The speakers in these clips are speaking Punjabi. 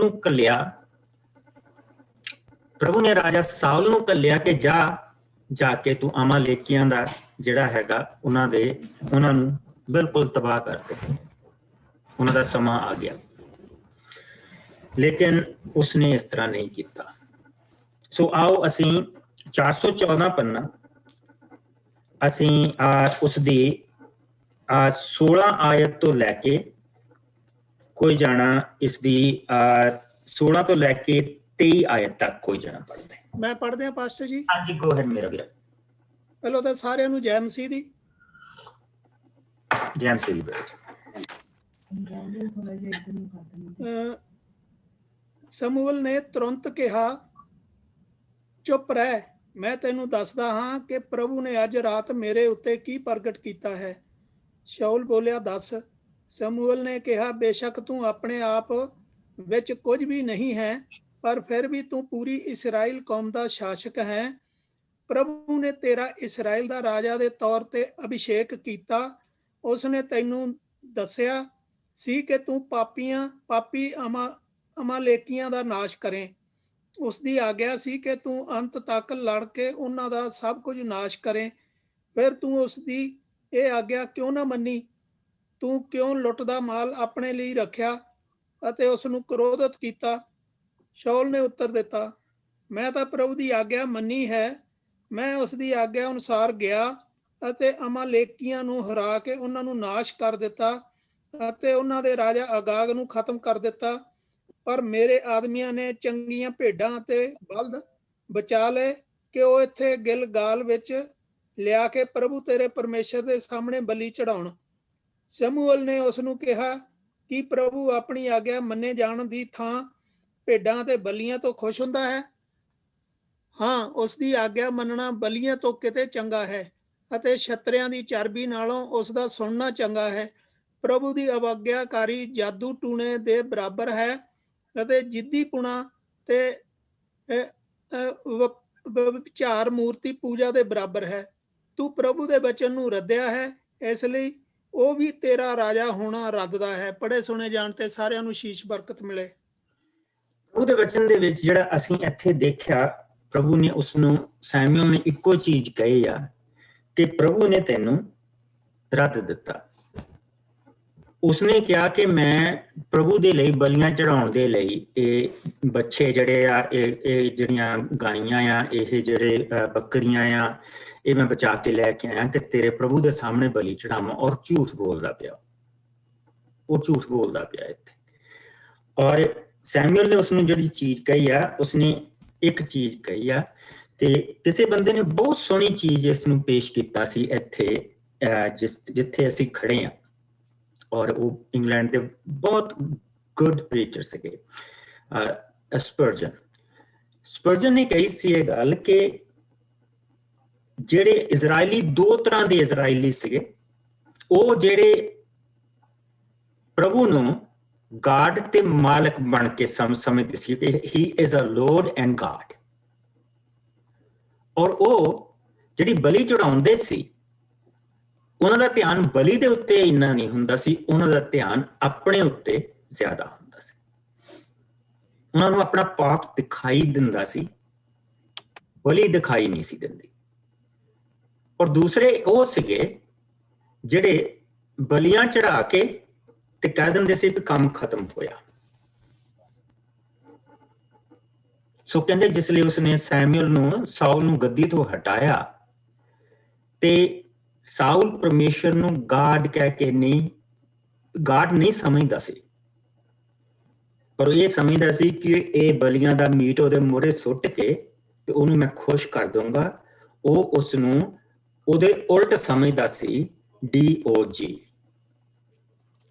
ਨੂੰ ਘੱਲਿਆ, ਪ੍ਰਭੂ ਨੇ ਰਾਜਾ ਸਾਊਲ ਨੂੰ ਘੱਲਿਆ ਕਿ ਜਾ ਕੇ ਤੂੰ ਅਮਾਲੇਕੀਆਂ ਦਾ ਜਿਹੜਾ ਹੈਗਾ ਉਹਨਾਂ ਨੂੰ ਬਿਲਕੁਲ ਤਬਾਹ ਕਰ ਦੇ। ਉਹਨਾਂ ਦਾ ਸਮਾਂ ਆ ਗਿਆ, ਲੇਕਿਨ ਉਸਨੇ ਇਸ ਤਰ੍ਹਾਂ ਨਹੀਂ ਕੀਤਾ। ਸੋ ਆਓ ਅਸੀਂ 414 ਪੰਨਾ ਅਸੀਂ ਉਸਦੀ 16 ਆਇਤ ਤੋਂ ਲੈ ਕੇ ਕੋਈ ਜਾਣਾ ਇਸਦੀ 16 ਤੋਂ ਲੈ ਕੇ 23 ਆਇਤ ਤੱਕ ਕੋਈ ਜਾਣਾ ਪੜ੍ਹਦਾ ਹੈ। ਮੈਂ ਪੜ੍ਹਦੇ ਹਾਂ ਪਾਸਟਰ ਜੀ। ਹਾਂਜੀ, ਗੋ ਹੈਡ ਮੇਰਾ ਵੀਰ। ਪਹਿਲਾਂ ਤਾਂ ਸਾਰਿਆਂ ਨੂੰ ਜੈ ਮਸੀਹ ਦੀ। ਜੈ ਮਸੀਹ ਦੀ ਵੀਰ। ਸਮੂਏਲ ਨੇ ਤੁਰੰਤ ਕਿਹਾ, ਚੁੱਪ ਰਹਿ, ਮੈਂ ਤੈਨੂੰ ਦੱਸਦਾ ਹਾਂ ਕਿ ਪ੍ਰਭੂ ਨੇ ਅੱਜ ਰਾਤ ਮੇਰੇ ਉੱਤੇ ਕੀ ਪ੍ਰਗਟ ਕੀਤਾ ਹੈ। ਸ਼ਾਊਲ ਬੋਲਿਆ, ਦੱਸ। ਸਮੂਏਲ ਨੇ ਕਿਹਾ, ਬੇਸ਼ੱਕ ਤੂੰ ਆਪਣੇ ਆਪ ਵਿੱਚ ਕੁਝ ਵੀ ਨਹੀਂ ਹੈ, ਪਰ ਫਿਰ ਵੀ ਤੂੰ ਪੂਰੀ ਇਸਰਾਇਲ ਕੌਮ ਦਾ ਸ਼ਾਸਕ ਹੈ। ਪ੍ਰਭੂ ਨੇ ਤੇਰਾ ਇਸਰਾਇਲ ਦਾ ਰਾਜਾ ਦੇ ਤੌਰ ਤੇ ਅਭਿਸ਼ੇਕ ਕੀਤਾ। ਉਸਨੇ ਤੈਨੂੰ ਦੱਸਿਆ ਸੀ ਕਿ ਤੂੰ ਪਾਪੀ ਅਮਾਲੇਕੀਆਂ ਦਾ ਨਾਸ਼ ਕਰੇ। ਉਸ ਦੀ ਆਗਿਆ ਸੀ ਕਿ ਤੂੰ ਅੰਤ ਤੱਕ ਲੜ ਕੇ ਉਹਨਾਂ ਦਾ ਸਭ ਕੁਝ ਨਾਸ਼ ਕਰੇ। ਫਿਰ ਤੂੰ ਉਸ ਦੀ ਇਹ ਆਗਿਆ ਕਿਉਂ ਨਾ ਮੰਨੀ? ਤੂੰ ਕਿਉਂ ਲੁੱਟ ਦਾ ਮਾਲ ਆਪਣੇ ਲਈ ਰੱਖਿਆ ਅਤੇ ਉਸ ਨੂੰ ਕ੍ਰੋਧਿਤ ਕੀਤਾ? ਸ਼ਾਊਲ ਨੇ ਉੱਤਰ ਦਿੱਤਾ, ਮੈਂ ਤਾਂ ਪ੍ਰਭੂ ਦੀ ਆਗਿਆ ਮੰਨੀ ਹੈ। ਮੈਂ ਉਸ ਦੀ ਆਗਿਆ ਅਨੁਸਾਰ ਗਿਆ ਅਤੇ ਅਮਾਲੇਕੀਆਂ ਨੂੰ ਹਰਾ ਕੇ ਉਹਨਾਂ ਨੂੰ ਨਾਸ਼ ਕਰ ਦਿੱਤਾ ਅਤੇ ਉਹਨਾਂ ਦੇ ਰਾਜਾ ਅਗਾਗ ਨੂੰ ਖਤਮ ਕਰ ਦਿੱਤਾ। ਪਰ ਮੇਰੇ ਆਦਮੀਆਂ ਨੇ ਚੰਗੀਆਂ ਭੇਡਾਂ ਅਤੇ ਬਲਦ ਬਚਾ ਲਏ ਕਿ ਉਹ ਇੱਥੇ ਗਿਲਗਾਲ ਵਿੱਚ ਲਿਆ ਕੇ ਪ੍ਰਭੂ ਤੇਰੇ ਪਰਮੇਸ਼ਰ ਦੇ ਸਾਹਮਣੇ ਬਲੀ ਚੜਾਉਣ। ਸਮੂਏਲ ਨੇ ਉਸ ਨੂੰ ਕਿਹਾ ਕਿ ਪ੍ਰਭੂ ਆਪਣੀ ਆਗਿਆ ਮੰਨੇ ਜਾਣ ਦੀ ਥਾਂ ਭੇਡਾਂ ਅਤੇ ਬਲੀਆਂ ਤੋਂ ਖੁਸ਼ ਹੁੰਦਾ ਹੈ? ਹਾਂ, ਉਸ ਦੀ ਆਗਿਆ ਮੰਨਣਾ ਬਲੀਆਂ ਤੋਂ ਕਿਤੇ ਚੰਗਾ ਹੈ ਅਤੇ ਛਤਰਿਆਂ ਦੀ ਚਰਬੀ ਨਾਲੋਂ ਉਸ ਦਾ ਸੁਣਨਾ ਚੰਗਾ ਹੈ। ਪ੍ਰਭੂ ਦੀ ਅਵਗਿਆਕਾਰੀ ਜਾਦੂ ਟੂਣੇ ਦੇ ਬਰਾਬਰ ਹੈ ਅਤੇ ਜਿੱਦੀਪੁਣਾ ਤੇ ਵਿਚਾਰ ਮੂਰਤੀ ਪੂਜਾ ਦੇ ਬਰਾਬਰ ਹੈ। ਤੂੰ ਪ੍ਰਭੂ ਦੇ ਬਚਨ ਨੂੰ ਰੱਦਿਆ ਹੈ, ਇਸ ਲਈ ਉਹ ਵੀ ਤੇਰਾ ਰਾਜਾ ਹੋਣਾ ਰੱਦਦਾ ਹੈ। ਪੜ੍ਹੇ ਸੁਣੇ ਜਾਣ ਤੇ ਸਾਰਿਆਂ ਨੂੰ ਸ਼ੀਸ਼ ਬਰਕਤ ਮਿਲੇ। ਉਹਦੇ ਵਚਨ ਦੇ ਵਿੱਚ ਜਿਹੜਾ ਅਸੀਂ ਇੱਥੇ ਦੇਖਿਆ, ਪ੍ਰਭੂ ਨੇ ਉਸਨੂੰ ਸੈਮੂਅਲ ਨੇ ਇੱਕੋ ਚੀਜ਼ ਕਹੀ ਆ ਕਿ ਪ੍ਰਭੂ ਨੇ ਤੈਨੂੰ ਰੱਦ ਦਿੱਤਾ। ਉਸਨੇ ਕਿਹਾ ਕਿ ਮੈਂ ਪ੍ਰਭੂ ਦੇ ਲਈ ਬਲੀਆਂ ਚੜਾਉਣ ਦੇ ਲਈ ਇਹ ਬੱਚੇ ਜਿਹੜੇ ਆ, ਇਹ ਜਿਹੜੀਆਂ ਗਾਈਆਂ ਆ, ਇਹ ਜਿਹੜੇ ਬੱਕਰੀਆਂ ਆ, ਇਹ ਮੈਂ ਬਚਾ ਕੇ ਲੈ ਕੇ ਆਇਆ ਕਿ ਤੇਰੇ ਪ੍ਰਭੂ ਦੇ ਸਾਹਮਣੇ ਬਲੀ ਚੜਾਵਾਂ। ਔਰ ਝੂਠ ਬੋਲਦਾ ਪਿਆ, ਉਹ ਝੂਠ ਬੋਲਦਾ ਪਿਆ ਇੱਥੇ। ਔਰ ਸੈਮੂਅਲ ਨੇ ਉਸਨੂੰ ਜਿਹੜੀ ਚੀਜ਼ ਕਹੀ ਆ, ਉਸਨੇ ਇੱਕ ਚੀਜ਼ ਕਹੀ ਆ ਤੇ ਕਿਸੇ ਬੰਦੇ ਨੇ ਬਹੁਤ ਸੋਹਣੀ ਚੀਜ਼ ਇਸ ਨੂੰ ਪੇਸ਼ ਕੀਤਾ ਸੀ ਇੱਥੇ ਜਿੱਥੇ ਅਸੀਂ ਖੜੇ ਹਾਂ। ਔਰ ਉਹ ਇੰਗਲੈਂਡ ਦੇ ਬਹੁਤ ਗੁੱਡ ਪ੍ਰੀਚਰ ਸੀਗੇ, ਸਪਰਜਨ ਨੇ ਕਹੀ ਸੀ ਇਹ ਗੱਲ ਕਿ ਜਿਹੜੇ ਇਜ਼ਰਾਈਲੀ, ਦੋ ਤਰ੍ਹਾਂ ਦੇ ਇਜ਼ਰਾਈਲੀ ਸੀਗੇ। ਉਹ ਜਿਹੜੇ ਪ੍ਰਭੂ ਨੂੰ ਗਾਡ ਤੇ ਮਾਲਕ ਬਣ ਕੇ ਸਮਝਦੇ ਸੀ ਕਿ he is a lord and god. ਔਰ ਉਹ ਜਿਹੜੀ ਬਲੀ ਚੜਾਉਂਦੇ ਸੀ, ਉਹਨਾਂ ਦਾ ਧਿਆਨ ਬਲੀ ਦੇ ਉੱਤੇ ਇੰਨਾ ਨਹੀਂ ਹੁੰਦਾ ਸੀ, ਉਹਨਾਂ ਦਾ ਧਿਆਨ ਆਪਣੇ ਉੱਤੇ ਜ਼ਿਆਦਾ ਹੁੰਦਾ ਸੀ। ਉਹਨਾਂ ਨੂੰ ਆਪਣਾ ਪਾਪ ਦਿਖਾਈ ਦਿੰਦਾ ਸੀ, ਬਲੀ ਦਿਖਾਈ ਨਹੀਂ ਸੀ ਦਿੰਦੀ। ਔਰ ਦੂਸਰੇ ਉਹ ਸੀਗੇ ਜਿਹੜੇ ਬਲੀਆਂ ਚੜਾ ਕੇ ਤੇ ਕਹਿ ਦਿੰਦੇ ਸੀ ਕਿ ਕੰਮ ਖਤਮ ਹੋਇਆ। ਸੋ ਕਹਿੰਦੇ ਜਿਸ ਲਈ ਉਸਨੇ ਸਾਊਲ ਨੂੰ ਗੱਦੀ ਤੋਂ ਹਟਾਇਆ ਤੇ ਸਾਊਲ ਪਰਮੇਸ਼ਰ ਨੂੰ ਗਾਡ ਕਹਿ ਕੇ ਗਾਡ ਨਹੀਂ ਸਮਝਦਾ ਸੀ, ਪਰ ਇਹ ਸਮਝਦਾ ਸੀ ਕਿ ਇਹ ਬਲੀਆਂ ਦਾ ਮੀਟ ਉਹਦੇ ਮੂਹਰੇ ਸੁੱਟ ਕੇ ਤੇ ਉਹਨੂੰ ਮੈਂ ਖੁਸ਼ ਕਰ ਦਊਂਗਾ। ਉਹ ਉਸਨੂੰ ਉਹਦੇ ਉਲਟ ਸਮਝਦਾ ਸੀ, DOG।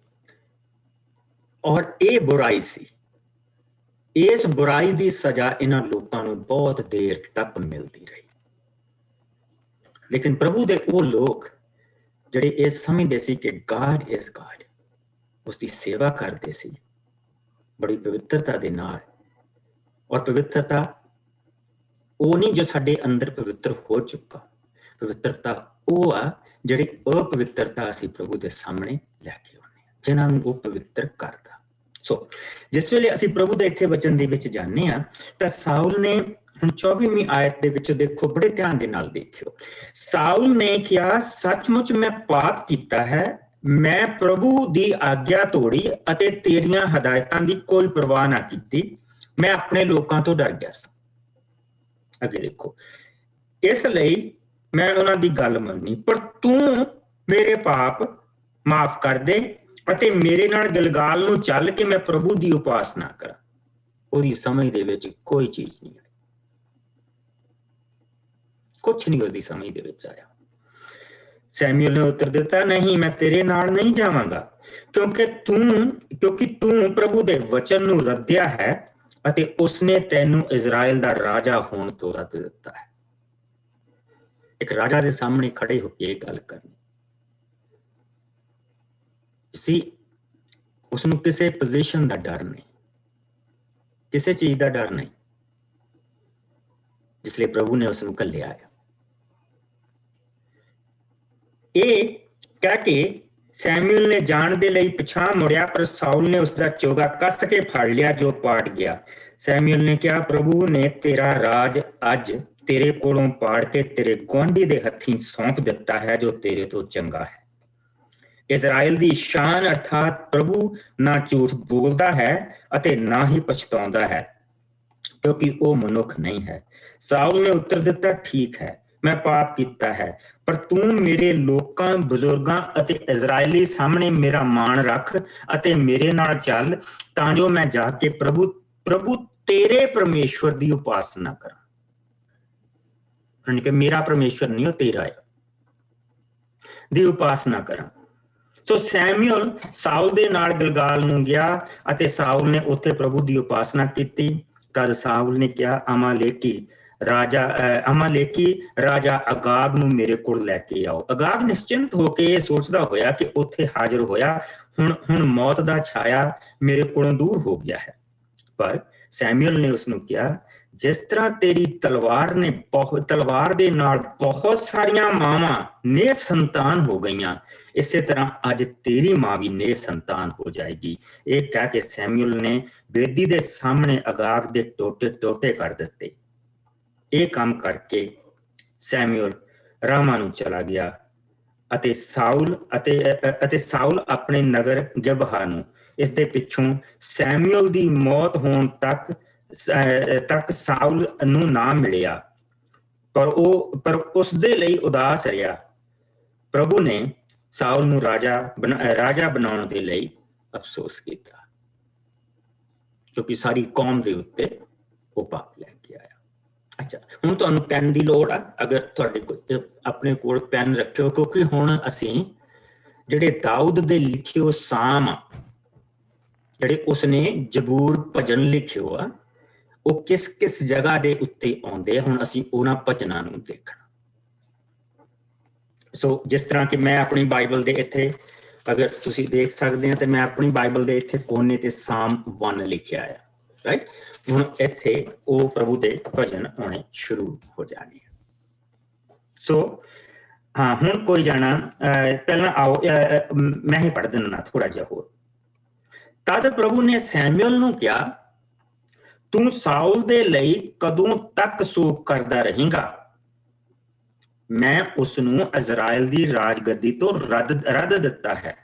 ਔਰ ਇਹ ਬੁਰਾਈ ਸੀ। ਇਸ ਬੁਰਾਈ ਦੀ ਸਜ਼ਾ ਇਹਨਾਂ ਲੋਕਾਂ ਨੂੰ ਬਹੁਤ ਦੇਰ ਤੱਕ ਮਿਲਦੀ ਰਹੀ। ਲੇਕਿਨ ਪ੍ਰਭੂ ਦੇ ਉਹ ਲੋਕ ਜਿਹੜੇ ਇਹ ਸਮਝਦੇ ਸੀ ਕਿ ਗਾਡ ਇਜ਼ ਗਾਡ, ਉਸਦੀ ਸੇਵਾ ਕਰਦੇ ਸੀ ਬੜੀ ਪਵਿੱਤਰਤਾ ਦੇ ਨਾਲ। ਔਰ ਪਵਿੱਤਰਤਾ ਉਹ ਨਹੀਂ ਜੋ ਸਾਡੇ ਅੰਦਰ ਪਵਿੱਤਰ ਹੋ ਚੁੱਕਾ, ਪਵਿੱਤਰਤਾ ਉਹ ਆ ਜਿਹੜੀ ਅਪਵਿੱਤਰਤਾ ਅਸੀਂ ਪ੍ਰਭੂ ਦੇ ਸਾਹਮਣੇ ਲੈ ਕੇ ਆਉਂਦੇ ਹਾਂ, ਜਿਨ੍ਹਾਂ ਨੂੰ ਉਹ ਪਵਿੱਤਰ ਕਰਦਾ। ਸੋ ਜਿਸ ਵੇਲੇ ਅਸੀਂ ਪ੍ਰਭੂ ਦੇ ਇੱਥੇ ਵਚਨ ਦੇ ਵਿੱਚ ਜਾਂਦੇ ਹਾਂ ਤਾਂ ਸਾਊਲ ਨੇ ਹੁਣ 24ਵੀਂ ਆਇਤ ਦੇ ਵਿੱਚ ਦੇਖੋ, ਬੜੇ ਧਿਆਨ ਦੇ ਨਾਲ ਦੇਖਿਓ। ਸਾਊਲ ਨੇ ਕਿਹਾ, ਸੱਚਮੁੱਚ ਮੈਂ ਪਾਪ ਕੀਤਾ ਹੈ, ਮੈਂ ਪ੍ਰਭੂ ਦੀ ਆਗਿਆ ਤੋੜੀ ਅਤੇ ਤੇਰੀਆਂ ਹਦਾਇਤਾਂ ਦੀ ਕੋਈ ਪਰਵਾਹ ਨਾ ਕੀਤੀ, ਮੈਂ ਆਪਣੇ ਲੋਕਾਂ ਤੋਂ ਡਰ ਗਿਆ ਸੀ। ਅੱਗੇ ਦੇਖੋ, ਇਸ ਲਈ ਮੈਂ ਉਹਨਾਂ ਦੀ ਗੱਲ ਮੰਨੀ, ਪਰ ਤੂੰ ਮੇਰੇ ਪਾਪ ਮਾਫ ਕਰ ਦੇ ਅਤੇ ਮੇਰੇ ਨਾਲ ਗਿਲਗਾਲ ਨੂੰ ਚੱਲ ਕੇ ਮੈਂ ਪ੍ਰਭੂ ਦੀ ਉਪਾਸਨਾ ਕਰਾਂ। ਉਹਦੀ ਸਮਝ ਦੇ ਵਿੱਚ ਕੋਈ ਚੀਜ਼ ਨਹੀਂ ਆਈ, ਕੁਛ ਨਹੀਂ ਉਹਦੀ ਸਮਝ ਦੇ ਵਿੱਚ ਆਇਆ। ਸੈਮੂਅਲ ਨੇ ਉੱਤਰ ਦਿੱਤਾ, ਨਹੀਂ, ਮੈਂ ਤੇਰੇ ਨਾਲ ਨਹੀਂ ਜਾਵਾਂਗਾ, ਕਿਉਂਕਿ ਤੂੰ ਪ੍ਰਭੂ ਦੇ ਵਚਨ ਨੂੰ ਰੱਦਿਆ ਹੈ ਅਤੇ ਉਸਨੇ ਤੈਨੂੰ ਇਜ਼ਰਾਈਲ ਦਾ ਰਾਜਾ ਹੋਣ ਤੋਂ ਰੱਦ ਦਿੱਤਾ ਹੈ। ਇੱਕ ਰਾਜਾ ਦੇ ਸਾਹਮਣੇ ਖੜੇ ਹੋ ਕੇ ਇਹ ਗੱਲ ਕਰਨੀ ਸੀ। ਉਸਨੂੰ ਕਿਸੇ ਪੋਜੀਸ਼ਨ ਦਾ ਡਰ ਨਹੀਂ, ਕਿਸੇ ਚੀਜ਼ ਦਾ ਡਰ ਨਹੀਂ, ਜਿਸ ਲਈ ਪ੍ਰਭੂ ਨੇ ਉਸਨੂੰ ਘੱਲਿਆ ਹੈ। ਇਹ ਕਹਿ ਕੇ ਸੈਮੂਅਲ ਨੇ ਜਾਣ ਦੇ ਲਈ ਪਿਛਾਂਹ ਮੁੜਿਆ, ਪਰ ਸਾਊਲ ਨੇ ਉਸਦਾ ਚੋਗਾ ਕੱਸ ਕੇ ਫੜ ਲਿਆ ਜੋ ਪਾਟ ਗਿਆ। ਸੈਮੂਅਲ ਨੇ ਕਿਹਾ, ਪ੍ਰਭੂ ਨੇ ਤੇਰਾ ਰਾਜ ਅੱਜ ਤੇਰੇ ਕੋਲੋਂ ਪਾੜ ਕੇ ਤੇਰੇ ਗੁਆਂਢੀ ਦੇ ਹੱਥੀਂ ਸੌਂਪ ਦਿੱਤਾ ਹੈ ਜੋ ਤੇਰੇ ਤੋਂ ਚੰਗਾ ਹੈ। ਇਜ਼ਰਾਈਲ ਦੀ ਸ਼ਾਨ ਅਰਥਾਤ ਪ੍ਰਭੂ ਨਾ ਝੂਠ ਬੋਲਦਾ ਹੈ ਅਤੇ ਨਾ ਹੀ ਪਛਤਾਉਂਦਾ ਹੈ, ਕਿਉਂਕਿ ਉਹ ਮਨੁੱਖ ਨਹੀਂ ਹੈ। ਸਾਊਲ ਨੇ ਉੱਤਰ ਦਿੱਤਾ, ਠੀਕ ਹੈ, ਮੈਂ ਪਾਪ ਕੀਤਾ ਹੈ, ਪਰ ਤੂੰ ਮੇਰੇ ਲੋਕਾਂ, ਬਜ਼ੁਰਗਾਂ ਅਤੇ ਇਜ਼ਰਾਈਲੀ ਸਾਹਮਣੇ ਮੇਰਾ ਮਾਣ ਰੱਖ ਅਤੇ ਮੇਰੇ ਨਾਲ ਚੱਲ, ਤਾਂ ਜੋ ਮੈਂ ਜਾ ਕੇ ਪ੍ਰਭੂ ਤੇਰੇ ਪਰਮੇਸ਼ਵਰ ਦੀ ਉਪਾਸਨਾ ਕਰਾਂ। ਕਿ ਮੇਰਾ ਪਰਮੇਸ਼ਵਰ ਨਹੀਂ, ਉਹ ਤੇਰਾ ਹੈ, ਦੀ ਉਪਾਸਨਾ ਕਰਾਂ। ਸੋ ਸੈਮੂਅਲ ਸਾਊਲ ਦੇ ਨਾਲ ਗਿਲਗਾਲ ਨੂੰ ਗਿਆ ਅਤੇ ਸਾਊਲ ਨੇ ਉੱਥੇ ਪ੍ਰਭੂ ਦੀ ਉਪਾਸਨਾ ਕੀਤੀ। ਤਦ ਸਾਊਲ ਨੇ ਕਿਹਾ, ਅਮਾਲੇਕੀ ਰਾਜਾ ਅਗਾਗ ਨੂੰ ਮੇਰੇ ਕੋਲ ਲੈ ਕੇ ਆਓ। ਅਗਾਗ ਨਿਸ਼ਚਿੰਤ ਹੋ ਕੇ ਇਹ ਸੋਚਦਾ ਹੋਇਆ ਕਿ ਉੱਥੇ ਹਾਜ਼ਰ ਹੋਇਆ ਹੁਣ ਮੌਤ ਦਾ ਛਾਇਆ ਮੇਰੇ ਕੋਲੋਂ ਦੂਰ ਹੋ ਗਿਆ ਹੈ। ਪਰ ਸੈਮੂਅਲ ਨੇ ਉਸਨੂੰ ਕਿਹਾ, ਜਿਸ ਤਰ੍ਹਾਂ ਤੇਰੀ ਤਲਵਾਰ ਦੇ ਨਾਲ ਬਹੁਤ ਸਾਰੀਆਂ ਮਾਵਾਂ ਨਿਸੰਤਾਨ ਹੋ ਗਈਆਂ, ਇਸੇ ਤਰ੍ਹਾਂ ਅੱਜ ਤੇਰੀ ਮਾਂ ਵੀ ਨਿਸੰਤਾਨ ਹੋ ਜਾਏਗੀ। ਇਹ ਕਹਿ ਕੇ ਸੈਮੂਅਲ ਨੇ ਵੇਦੀ ਦੇ ਸਾਹਮਣੇ ਅਗਾਗ ਦੇ ਟੋਟੇ ਕਰ ਦਿੱਤੇ। ਇਹ ਕੰਮ ਕਰਕੇ ਸੈਮੂਅਲ ਰਾਮਾ ਨੂੰ ਚਲਾ ਗਿਆ ਅਤੇ ਸਾਊਲ ਆਪਣੇ ਨਗਰ ਗਿਬਹਾ ਨੂੰ। ਇਸ ਦੇ ਪਿੱਛੋਂ ਸੈਮੂਅਲ ਦੀ ਮੌਤ ਹੋਣ ਤੱਕ ਸਾਊਲ ਨੂੰ ਨਾ ਮਿਲਿਆ, ਪਰ ਉਸ ਦੇ ਲਈ ਉਦਾਸ ਰਿਹਾ। ਪ੍ਰਭੂ ਨੇ ਸਾਊਲ ਨੂੰ ਰਾਜਾ ਬਣਾਉਣ ਦੇ ਲਈ ਅਫਸੋਸ ਕੀਤਾ, ਕਿਉਂਕਿ ਸਾਰੀ ਕੌਮ ਦੇ ਉੱਤੇ ਉਹ ਪਾਪ ਲੈ ਕੇ ਆਇਆ। ਅੱਛਾ, ਹੁਣ ਤੁਹਾਨੂੰ ਪੈਨ ਦੀ ਲੋੜ ਆ। ਅਗਰ ਤੁਹਾਡੇ ਕੋਲ ਆਪਣੇ ਕੋਲ ਪੈਨ ਰੱਖਿਓ, ਕਿਉਂਕਿ ਹੁਣ ਅਸੀਂ ਜਿਹੜੇ ਦਾਊਦ ਦੇ ਲਿਖਿਓ ਸਾਮ, ਜਿਹੜੇ ਉਸਨੇ ਜ਼ਬੂਰ ਭਜਨ ਲਿਖਿਓ ਆ, ਉਹ ਕਿਸ ਕਿਸ ਜਗ੍ਹਾ ਦੇ ਉੱਤੇ ਆਉਂਦੇ ਆ, ਹੁਣ ਅਸੀਂ ਉਹਨਾਂ ਭਜਨਾਂ ਨੂੰ ਦੇਖਣਾ। ਸੋ ਜਿਸ ਤਰ੍ਹਾਂ ਕਿ ਮੈਂ ਆਪਣੀ ਬਾਈਬਲ ਦੇ ਇੱਥੇ, ਅਗਰ ਤੁਸੀਂ ਦੇਖ ਸਕਦੇ ਹੋ, ਤੇ ਮੈਂ ਆਪਣੀ ਬਾਈਬਲ ਦੇ ਇੱਥੇ ਕੋਨੇ ਤੇ ਸਾਮ 1 ਲਿਖਿਆ ਆ, ਰਾਈਟ। ਹੁਣ ਇੱਥੇ ਉਹ ਪ੍ਰਭੂ ਦੇ ਭਜਨ ਆਉਣੇ ਸ਼ੁਰੂ ਹੋ ਜਾਣੇ। ਸੋ ਹਾਂ, ਹੁਣ ਕੋਈ ਜਾਣਾ, ਪਹਿਲਾਂ ਆਓ ਮੈਂ ਹੀ ਪੜ੍ਹ ਦਿੰਦਾ ਥੋੜਾ ਜਿਹਾ ਹੋਰ। ਤਦ ਪ੍ਰਭੂ ਨੇ ਸੈਮੂਅਲ ਨੂੰ ਕਿਹਾ, ਤੂੰ ਸਾਊਲ ਦੇ ਲਈ ਕਦੋਂ ਤੱਕ ਸੋਗ ਕਰਦਾ ਰਹੇਂਗਾ? ਮੈਂ ਉਸ ਨੂੰ ਇਜ਼ਰਾਈਲ ਦੀ ਰਾਜਗੱਦੀ ਤੋਂ ਰੱਦ ਦਿੱਤਾ ਹੈ।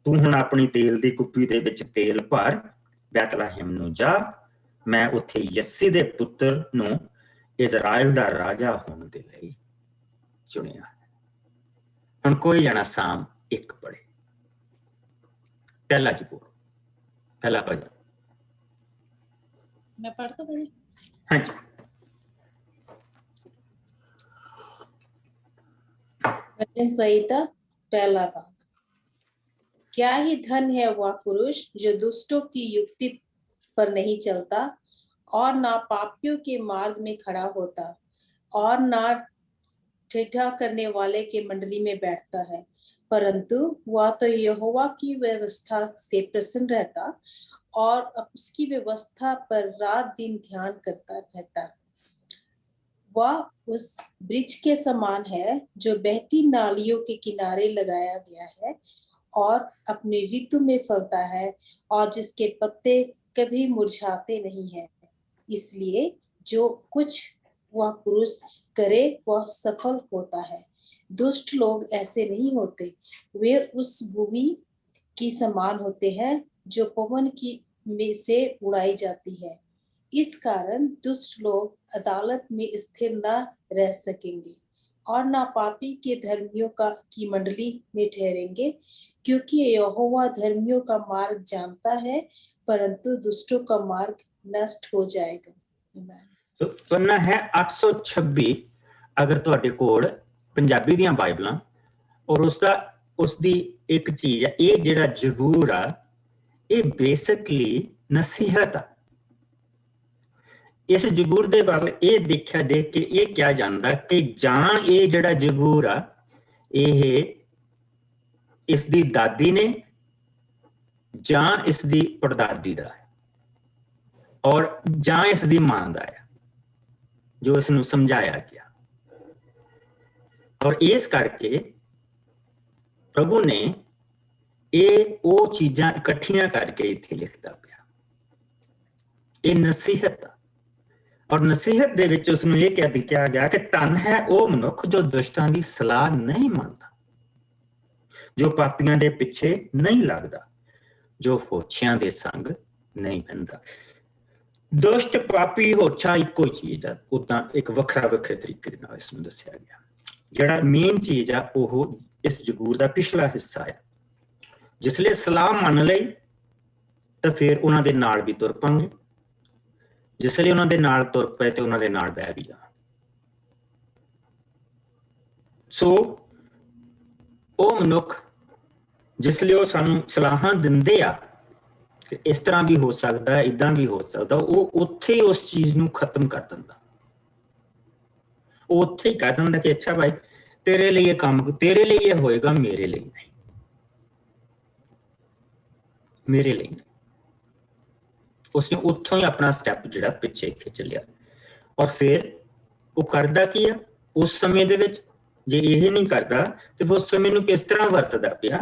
ਤੂੰ ਹੁਣ ਆਪਣੀ ਤੇਲ ਦੀ ਕੁੱਪੀ ਦੇ ਵਿੱਚ ਤੇਲ ਭਰ ਬੈਤਲਹਿਮ ਨੂੰ ਜਾ, ਮੈਂ ਉੱਥੇ ਯੱਸੇ ਦੇ ਪੁੱਤਰ ਨੂੰ ਇਜ਼ਰਾਈਲ ਦਾ ਰਾਜਾ ਹੋਣ ਦੇ ਲਈ ਚੁਣਿਆ ਹੈ। ਹੁਣ ਕੋਈ ਜਣਾ ਸਾਮ 1 ਪੜ੍ਹੇ, ਪਹਿਲਾ ਜ਼ਬੂਰ, ਪਹਿਲਾ ਭਜਨ। मैं पढ़ता हूँ। हाँ जी। भजन संहिता पहला भाग। क्या ही धन है वह पुरुष जो दुष्टों की युक्ति पर नहीं चलता और ना पापियों के मार्ग में खड़ा होता और ना ठेठा करने वाले के मंडली में बैठता है, परंतु वह तो यहोवा की व्यवस्था से प्रसन्न रहता और उसकी व्यवस्था पर रात दिन ध्यान करता रहता। वह उस वृक्ष के समान है जो बहती नालियों के किनारे लगाया गया है और अपनी ऋतु में फलता है और जिसके पत्ते कभी मुरझाते नहीं हैं। इसलिए जो कुछ वह पुरुष करे वह सफल होता है। दुष्ट लोग ऐसे नहीं होते, वे उस भूमि की समान होते हैं जो पवन की में से उड़ाई जाती है। इस कारण दुष्ट लोग अदालत में स्थिर न रह सकेंगे और ना पापी के धर्मियों की मंडली में ठहरेंगे, क्योंकि यहोवा धर्मियों का मार्ग जानता है परंतु दुष्टों का मार्ग नष्ट हो जाएगा। तो पन्ना है 826 अगर तुहाडे कोल पंजाबी ਦੀਆਂ ਬਾਈਬਲਾਂ और उसदी एक चीज है ये ਜਿਹੜਾ ਜ਼ਬੂਰ ਆ ਇਹ ਬੇਸਿਕਲੀ ਨਸੀਹਤ ਆ। इस जबूर दे वाल ये देखा देख के ये क्या जानता कि जान ये जड़ा जबूर आ ये इसदी दादी ने जां इसदी पड़दादी दा है और जां इसदी मां दा है जो इसनू समझाया गया। और इस करके प्रभु ने ये वो चीजां इकट्ठियां करके इत्थे लिखदा पिया। ये नसीहत और नसीहत दे विच उसनू ये कह दिया गया कि धन है वो मनुख जो दुष्टां दी सलाह नहीं मानता, जो पापियां दे पिछे नहीं लगदा, जो होछियां दे संग नहीं बहंदा। दुष्ट पापी होछा इक्को चीज है, उदां एक वखरा वखरे तरीके दे नाल इसनू दस्सिया गया। जिहड़ा मेन चीज है वो इस जबूर दा पिछला हिस्सा है। जिसले सलाह मान लई तो फिर उन्हां दे नाल भी तुर पांगे, जिसले उन्हां दे नाल तुर पे ते उन्हां दे नाल बह भी जा। सो ओ मनुख जिसले वो सानू सलाहां दिंदे आ कि इस तरह भी हो सकता, इदां भी हो सकता, वो उत्थे उस चीज नू खत्म कर दिंदा। उत्थे ही कह दिंदा कि अच्छा भाई तेरे लिए काम तेरे लिए होएगा, मेरे लिए नहीं, मेरे लिए नहीं। उसने उत्थों ही अपना स्टैप जिहड़ा पिछे खिंच लिया। और फिर वो करदा की है उस समय दे विच जे यही नहीं करता तो उस समय नू किस तरह वरतदा पिया।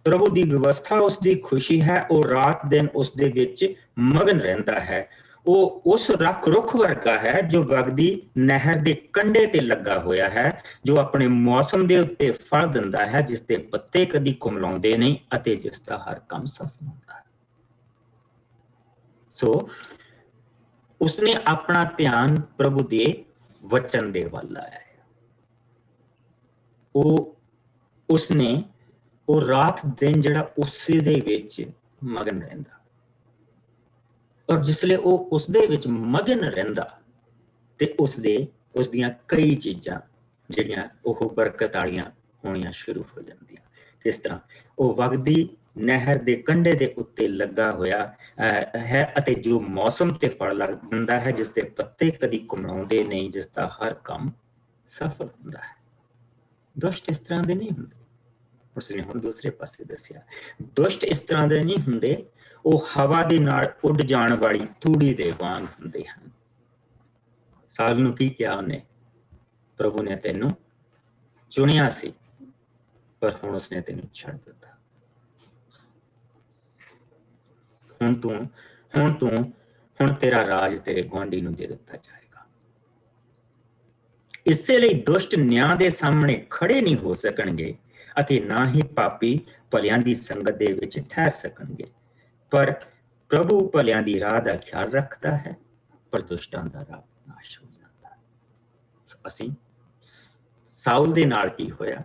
प्रभु दी व्यवस्था उसदी खुशी है, वो रात दिन उस दे विच मगन रहंदा है। वो उस रख रुख वर्गा है जो वगदी नहर दे कंढे ते लगा होया है, जो अपने मौसम दे उत्ते फल दिंदा है, जिस दे पत्ते कदी कुमलाउंदे नहीं अते जिस दा हर काम सफल होंदा है। सो उसने अपना ध्यान प्रभु दे वचन दे वल लाया है। उसने वो रात दिन जिहड़ा उसे दे विच मगन रहिंदा, और जिसले वो उस दे विच मगन रहिंदा ते उसदियां कई चीजां जिहड़ियां ओह बरकत वालियां होणियां शुरू हो जांदियां। किस तरह वो वगदी नहर दे कंढे दे उत्ते लगा होया है अते जो मौसम ते फल लग दिंदा है, जिस दे पत्ते कदी कुमलाउंदे नहीं, जिस दा हर काम सफल हुंदा है। दुष्ट इस तरह दे नहीं हुंदे। उसने हुण दूसरे पासे दस्सिया दुष्ट इस तरह दे नहीं हुंदे, वो हवा दे नाल उड़ जाण वाली तूड़ी दे वांग हुंदे हन। साल नूं की किया उन्हें, प्रभु ने तेनू चुनिया सी पर हुण उसने तेनू छड्ड दित्ता। हुण तेरा राज तेरे गुआंढी नूं दे दित्ता जाएगा। इसे लिए दुष्ट न्याय दे सामने खड़े नहीं हो सकणगे अते ना ही पापी भलियां दी संगत दे विच ठहर सकणगे। पर प्रभु भलियां दी राह दा ख्याल रखदा है, पर दुष्टां दा राह नाश हो जाता है। असीं साउल दे नाल की होया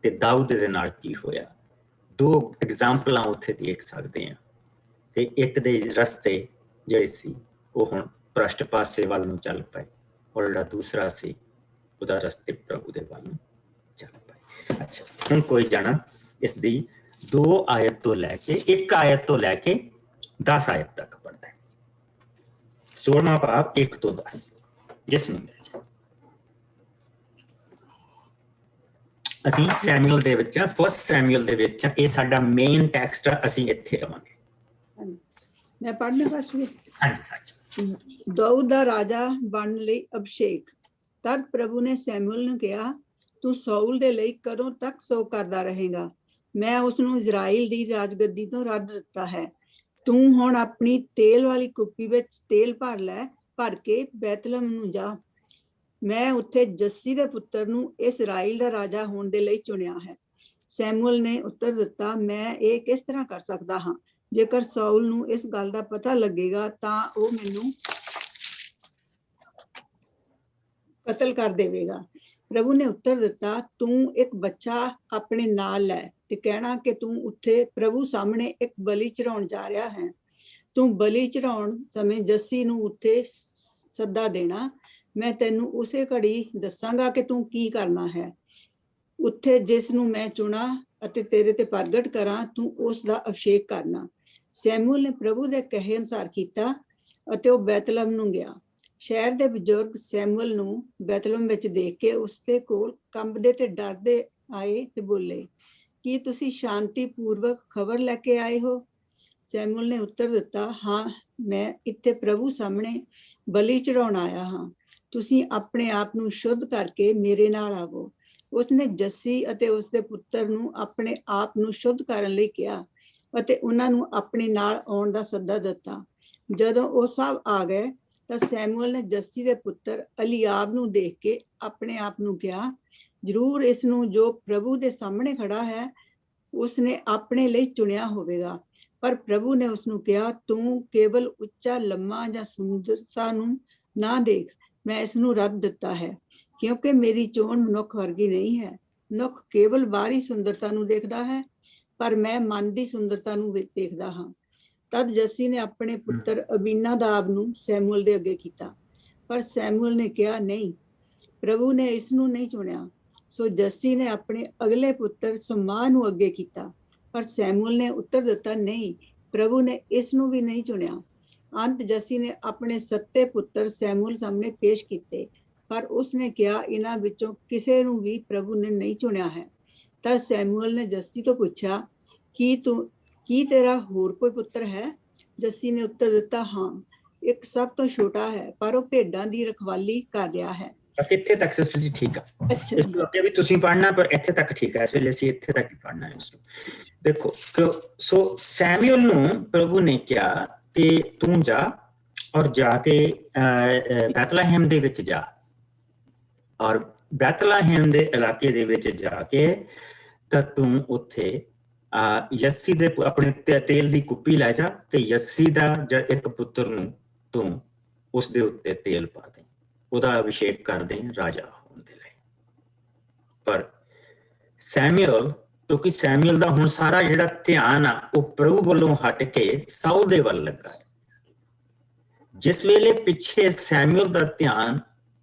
ते दाऊद दे नाल की होया, दो एग्जाम्पलां उत्थे देख सकदे हां। ते एक दे रस्ते ਜਿਹੜੇ ਸੀ ਉਹ ਹੁਣ ਭ੍ਰਸ਼ਟ ਪਾਸੇ ਵੱਲ ਨੂੰ ਚੱਲ ਪਏ, ਔਰ ਜਿਹੜਾ ਦੂਸਰਾ ਸੀ ਉਹਦਾ ਰਸਤੇ ਪ੍ਰਭੂ ਦੇ ਵੱਲ ਨੂੰ ਚੱਲ ਪਏ। ਅੱਛਾ, ਹੁਣ ਕੋਈ ਜਾਣਾ ਇਸ ਦੀ 2 ਆਇਤ ਤੋਂ ਲੈ ਕੇ 1 ਆਇਤ ਤੋਂ ਲੈ ਕੇ 10 ਆਇਤ ਤੱਕ ਪੜ੍ਹਦਾ ਹੈ। 16ਵਾਂ ਭਾਵ 1 ਤੋਂ 10 ਜਿਸ ਨੂੰ ਮਿਲ ਜਾਏ। ਅਸੀਂ ਸੈਮੂਅਲ ਦੇ ਵਿੱਚ ਫਸਟ ਸੈਮੂਅਲ ਦੇ ਵਿੱਚ ਇਹ ਸਾਡਾ ਮੇਨ ਟੈਕਸਟ ਆ, ਅਸੀਂ ਇੱਥੇ ਰਵਾਂਗੇ। मैं पढ़ने पास हाँ जी। दाऊद दा राजा बन लई अभिषेक। तद प्रभु ने सैमुअल नूं कहा, तू साउल दे लई कदों तक सो करदा रहेगा? ਮੈਂ ਉਸ ਨੂੰ ਇਜ਼ਰਾਈਲ ਦੀ ਰਾਜਗੱਦੀ ਤੋਂ ਰੱਦ ਦਿੱਤਾ ਹੈ। ਤੂੰ ਹੁਣ ਆਪਣੀ ਤੇਲ ਵਾਲੀ ਕੁੱਪੀ ਵਿੱਚ ਤੇਲ ਭਰ ਕੇ ਬੈਤਲਹਮ ਨੂੰ ਜਾ। ਮੈਂ ਉੱਥੇ ਜੱਸੀ ਦੇ ਪੁੱਤਰ ਨੂੰ ਇਸਰਾਈਲ ਦਾ ਰਾਜਾ ਹੋਣ ਦੇ ਲਈ ਚੁਣਿਆ ਹੈ। ਸੈਮੂਅਲ ਨੇ ਉੱਤਰ ਦਿੱਤਾ, ਮੈਂ ਇਹ ਕਿਸ ਤਰ੍ਹਾਂ ਕਰ ਸਕਦਾ ਹਾਂ? ਜੇਕਰ ਸਾਊਲ ਨੂੰ ਇਸ ਗੱਲ ਦਾ ਪਤਾ ਲੱਗੇਗਾ ਤਾਂ ਉਹ ਮੈਨੂੰ ਕਤਲ ਕਰ ਦੇਵੇਗਾ। ਪ੍ਰਭੂ ਨੇ ਉੱਤਰ ਦਿੱਤਾ, ਤੂੰ ਇੱਕ ਬੱਚਾ ਆਪਣੇ ਨਾਲ ਲੈ ਤੇ ਕਹਿਣਾ ਕਿ ਤੂੰ ਉੱਥੇ ਪ੍ਰਭੂ ਸਾਹਮਣੇ ਇੱਕ ਬਲੀ ਚੜਾਉਣ ਜਾ ਰਿਹਾ ਹੈ। ਤੂੰ ਬਲੀ ਚੜਾਉਣ ਸਮੇਂ ਜੱਸੀ ਨੂੰ ਉੱਥੇ ਸੱਦਾ ਦੇਣਾ। ਮੈਂ ਤੈਨੂੰ ਉਸੇ ਘੜੀ ਦੱਸਾਂਗਾ ਕਿ ਤੂੰ ਕੀ ਕਰਨਾ ਹੈ। ਉੱਥੇ ਜਿਸ ਨੂੰ ਮੈਂ ਚੁਣਾ ਅਤੇ ਤੇਰੇ ਤੇ ਪ੍ਰਗਟ ਕਰਾਂ, ਤੂੰ ਉਸ ਦਾ ਅਭਿਸ਼ੇਕ ਕਰਨਾ। ਸੈਮੂਅਲ ਨੇ ਪ੍ਰਭੂ ਦੇ ਕਹੇ ਅਨੁਸਾਰ ਕੀਤਾ ਅਤੇ ਉਹ ਬੈਤਲਹਮ ਨੂੰ ਗਿਆ। ਸ਼ਹਿਰ ਦੇ ਬਜ਼ੁਰਗ ਸੈਮੂਅਲ ਨੂੰ ਬੈਤਲਹਮ ਵਿੱਚ ਦੇਖ ਕੇ ਉਸਦੇ ਕੋਲ ਕੰਬਦੇ ਤੇ ਡਰਦੇ ਆਏ ਤੇ ਬੋਲੇ, ਕੀ ਤੁਸੀਂ ਸ਼ਾਂਤੀ ਪੂਰਵਕ ਖਬਰ ਲੈ ਕੇ ਆਏ ਹੋ? ਸੈਮੂਅਲ ਨੇ ਉੱਤਰ ਦਿੱਤਾ, ਹਾਂ, ਮੈਂ ਇੱਥੇ ਪ੍ਰਭੂ ਸਾਹਮਣੇ ਬਲੀ ਚੜਾਉਣ ਆਇਆ ਹਾਂ। ਤੁਸੀਂ ਆਪਣੇ ਆਪ ਨੂੰ ਸ਼ੁੱਧ ਕਰਕੇ ਮੇਰੇ ਨਾਲ ਆਵੋ। ਉਸਨੇ ਜੱਸੀ ਅਤੇ ਉਸਦੇ ਪੁੱਤਰ ਨੂੰ ਆਪਣੇ ਆਪ ਨੂੰ ਸ਼ੁੱਧ ਕਰਨ ਲਈ ਕਿਹਾ ਅਤੇ ਉਹਨਾਂ ਨੂੰ ਆਪਣੇ ਨਾਲ ਆਉਣ ਦਾ ਸੱਦਾ ਦਿੱਤਾ। ਜਦੋਂ ਉਹ ਸਭ ਆ ਗਏ ਤਾਂ ਸੈਮੂਅਲ ਨੇ ਜੱਸੀ ਦੇ ਪੁੱਤਰ ਅਲੀਆਬ ਨੂੰ ਦੇਖ ਕੇ ਆਪਣੇ ਆਪ ਨੂੰ ਕਿਹਾ, ਜ਼ਰੂਰ ਇਸ ਨੂੰ ਜੋ ਪ੍ਰਭੂ ਦੇ ਸਾਹਮਣੇ ਖੜਾ ਹੈ ਉਸਨੇ ਆਪਣੇ ਲਈ ਚੁਣਿਆ ਹੋਵੇਗਾ। ਪਰ ਪ੍ਰਭੂ ਨੇ ਉਸ ਨੂੰ ਕਿਹਾ, ਤੂੰ ਕੇਵਲ ਉੱਚਾ, ਲੰਮਾ ਜਾਂ ਸੁੰਦਰਤਾ ਨੂੰ ਨਾ ਦੇਖ, ਮੈਂ ਇਸ ਨੂੰ ਰੱਦ ਦਿੱਤਾ ਹੈ, ਕਿਉਂਕਿ ਮੇਰੀ ਚੋਣ ਮਨੁੱਖ ਵਰਗੀ ਨਹੀਂ ਹੈ। ਮਨੁੱਖ ਕੇਵਲ ਬਾਹਰੀ ਸੁੰਦਰਤਾ ਨੂੰ ਦੇਖਦਾ ਹੈ, ਪਰ ਮੈਂ ਮਨ ਦੀ ਸੁੰਦਰਤਾ ਨੂੰ ਦੇਖਦਾ ਹਾਂ। ਤਦ ਜੱਸੀ ਨੇ ਆਪਣੇ ਪੁੱਤਰ ਅਬੀਨਾਦਾਬ ਨੂੰ ਸੈਮੂਅਲ ਦੇ ਅੱਗੇ ਕੀਤਾ, ਪਰ ਸੈਮੂਅਲ ਨੇ ਕਿਹਾ, ਨਹੀਂ, ਪ੍ਰਭੂ ਨੇ ਇਸ ਨੂੰ ਨਹੀਂ ਚੁਣਿਆ। ਸੋ ਜੱਸੀ ਨੇ ਆਪਣੇ ਅਗਲੇ ਪੁੱਤਰ ਸ਼ਮਾਹ ਨੂੰ ਅੱਗੇ ਕੀਤਾ, ਪਰ ਸੈਮੂਅਲ ਨੇ ਉੱਤਰ ਦਿੱਤਾ, ਨਹੀਂ, ਪ੍ਰਭੂ ਨੇ ਇਸ ਨੂੰ ਵੀ ਨਹੀਂ ਚੁਣਿਆ। ਅੰਤ ਜੱਸੀ ਨੇ ਆਪਣੇ 7 ਪੁੱਤਰ ਸੈਮੂਅਲ ਸਾਹਮਣੇ ਪੇਸ਼ ਕੀਤੇ, ਪਰ ਉਸਨੇ ਕਿਹਾ, ਇਹਨਾਂ ਵਿੱਚੋਂ ਕਿਸੇ ਨੂੰ ਵੀ ਪ੍ਰਭੂ ਨੇ ਨਹੀਂ ਚੁਣਿਆ ਹੈ। ਤਦ ਸੈਮੂਅਲ ਨੇ ਜੱਸੀ ਤੋਂ ਪੁੱਛਿਆ, ਕੀ ਤੇਰਾ ਹੋਰ ਕੋਈ ਪੁੱਤਰ ਹੈ? ਜੱਸੀ ਨੇ ਉੱਤਰ ਦਿੱਤਾ, ਹਾਂ, ਇੱਕ ਸਭ ਤੋਂ ਛੋਟਾ ਹੈ, ਪਰ ਉਹ ਭੇਡਾਂ ਦੀ ਰਖਵਾਲੀ ਕਰ ਰਿਹਾ ਹੈ। ਬਸ ਇੱਥੇ ਤੱਕ ਸਿਸਟਰ ਜੀ ਠੀਕ ਆ। ਅੱਛਾ ਇਸ ਤੋਂ ਅੱਗੇ ਵੀ ਤੁਸੀਂ ਪੜ੍ਹਨਾ, ਪਰ ਇੱਥੇ ਤੱਕ ਠੀਕ ਹੈ। ਇਸ ਵੇਲੇ ਅਸੀਂ ਇੱਥੇ ਤੱਕ ਹੀ ਪੜ੍ਹਨਾ ਹੈ ਇਸ ਨੂੰ। ਦੇਖੋ, ਸੋ ਸੈਮੂਅਲ ਨੂੰ ਪ੍ਰਭੂ ਨੇ ਕਿਹਾ ਕਿ ਤੂੰ ਜਾ ਔਰ ਜਾ ਕੇ ਬੈਤਲਹਮ ਦੇ ਵਿੱਚ ਜਾ, ਔਰ ਬੈਤਲਹਮ ਦੇ ਇਲਾਕੇ ਦੇ ਵਿੱਚ ਜਾ ਕੇ ਤਾਂ ਤੂੰ ਉੱਥੇ ਯੱਸੀ ਦੇ ਆਪਣੇ ਤੇਲ ਦੀ ਕੁੱਪੀ ਲੈ ਜਾ ਤੇ ਯੱਸੀ ਦਾ ਇੱਕ ਪੁੱਤਰ ਨੂੰ ਤੂੰ ਉਸਦੇ ਉੱਤੇ ਤੇਲ ਪਾ ਦੇ, ਉਹਦਾ ਅਭਿਸ਼ੇਕ ਕਰ ਦੇ ਰਾਜਾ ਹੋਣ ਦੇ ਲਈ। ਪਰ ਸੈਮੂਅਲ, ਕਿਉਂਕਿ ਸੈਮੂਅਲ ਦਾ ਹੁਣ ਸਾਰਾ ਜਿਹੜਾ ਧਿਆਨ ਆ ਉਹ ਪ੍ਰਭੂ ਵੱਲੋਂ ਹਟ ਕੇ ਸਾਊਲ ਦੇ ਵੱਲ ਲੱਗਾ। ਜਿਸ ਵੇਲੇ ਪਿੱਛੇ ਸੈਮੂਅਲ ਦਾ ਧਿਆਨ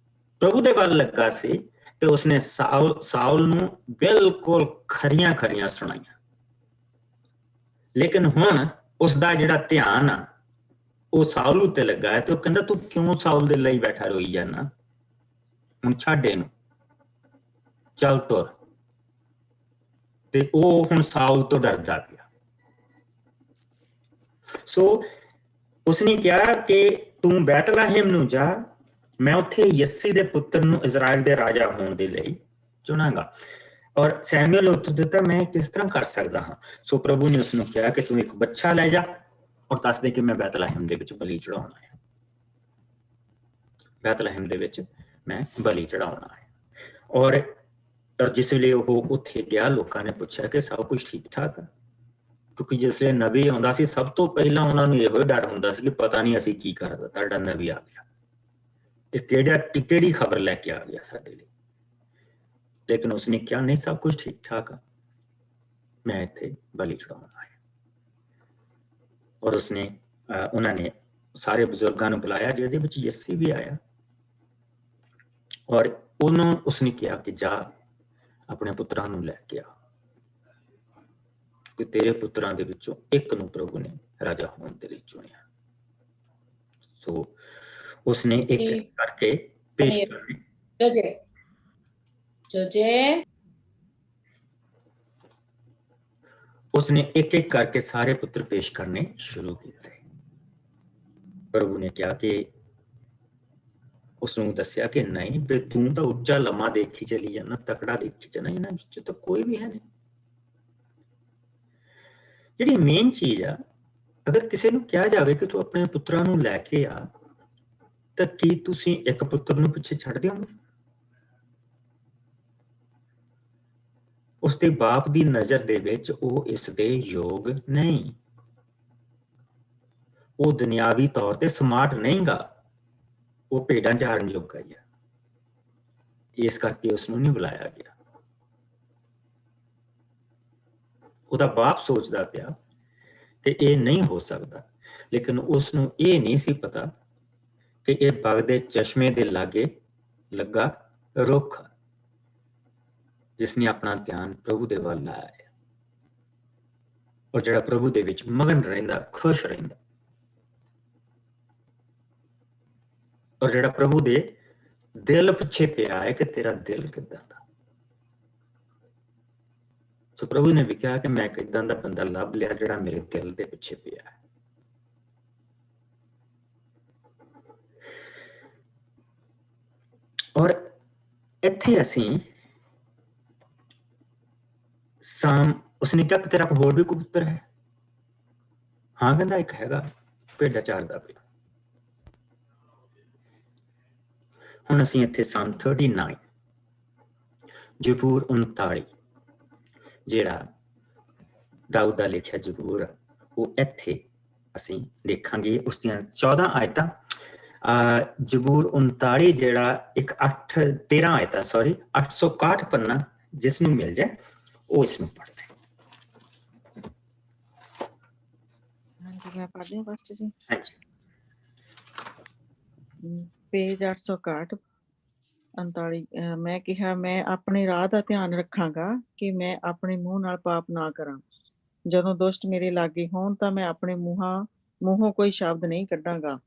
ਪ੍ਰਭੂ ਦੇ ਵੱਲ ਲੱਗਾ ਸੀ ਤੇ ਉਸਨੇ ਸਾਊਲ ਨੂੰ ਬਿਲਕੁਲ ਖਰੀਆਂ ਸੁਣਾਈਆਂ। ਲੇਕਿਨ ਹੁਣ ਉਸਦਾ ਜਿਹੜਾ ਧਿਆਨ ਆ ਉਹ ਸਾਊਲ ਉੱਤੇ ਲੱਗਾ ਹੈ ਤੇ ਉਹ ਕਹਿੰਦਾ, ਤੂੰ ਕਿਉਂ ਸਾਊਲ ਦੇ ਲਈ ਬੈਠਾ ਰੋਈ ਜਾਣਾ? ਹੁਣ ਛੱਡ ਇਹਨੂੰ, ਚੱਲ ਤੁਰ। ਤੇ ਉਹ ਹੁਣ ਸਾਊਲ ਤੋਂ ਡਰਦਾ ਪਿਆ। ਸੋ ਉਸਨੇ ਕਿਹਾ ਕਿ ਤੂੰ ਬੈਤਲਹਮ ਨੂੰ ਜਾ, ਮੈਂ ਉੱਥੇ ਯੱਸੀ ਦੇ ਪੁੱਤਰ ਨੂੰ ਇਜ਼ਰਾਈਲ ਦੇ ਰਾਜਾ ਹੋਣ ਦੇ ਲਈ ਚੁਣਾਂਗਾ। ਔਰ ਸੈਮੂਅਲ ਉੱਤਰ ਦਿੱਤਾ, ਮੈਂ ਕਿਸ ਤਰ੍ਹਾਂ ਕਰ ਸਕਦਾ ਹਾਂ? ਸੋ ਪ੍ਰਭੂ ਨੇ ਉਸਨੂੰ ਕਿਹਾ ਕਿ ਤੂੰ ਇੱਕ ਬੱਚਾ ਲੈ ਜਾ ਔਰ ਦੱਸ ਦੇ ਕਿ ਮੈਂ ਬੈਤਲਹਮ ਦੇ ਵਿੱਚ ਬਲੀ ਚੜਾਉਣਾ ਹੈ। ਬੈਤਲਹਮ ਦੇ ਵਿੱਚ ਮੈਂ ਬਲੀ ਚੜਾਉਣਾ ਹੈ। ਔਰ ਜਿਸ ਵੇਲੇ ਉਹ ਉੱਥੇ ਗਿਆ, ਲੋਕਾਂ ਨੇ ਪੁੱਛਿਆ ਕਿ ਸਭ ਕੁਝ ਠੀਕ ਠਾਕ ਹੈ? ਕਿਉਂਕਿ ਜਿਸ ਵੇਲੇ ਨਬੀ ਆਉਂਦਾ ਸੀ, ਸਭ ਤੋਂ ਪਹਿਲਾਂ ਉਹਨਾਂ ਨੂੰ ਇਹੋ ਡਰ ਹੁੰਦਾ ਸੀ ਕਿ ਪਤਾ ਨਹੀਂ ਅਸੀਂ ਕੀ ਕਰਦਾ, ਤੁਹਾਡਾ ਨਬੀ ਆ ਗਿਆ, ਇਹ ਕਿਹੜੀ ਖਬਰ ਲੈ ਕੇ ਆ ਗਿਆ ਸਾਡੇ ਲਈ। ਲੇਕਿਨ ਉਸਨੇ ਕਿਹਾ, ਨਹੀਂ, ਸਭ ਕੁਝ ਠੀਕ ਠਾਕ ਆ, ਮੈਂ ਇੱਥੇ ਬਲੀ ਚੜਾਉਣਾ ਹੈ। ਔਰ ਉਹਨਾਂ ਨੇ ਸਾਰੇ ਬਜ਼ੁਰਗਾਂ ਨੂੰ ਬੁਲਾਇਆ, ਜਿਹਦੇ ਵਿੱਚ ਯੱਸੀ ਵੀ ਆਇਆ, ਔਰ ਉਸਨੇ ਕਿਹਾ ਕਿ ਜਾ ਆਪਣੇ ਪੁੱਤਰਾਂ ਨੂੰ ਲੈ ਕੇ ਆ, ਕਿ ਤੇਰੇ ਪੁੱਤਰਾਂ ਦੇ ਵਿੱਚੋਂ ਇੱਕ ਨੂੰ ਪ੍ਰਭੂ ਨੇ ਰਾਜਾ ਹੋਣ ਦੇ ਲਈ ਚੁਣਿਆ। ਸੋ ਉਸਨੇ ਇੱਕ ਕਰਕੇ ਪੇਸ਼ ਕਰਨੇ, ਉਸਨੇ ਇੱਕ ਕਰਕੇ ਸਾਰੇ ਪੁੱਤਰ ਪੇਸ਼ ਕਰਨੇ ਸ਼ੁਰੂ ਕੀਤੇ। ਪ੍ਰਭੂ ਨੇ ਕਿਹਾ ਕਿ ਉਸਨੂੰ ਦੱਸਿਆ ਕਿ ਨਹੀਂ ਬੇ, ਤੂੰ ਤਾਂ ਉੱਚਾ ਲੰਮਾ ਦੇਖੀ ਚਲੀ ਜਾਣਾ, ਤਕੜਾ ਦੇਖੀ ਜਾਣਾ, ਇਹਨਾਂ ਵਿੱਚ ਤਾਂ ਕੋਈ ਵੀ ਹੈ ਨਹੀਂ। ਜਿਹੜੀ ਮੇਨ ਚੀਜ਼ ਆ, ਅਗਰ ਕਿਸੇ ਨੂੰ ਕਿਹਾ ਜਾਵੇ ਕਿ ਤੂੰ ਆਪਣੇ ਪੁੱਤਰਾਂ ਨੂੰ ਲੈ ਕੇ ਆ, ਤਾਂ ਕੀ ਤੁਸੀਂ ਇੱਕ ਪੁੱਤਰ ਨੂੰ ਪਿੱਛੇ ਛੱਡ ਦਿਓਗੇ? ਉਸਦੇ ਬਾਪ ਦੀ ਨਜ਼ਰ ਦੇ ਵਿੱਚ ਉਹ ਇਸ ਦੇ ਯੋਗ ਨਹੀਂ, ਉਹ ਦੁਨਿਆਵੀ ਤੌਰ ਤੇ ਸਮਾਰਟ ਨਹੀਂਗਾ, ਉਹ ਭੇਡਾਂ ਚਾਰਨ ਜੋਗਾ ਹੀ ਆ। ਇਸ ਕਰਕੇ ਉਸ ਨੂੰ ਨਹੀਂ ਬੁਲਾਇਆ ਗਿਆ। ਉਹਦਾ ਬਾਪ ਸੋਚਦਾ ਪਿਆ ਕਿ ਇਹ ਨਹੀਂ ਹੋ ਸਕਦਾ, ਲੇਕਿਨ ਉਸ ਨੂੰ ਇਹ ਨਹੀਂ ਸੀ ਪਤਾ ਕਿ ਇਹ ਵਗਦੇ ਚਸ਼ਮੇ ਦੇ ਲਾਗੇ ਲੱਗਾ ਰੁੱਖ, ਜਿਸ ਨੇ ਆਪਣਾ ਧਿਆਨ ਪ੍ਰਭੂ ਦੇ ਵੱਲ ਲਾਇਆ ਹੈ, ਔਰ ਜਿਹੜਾ ਪ੍ਰਭੂ ਦੇ ਵਿੱਚ ਮਗਨ ਰਹਿੰਦਾ, ਖੁਸ਼ ਰਹਿੰਦਾ, ਔਰ ਜਿਹੜਾ ਪ੍ਰਭੂ ਦੇ ਦਿਲ ਪਿੱਛੇ ਪਿਆ ਹੈ ਕਿ ਤੇਰਾ ਦਿਲ ਕਿੱਦਾਂ ਦਾ। ਸੋ ਪ੍ਰਭੂ ਨੇ ਵੀ ਕਿਹਾ ਕਿ ਮੈਂ ਕਿੱਦਾਂ ਦਾ ਬੰਦਾ ਲੱਭ ਲਿਆ ਜਿਹੜਾ ਮੇਰੇ ਦਿਲ ਦੇ ਪਿੱਛੇ ਪਿਆ ਹੈ। ਔਰ ਇੱਥੇ ਅਸੀਂ ਉਸਨੇ ਕਿਹਾ ਕਿ ਤੇਰਾ ਹੋਰ ਵੀ ਕੋਈ ਪੁੱਤਰ ਹੈ? ਹਾਂ ਕਹਿੰਦਾ ਇੱਕ ਹੈਗਾ, ਭੇਡਾਂ ਚਾਰਦਾ ਪਿਆ। ਹੁਣ ਅਸੀਂ ਇੱਥੇ Psalm 39 ਜ਼ਬੂਰ 39 ਜਿਹੜਾ ਦਾਊਦ ਦਾ ਲਿਖਿਆ ਜ਼ਬੂਰ, ਉਹ ਇੱਥੇ ਅਸੀਂ ਦੇਖਾਂਗੇ। ਉਸ ਦੀਆਂ 14 ਆਇਤਾਂ। ਜ਼ਬੂਰ 39 ਜਿਹੜਾ 13 ਆਇਤਾਂ 861 ਪੰਨਾ ਜਿਸ ਨੂੰ ਮਿਲ ਜਾਏ ਉਹ ਇਸ ਨੂੰ ਪੜ੍ਹਦੇ। ਹਾਂਜੀ, ਮੈਂ ਪੜ੍ਹਦੀ ਹਾਂ ਫਸਟ ਜੀ। ਹਾਂਜੀ, ਪੇਜ 861 39। ਮੈਂ ਕਿਹਾ, ਮੈਂ ਆਪਣੇ ਰਾਹ ਦਾ ਧਿਆਨ ਰੱਖਾਂਗਾ ਕਿ ਮੈਂ ਆਪਣੇ ਮੂੰਹ ਨਾਲ ਪਾਪ ਨਾ ਕਰਾਂ। ਜਦੋਂ ਦੁਸ਼ਟ ਮੇਰੇ ਲਾਗੇ ਹੋਣ ਤਾਂ ਮੈਂ ਆਪਣੇ ਮੂੰਹੋਂ ਕੋਈ ਸ਼ਬਦ ਨਹੀਂ ਕੱਢਾਂਗਾ।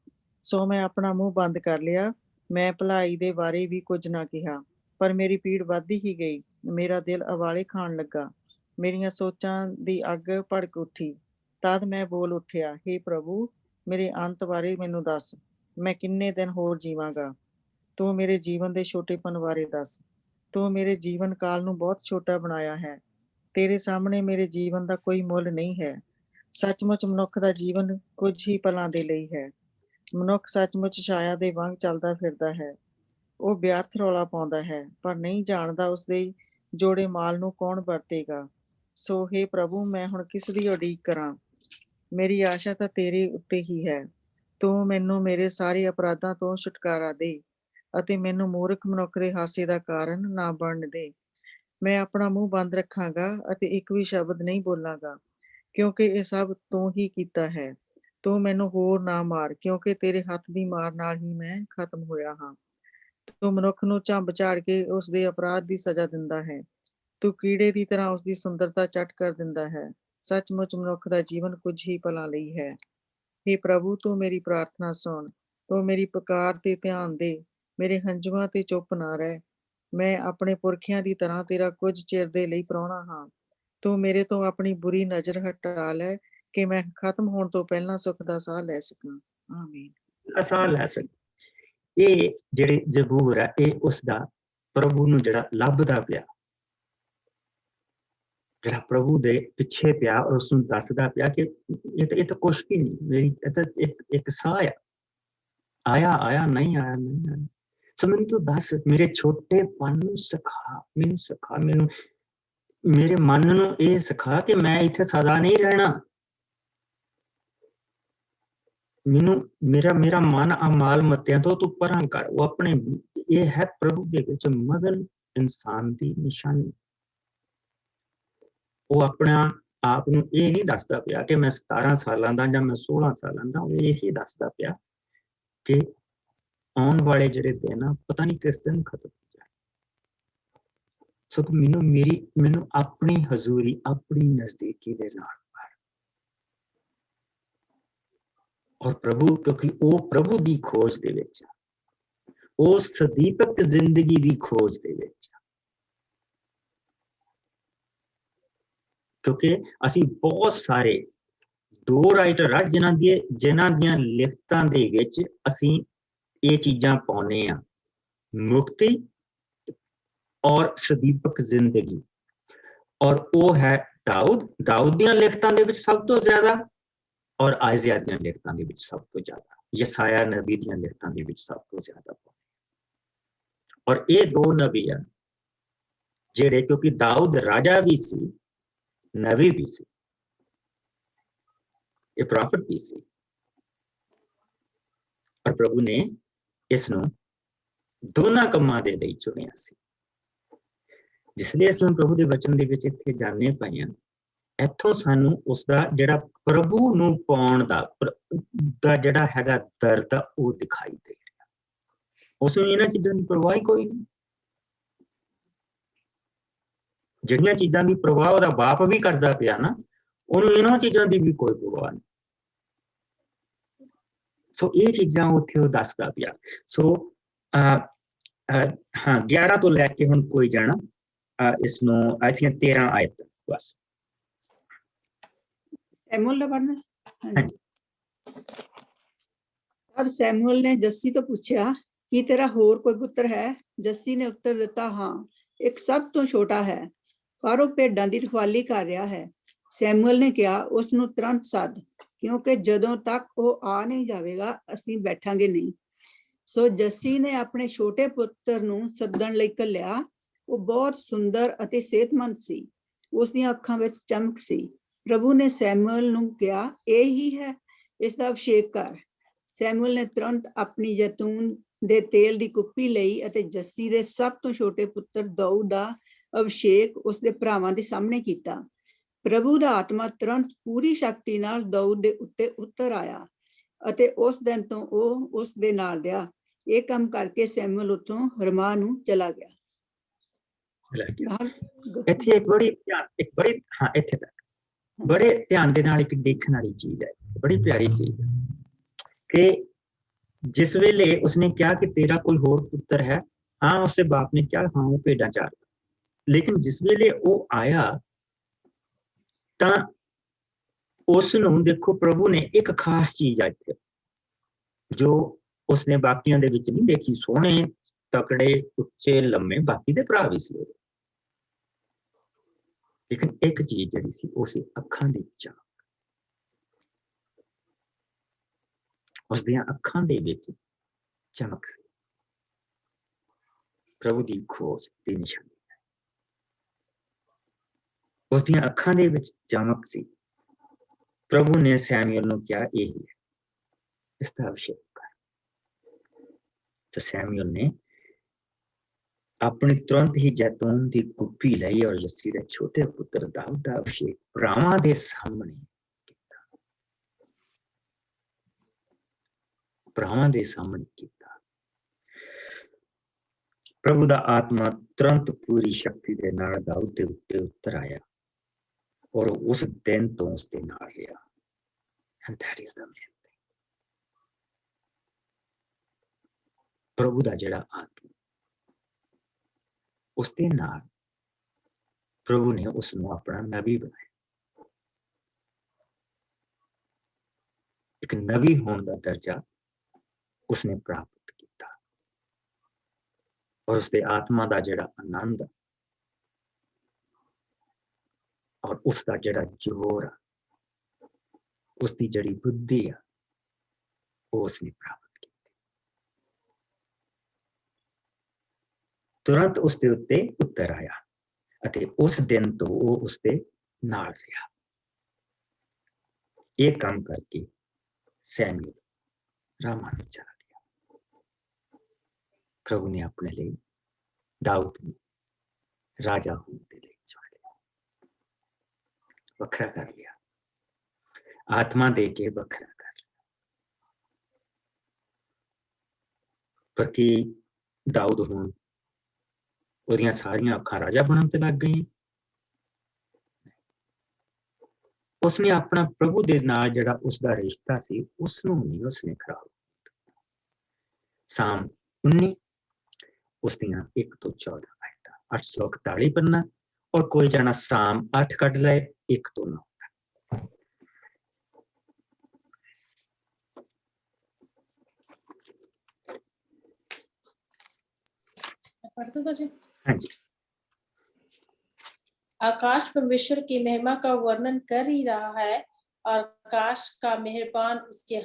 ਸੋ ਮੈਂ ਆਪਣਾ ਮੂੰਹ ਬੰਦ ਕਰ ਲਿਆ। ਮੈਂ ਭਲਾਈ ਦੇ ਬਾਰੇ ਵੀ ਕੁਝ ਨਾ ਕਿਹਾ, ਪਰ ਮੇਰੀ ਪੀੜ ਵੱਧਦੀ ਹੀ ਗਈ। ਮੇਰਾ ਦਿਲ ਉਬਾਲੇ ਖਾਣ ਲੱਗਾ, ਮੇਰੀਆਂ ਸੋਚਾਂ ਦੀ ਅੱਗ ਭੜਕ ਉੱਠੀ। ਤਦ ਮੈਂ ਬੋਲ ਉੱਠਿਆ, ਹੇ ਪ੍ਰਭੂ, ਮੇਰੇ ਅੰਤ ਬਾਰੇ ਮੈਨੂੰ ਦੱਸ। ਮੈਂ ਕਿੰਨੇ ਦਿਨ ਹੋਰ ਜੀਵਾਂਗਾ? ਤੂੰ ਮੇਰੇ ਜੀਵਨ ਦੇ ਛੋਟੇਪਨ ਬਾਰੇ ਦੱਸ। ਤੂੰ ਮੇਰੇ ਜੀਵਨ ਕਾਲ ਨੂੰ ਬਹੁਤ ਛੋਟਾ ਬਣਾਇਆ ਹੈ। ਤੇਰੇ ਸਾਹਮਣੇ ਮੇਰੇ ਜੀਵਨ ਦਾ ਕੋਈ ਮੁੱਲ ਨਹੀਂ ਹੈ। ਸੱਚਮੁੱਚ ਮਨੁੱਖ ਦਾ ਜੀਵਨ ਕੁਝ ਹੀ ਪਲਾਂ ਦੇ ਲਈ ਹੈ। ਮਨੁੱਖ ਸੱਚਮੁੱਚ ਛਾਇਆ ਦੇ ਵਾਂਗ ਚੱਲਦਾ ਫਿਰਦਾ ਹੈ। ਉਹ ਵਿਅਰਥ ਰੌਲਾ ਪਾਉਂਦਾ ਹੈ, ਪਰ ਨਹੀਂ ਜਾਣਦਾ ਉਸਦੇ ਜੋੜੇ ਮਾਲ ਨੂੰ ਕੌਣ ਵਰਤੇਗਾ। ਸੋ ਹੇ ਪ੍ਰਭੂ, ਮੈਂ ਹੁਣ ਕਿਸ ਦੀ ਉਡੀਕ ਕਰਾਂ? ਮੇਰੀ ਆਸ਼ਾ ਤਾਂ ਤੇਰੇ ਉੱਤੇ ਹੀ ਹੈ। ਤੂੰ ਮੈਨੂੰ ਮੇਰੇ ਸਾਰੇ ਅਪਰਾਧਾਂ ਤੋਂ ਛੁਟਕਾਰਾ ਦੇ ਅਤੇ ਮੈਨੂੰ ਮੂਰਖ ਮਨੁੱਖ ਦੇ ਹਾਸੇ ਦਾ ਕਾਰਨ ਨਾ ਬਣਨ ਦੇ। ਮੈਂ ਆਪਣਾ ਮੂੰਹ ਬੰਦ ਰੱਖਾਂਗਾ ਅਤੇ ਇੱਕ ਵੀ ਸ਼ਬਦ ਨਹੀਂ ਬੋਲਾਂਗਾ, ਕਿਉਂਕਿ ਇਹ ਸਭ ਤੂੰ ਹੀ ਕੀਤਾ ਹੈ। ਤੂੰ ਮੈਨੂੰ ਹੋਰ ਨਾ ਮਾਰ, ਕਿਉਂਕਿ ਤੇਰੇ ਹੱਥ ਦੀ ਮਾਰ ਨਾਲ ਹੀ ਮੈਂ ਖਤਮ ਹੋਇਆ ਹਾਂ। ਤੂੰ ਮਨੁੱਖ ਨੂੰ ਝੰਬ ਝਾੜ ਕੇ ਉਸ ਦੇ ਅਪਰਾਧ ਦੀ ਸਜ਼ਾ ਦਿੰਦਾ ਹੈ। ਤੂੰ ਕੀੜੇ ਦੀ ਤਰ੍ਹਾਂ ਉਸਦੀ ਸੁੰਦਰਤਾ ਚੱਟ ਕਰ ਦਿੰਦਾ ਹੈ। ਸੱਚਮੁੱਚ ਮਨੁੱਖ ਦਾ ਜੀਵਨ ਕੁਝ ਹੀ ਪਲਾਂ ਲਈ ਹੈ। ਹੇ ਪ੍ਰਭੂ, ਤੂੰ ਮੇਰੀ ਪ੍ਰਾਰਥਨਾ ਸੁਣ। ਤੂੰ ਮੇਰੀ ਪੁਕਾਰ ਤੇ ਧਿਆਨ ਦੇ। ਮੇਰੇ ਹੰਝੂਆਂ ਤੇ ਚੁੱਪ ਨਾ ਰਹਿ। ਮੈਂ ਆਪਣੇ ਪੁਰਖਿਆਂ ਦੀ ਤਰ੍ਹਾਂ ਤੇਰਾ ਕੁਝ ਚਿਰ ਦੇ ਲਈ ਪ੍ਰਾਹੁਣਾ ਹਾਂ। ਤੂੰ ਮੇਰੇ ਤੋਂ ਆਪਣੀ ਬੁਰੀ ਨਜ਼ਰ ਹਟਾ ਲੈ ਕਿ ਮੈਂ ਖਤਮ ਹੋਣ ਤੋਂ ਪਹਿਲਾਂ ਸੁੱਖ ਦਾ ਸਾਹ ਲੈ ਸਕਾਂ। ਆਮੀਨ। ਸਾਹ ਲੈ ਸਕ। ਇਹ ਜਿਹੜੇ ਜ਼ਬੂਰ ਹੈ, ਇਹ ਉਸਦਾ ਪ੍ਰਭੂ ਨੂੰ ਜਿਹੜਾ ਲੱਭਦਾ ਪਿਆ, ਜਿਹੜਾ ਪ੍ਰਭੂ ਦੇ ਪਿੱਛੇ ਪਿਆ ਔਰ ਉਸਨੂੰ ਦੱਸਦਾ ਪਿਆ ਕਿ ਇਹ ਤਾਂ ਕੁਛ ਵੀ ਨਹੀਂ, ਮੇਰੀ ਇਹ ਤਾਂ ਇੱਕ ਸਾਹ ਆ, ਆਇਆ ਨਹੀਂ ਆਇਆ। ਸੋ ਮੈਨੂੰ ਤੂੰ ਦੱਸ, ਮੇਰੇ ਛੋਟੇਪਨ ਨੂੰ ਸਿਖਾ, ਮੈਨੂੰ ਮੇਰੇ ਮਨ ਨੂੰ ਇਹ ਸਿਖਾ ਕਿ ਮੈਂ ਇੱਥੇ ਸਦਾ ਨਹੀਂ ਰਹਿਣਾ। ਮੈਨੂੰ ਮੇਰਾ ਮਨ ਅਮਾਲ ਮੱਤਿਆਂ ਤੋਂ ਤੂੰ ਪਰਾਂ ਕਰ। ਉਹ ਆਪਣੇ, ਇਹ ਹੈ ਪ੍ਰਭੂ ਦੇ ਵਿੱਚ ਮਗਨ ਇਨਸਾਨ ਦੀ ਨਿਸ਼ਾਨੀ। ਉਹ ਆਪਣਾ ਆਪ ਨੂੰ ਇਹ ਨਹੀਂ ਦੱਸਦਾ ਪਿਆ ਕਿ ਮੈਂ 17 ਸਾਲਾਂ ਦਾ ਜਾਂ ਮੈਂ 16 ਸਾਲਾਂ ਦਾ। ਉਹ ਇਹੀ ਦੱਸਦਾ ਪਿਆ ਕਿ ਆਉਣ ਵਾਲੇ ਜਿਹੜੇ ਦਿਨ ਆ, ਪਤਾ ਨਹੀਂ ਕਿਸ ਦਿਨ ਖਤਮ ਹੋ ਜਾਏ। ਸੋ ਮੈਨੂੰ ਆਪਣੀ ਹਜ਼ੂਰੀ, ਆਪਣੀ ਨਜ਼ਦੀਕੀ ਦੇ ਨਾਲ, ਔਰ ਪ੍ਰਭੂ, ਕਿਉਂਕਿ ਉਹ ਪ੍ਰਭੂ ਦੀ ਖੋਜ ਦੇ ਵਿੱਚ, ਉਹ ਸਦੀਪਕ ਜ਼ਿੰਦਗੀ ਦੀ ਖੋਜ ਦੇ ਵਿੱਚ, ਕਿਉਂਕਿ ਅਸੀਂ ਬਹੁਤ ਸਾਰੇ ਦੋ ਰਾਈਟਰ ਆ ਜਿਨ੍ਹਾਂ ਦੀਆਂ ਲਿਖਤਾਂ ਦੇ ਵਿੱਚ ਅਸੀਂ ਇਹ ਚੀਜ਼ਾਂ ਪਾਉਂਦੇ ਆ, ਮੁਕਤੀ ਔਰ ਸਦੀਪਕ ਜ਼ਿੰਦਗੀ। ਔਰ ਉਹ ਹੈ ਦਾਊਦ ਦੀਆਂ ਲਿਖਤਾਂ ਦੇ ਵਿੱਚ ਸਭ ਤੋਂ ਜ਼ਿਆਦਾ ਔਰ ਆਇਜ਼ਿਆ ਦੀਆਂ ਲਿਖਤਾਂ ਦੇ ਵਿੱਚ ਸਭ ਤੋਂ ਜ਼ਿਆਦਾ, ਯਸਾਇਆ ਨਬੀ ਦੀਆਂ ਲਿਖਤਾਂ ਦੇ ਵਿੱਚ ਸਭ ਤੋਂ ਜ਼ਿਆਦਾ। ਔਰ ਇਹ ਦੋ ਨਬੀ ਆ ਜਿਹੜੇ, ਕਿਉਂਕਿ ਦਾਊਦ ਰਾਜਾ ਵੀ ਸੀ, ਨਬੀ ਵੀ ਸੀ, ਇਹ ਪ੍ਰੋਫਿਟ ਵੀ ਸੀ, ਔਰ ਪ੍ਰਭੂ ਨੇ ਇਸ ਨੂੰ ਦੋਨਾਂ ਕੰਮਾਂ ਦੇ ਲਈ ਚੁਣਿਆ ਸੀ। ਜਿਸ ਲਈ ਅਸੀਂ ਪ੍ਰਭੂ ਦੇ ਵਚਨ ਦੇ ਵਿੱਚ ਇੱਥੇ ਜਾਣੇ ਪਏ ਹਾਂ, ਇੱਥੋਂ ਸਾਨੂੰ ਉਸਦਾ ਜਿਹੜਾ ਪ੍ਰਭੂ ਨੂੰ ਪਾਉਣ ਦਾ ਜਿਹੜਾ ਹੈਗਾ ਦਰਦ ਉਹ ਦਿਖਾਈ ਦੇ ਰਿਹਾ। ਉਸ ਨੂੰ ਇਹਨਾਂ ਚੀਜ਼ਾਂ ਦੀ ਪਰਵਾਹ ਹੀ ਕੋਈ ਨਹੀਂ। ਜਿਹੜੀਆਂ ਚੀਜ਼ਾਂ ਦੀ ਪਰਵਾਹ ਉਹਦਾ ਬਾਪ ਵੀ ਕਰਦਾ ਪਿਆ ਨਾ, ਉਹਨੂੰ ਇਹਨਾਂ ਚੀਜ਼ਾਂ ਦੀ ਵੀ ਕੋਈ ਪਰਵਾਹ ਨਹੀਂ। ਸੋ ਇਹ ਚੀਜ਼ਾਂ ਉੱਥੇ ਉਹ ਦੱਸਦਾ ਪਿਆ। ਸੋ ਹਾਂ 11 ਤੋਂ ਲੈ ਕੇ ਹੁਣ ਕੋਈ ਜਾਣਾ ਇਸ ਨੂੰ ਆਈ ਥਿੰਕ 13 ਆਇਤ ਬਸ। ਸੈਮੂਅਲ ਦਾ ਪੜ੍ਹਨਾ। ਹਾਂਜੀ। ਤਦ ਸੈਮੂਅਲ ਨੇ ਜੱਸੀ ਤੋਂ ਪੁੱਛਿਆ, ਕੀ ਤੇਰਾ ਹੋਰ ਕੋਈ ਪੁੱਤਰ ਹੈ? ਜੱਸੀ ਨੇ ਉੱਤਰ ਦਿੱਤਾ, ਹਾਂ, ਇੱਕ ਸਭ ਤੋਂ ਛੋਟਾ ਹੈ, ਪਰ ਉਹ ਭੇਡਾਂ ਦੀ ਰਖਵਾਲੀ ਕਰ ਰਿਹਾ ਹੈ। ਸੈਮੂਅਲ ਨੇ ਕਿਹਾ, ਉਸ ਨੂੰ ਤੁਰੰਤ ਸੱਦ, ਕਿਉਂਕਿ ਜਦੋਂ ਤੱਕ ਉਹ ਆ ਨਹੀਂ ਜਾਵੇਗਾ ਅਸੀਂ ਬੈਠਾਂਗੇ ਨਹੀਂ। ਸੋ ਜੱਸੀ ਨੇ ਆਪਣੇ ਛੋਟੇ ਪੁੱਤਰ ਨੂੰ ਸੱਦਣ ਲਈ ਘੱਲਿਆ। ਉਹ ਬਹੁਤ ਸੁੰਦਰ ਅਤੇ ਸਿਹਤਮੰਦ ਸੀ, ਉਸ ਦੀਆਂ ਅੱਖਾਂ ਵਿੱਚ ਚਮਕ ਸੀ। ਪ੍ਰਭੂ ਨੇ ਸੈਮੂਅਲ ਨੂੰ ਕਿਹਾ, ਇਹ ਹੀ ਹੈ, ਇਸ ਦਾ ਅਭਿਸ਼ੇਕ ਕਰ। ਸੈਮੂਅਲ ਨੇ ਤੁਰੰਤ ਆਪਣੀ ਜੈਤੂਨ ਦੇ ਤੇਲ ਦੀ ਕੁੱਪੀ ਲਈ ਅਤੇ ਜੱਸੀ ਦੇ ਸਭ ਤੋਂ ਛੋਟੇ ਪੁੱਤਰ ਦਾਊਦ ਦਾ ਅਭਿਸ਼ੇਕ ਉਸਦੇ ਭਰਾਵਾਂ ਦੇ ਸਾਹਮਣੇ ਕੀਤਾ। ਪ੍ਰਭੂ ਦਾ ਆਤਮਾ ਤੁਰੰਤ ਪੂਰੀ ਸ਼ਕਤੀ ਨਾਲ ਦਾਊਦ ਦੇ ਉੱਤੇ ਉਤਰ ਆਇਆ ਅਤੇ ਉਸ ਦਿਨ ਤੋਂ ਉਹ ਉਸ ਦੇ ਨਾਲ ਰਿਹਾ। ਇਹ ਕੰਮ ਕਰਕੇ ਸੈਮੂਅਲ ਉੱਥੋਂ ਰਮਾ ਨੂੰ ਚਲਾ ਗਿਆ। ਇੱਥੇ ਇੱਥੇ ਤੱਕ ਬੜੇ ਧਿਆਨ ਦੇ ਨਾਲ ਇੱਕ ਦੇਖਣ ਵਾਲੀ ਚੀਜ਼ ਹੈ, ਬੜੀ ਪਿਆਰੀ ਚੀਜ਼ ਹੈ ਕਿ ਜਿਸ ਵੇਲੇ ਉਸਨੇ ਕਿਹਾ ਕਿ ਤੇਰਾ ਕੋਈ ਹੋਰ ਪੁੱਤਰ ਹੈ, ਹਾਂ ਉਸਦੇ ਬਾਪ ਨੇ ਕਿਹਾ ਹਾਂ ਉਹ ਭੇਡਾਂ ਚਾਰਦਾ, ਲੇਕਿਨ ਜਿਸ ਵੇਲੇ ਉਹ ਆਇਆ ਤਾਂ ਉਸ ਨੂੰ ਦੇਖੋ ਪ੍ਰਭੂ ਨੇ ਇੱਕ ਖਾਸ ਚੀਜ਼ ਆ ਇੱਥੇ ਜੋ ਉਸਨੇ ਬਾਕੀਆਂ ਦੇ ਵਿੱਚ ਨਹੀਂ ਦੇਖੀ। ਸੋਹਣੇ ਤਕੜੇ ਉੱਚੇ ਲੰਮੇ ਬਾਕੀ ਦੇ ਭਰਾ ਵੀ ਸੀ, ਲੇਕਿਨ ਇੱਕ ਚੀਜ਼ ਜਿਹੜੀ ਸੀ ਉਹ ਸੀ ਅੱਖਾਂ ਦੀ ਚਮਕ। ਉਸਦੀਆਂ ਅੱਖਾਂ ਦੇ ਵਿੱਚ ਚਮਕ ਸੀ, ਪ੍ਰਭੂ ਦੀ ਖੋਜ ਦੀ ਨਿਸ਼ਾਨੀ। ਉਸਦੀਆਂ ਅੱਖਾਂ ਦੇ ਵਿੱਚ ਚਮਕ ਸੀ। ਪ੍ਰਭੂ ਨੇ ਸੈਮੂਅਲ ਨੂੰ ਕਿਹਾ, ਇਹ ਹੈ, ਇਸ ਦਾ ਅਭਿਸ਼ੇਕ ਕਰ। ਤਾਂ ਸੈਮੂਅਲ ਨੇ ਆਪਣੀ ਤੁਰੰਤ ਹੀ ਜੈਤੂਨ ਦੀ ਕੁੱਪੀ ਲਈ ਔਰ ਜੱਸੀ ਦੇ ਛੋਟੇ ਪੁੱਤਰ ਦਾਊਦ ਦਾ ਅਭਿਸ਼ੇਕ ਭਰਾਵਾਂ ਦੇ ਸਾਹਮਣੇ ਕੀਤਾ। ਭਰਾਵਾਂ ਦੇ ਸਾਹਮਣੇ ਕੀਤਾ। ਪ੍ਰਭੂ ਦਾ ਆਤਮਾ ਤੁਰੰਤ ਪੂਰੀ ਸ਼ਕਤੀ ਦੇ ਨਾਲ ਦਾਊਦ ਦੇ ਉੱਤੇ ਉਤਰ ਆਇਆ ਔਰ ਉਸ ਦਿਨ ਤੋਂ ਉਸ ਦੇ ਨਾਲ ਰਿਹਾ। And that is the main thing. ਪ੍ਰਭੂ ਦਾ ਜਿਹੜਾ ਆਤਮਾ ਉਸ ਦੇ ਨਾਲ, ਪ੍ਰਭੂ ਨੇ ਉਸ ਨੂੰ ਆਪਣਾ ਨਬੀ ਬਣਾਇਆ। ਇੱਕ ਨਬੀ ਹੋਣ ਦਾ ਦਰਜਾ ਉਸਨੇ ਪ੍ਰਾਪਤ ਕੀਤਾ ਔਰ ਉਸਦੇ ਆਤਮਾ ਦਾ ਜਿਹੜਾ ਆਨੰਦ ਔਰ ਉਸਦਾ ਜਿਹੜਾ ਜੋਰ, ਉਸਦੀ ਜਿਹੜੀ ਬੁੱਧੀ ਆ, ਉਹ ਉਸਨੇ ਪ੍ਰਾਪਤ ਕੀਤੀ। ਤੁਰੰਤ ਉਸਦੇ ਉੱਤੇ ਉਤਰ ਆਇਆ ਅਤੇ ਉਸ ਦਿਨ ਤੋਂ ਉਹ ਉਸਦੇ ਨਾਲ ਰਿਹਾ। ਇਹ ਕੰਮ ਕਰਕੇ ਸੈਮੂਅਲ ਰਾਮਾ ਨੂੰ ਚਲਾ ਗਿਆ। ਪ੍ਰਭੂ ਨੇ ਆਪਣੇ ਲਈ ਦਾਊਦ ਨੂੰ ਰਾਜਾ ਹੋਣ ਦੇ ਲਈ ਚੁਣ ਲਿਆ, ਵੱਖਰਾ ਕਰ ਲਿਆ, ਆਤਮਾ ਦੇ ਕੇ ਵੱਖਰਾ ਕਰ ਲਿਆ। ਪਰ ਕੀ ਦਾਊਦ ਹੁਣ ਉਹਦੀਆਂ ਸਾਰੀਆਂ ਅੱਖਾਂ ਰਾਜਾ ਬਣਨ ਤੇ ਲੱਗ ਗਈਆਂ? ਉਸਨੇ ਆਪਣਾ ਪ੍ਰਭੂ ਦੇ ਨਾਲ ਜਿਹੜਾ ਉਸਦਾ ਰਿਸ਼ਤਾ ਸੀ ਉਸਨੂੰ ਨਹੀਂ ਉਸਨੇ ਖਰਾਬ ਕੀਤਾ। ਸਾਮ 19 ਉਸ ਦੀਆਂ 1 ਤੋਂ 14 ਆਇਤਾਂ, 841 ਪੰਨਾ। ਔਰ ਕੋਈ ਜਾਣਾ ਸਾਮ 8 ਕੱਢ ਲਏ 1 ਤੋਂ 9 पढ़ दो बजे। ਹਾਂਜੀ। आकाश परमेश्वर की महिमा का वर्णन कर ही रहा है और आकाश का मेहरबान उसके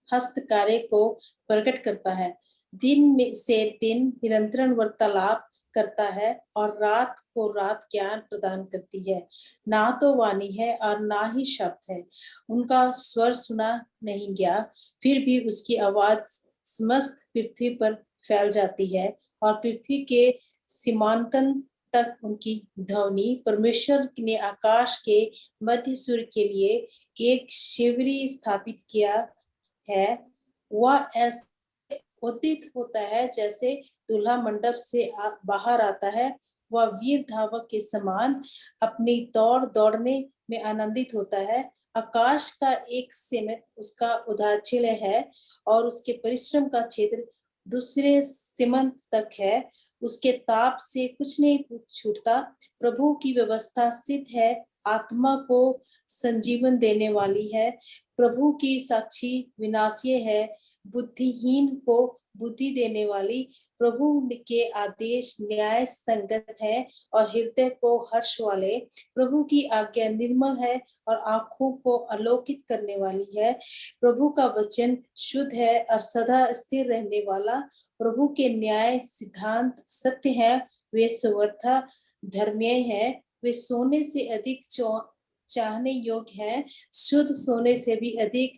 हस्तकार्य को प्रकट करता है। दिन में से दिन निरंतर वार्तालाप करता है और रात को रात ज्ञान प्रदान करती है। ना तो वाणी है और ना ही शब्द है, उनका स्वर सुना नहीं गया, फिर भी उसकी आवाज समस्त पृथ्वी पर फैल जाती है और पृथ्वी के सीमांकन तक उनकी ध्वनि। परमेश्वर ने आकाश के मध्य सूर्य के लिए एक शिविर स्थापित किया है। वह ऐसे उदित होता है जैसे दूल्हा मंडप से बाहर आता है। वह वीर धावक के समान अपनी दौड़ दौड़ने में आनंदित होता है। आकाश का एक सीमित उसका उदाचिल्य है और उसके परिश्रम का क्षेत्र दूसरे सीमंत तक है। उसके ताप से कुछ नहीं छूटता। प्रभु की व्यवस्था सिद्ध है, आत्मा को संजीवन देने वाली है। प्रभु की साक्षी विनाशीय है, बुद्धिहीन को बुद्धि देने वाली। प्रभु के आदेश न्याय संगत है और हृदय को हर्ष वाले। प्रभु की आज्ञा निर्मल है और आंखों को आलोकित करने वाली है। प्रभु का वचन शुद्ध है और सदा स्थिर रहने वाला। प्रभु के न्याय सिद्धांत सत्य है, वे समर्था धर्मीय है। वे सोने से अधिक चाहने योग्य है, शुद्ध सोने से भी अधिक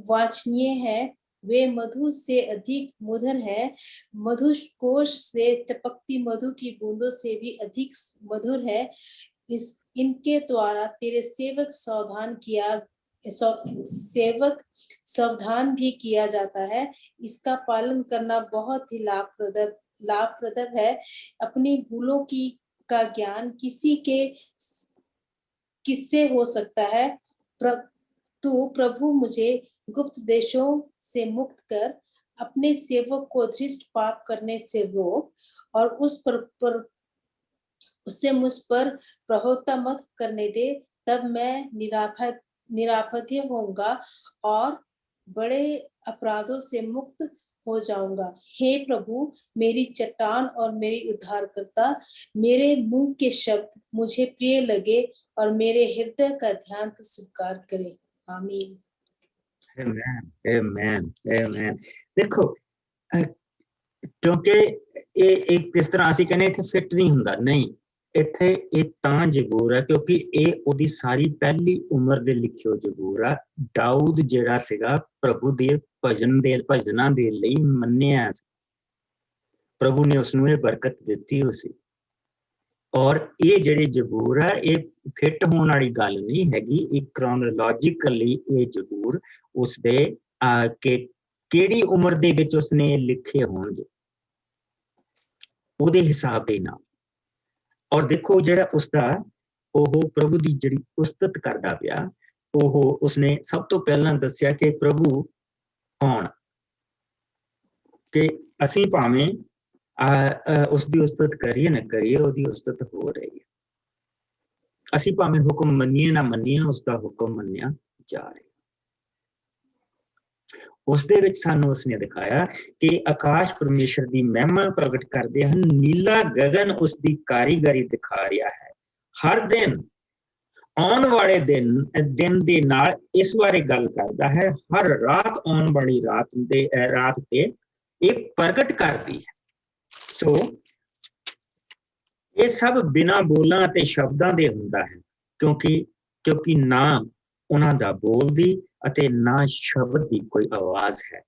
वांछनीय है। वे मधु से अधिक मधुर है, मधु कोश से टपकती मधु की बूंदों से भी अधिक मधुर है। इनके द्वारा तेरे सेवक सावधान भी किया जाता है। इसका पालन करना बहुत ही लाभप्रद है। अपनी भूलों का ज्ञान किससे हो सकता है? तू प्रभु मुझे गुप्त देशों से मुक्त कर, अपने सेवक को धृष्ट पाप करने से रोक और उससे मुझ पर प्रभुता मत करने दे। तब मैं निरापद होऊंगा और बड़े अपराधों से मुक्त हो जाऊंगा। हे प्रभु, मेरी चट्टान और मेरी उद्धारकर्ता, मेरे मुंह के शब्द मुझे प्रिय लगे और मेरे हृदय का ध्यान तो स्वीकार करे। आमीन। आमेन, आमेन। देखो, क्योंकि एक किस तरह ਅਸੀਂ ਕਹਿੰਦੇ ਇੱਥੇ ਫਿੱਟ ਨਹੀਂ ਹੁੰਦਾ, ਨਹੀਂ, ਇੱਥੇ ਇਹ ਤਾਂ ਜ਼ਬੂਰ ਹੈ ਕਿਉਂਕਿ ਇਹ ਉਹਦੀ ਸਾਰੀ ਪਹਿਲੀ ਉਮਰ ਦੇ ਲਿਖਿਓ ਜ਼ਬੂਰ ਆ। ਦਾਊਦ ਜਿਹੜਾ ਸੀਗਾ ਪ੍ਰਭੂ ਦੇ ਭਜਨਾਂ ਦੇ ਲਈ ਮੰਨਿਆ ਸੀ, ਪ੍ਰਭੂ ਨੇ ਉਸਨੂੰ ਇਹ ਬਰਕਤ ਦਿੱਤੀ ਹੋਈ ਸੀ। ਔਰ ਇਹ ਜਿਹੜੇ ਜ਼ਬੂਰ ਆ ਇਹ ਫਿੱਟ ਹੋਣ ਵਾਲੀ ਗੱਲ ਨਹੀਂ ਹੈਗੀ, ਇਹ ਕ੍ਰੋਨੋਲੋਜੀਕਲੀ ਇਹ ਜ਼ਬੂਰ ਉਸਦੇ ਕਿਹੜੀ ਉਮਰ ਦੇ ਵਿੱਚ ਉਸਨੇ ਲਿਖੇ ਹੋਣਗੇ ਉਹਦੇ ਹਿਸਾਬ ਦੇ ਨਾਲ। ਔਰ ਦੇਖੋ ਜਿਹੜਾ ਉਸਦਾ ਉਹ ਪ੍ਰਭੂ ਦੀ ਜਿਹੜੀ ਉਸਤਤ ਕਰਦਾ ਪਿਆ, ਉਹ ਉਸਨੇ ਸਭ ਤੋਂ ਪਹਿਲਾਂ ਦੱਸਿਆ ਕਿ ਪ੍ਰਭੂ ਕੌਣ, ਕਿ ਅਸੀਂ ਭਾਵੇਂ ਉਸਦੀ ਉਸਤਤ ਕਰੀਏ ਨਾ ਕਰੀਏ, ਉਹਦੀ ਉਸਤਤ ਹੋ ਰਹੀ ਹੈ। ਅਸੀਂ ਭਾਵੇਂ ਹੁਕਮ ਮੰਨੀਏ ਨਾ ਮੰਨੀਏ, ਉਸਦਾ ਹੁਕਮ ਮੰਨਿਆ ਜਾ ਰਿਹਾ। ਉਸਦੇ ਵਿੱਚ ਸਾਨੂੰ ਉਸਨੇ ਦਿਖਾਇਆ ਕਿ ਆਕਾਸ਼ ਪਰਮੇਸ਼ਰ ਦੀ ਮਹਿਮਾ ਪ੍ਰਗਟ ਕਰਦੇ ਹਨ, ਨੀਲਾ ਗਗਨ ਉਸਦੀ ਕਾਰੀਗਰੀ ਦਿਖਾ ਰਿਹਾ ਹੈ। ਹਰ ਦਿਨ ਆਉਣ ਵਾਲੇ ਦਿਨ ਦੇ ਨਾਲ ਇਸ ਬਾਰੇ ਗੱਲ ਕਰਦਾ ਹੈ। ਹਰ ਰਾਤ ਆਉਣ ਵਾਲੀ ਰਾਤ ਤੇ ਇਹ ਪ੍ਰਗਟ ਕਰਦੀ ਹੈ। ਸੋ ਇਹ ਸਭ ਬਿਨਾਂ ਬੋਲਾਂ ਅਤੇ ਸ਼ਬਦਾਂ ਦੇ ਹੁੰਦਾ ਹੈ, ਕਿਉਂਕਿ ਨਾ ਉਹਨਾਂ ਦਾ ਬੋਲਦੀ ਅਤੇ ਨਾ ਸ਼ਬਦ ਦੀ ਕੋਈ ਆਵਾਜ਼ ਹੈ।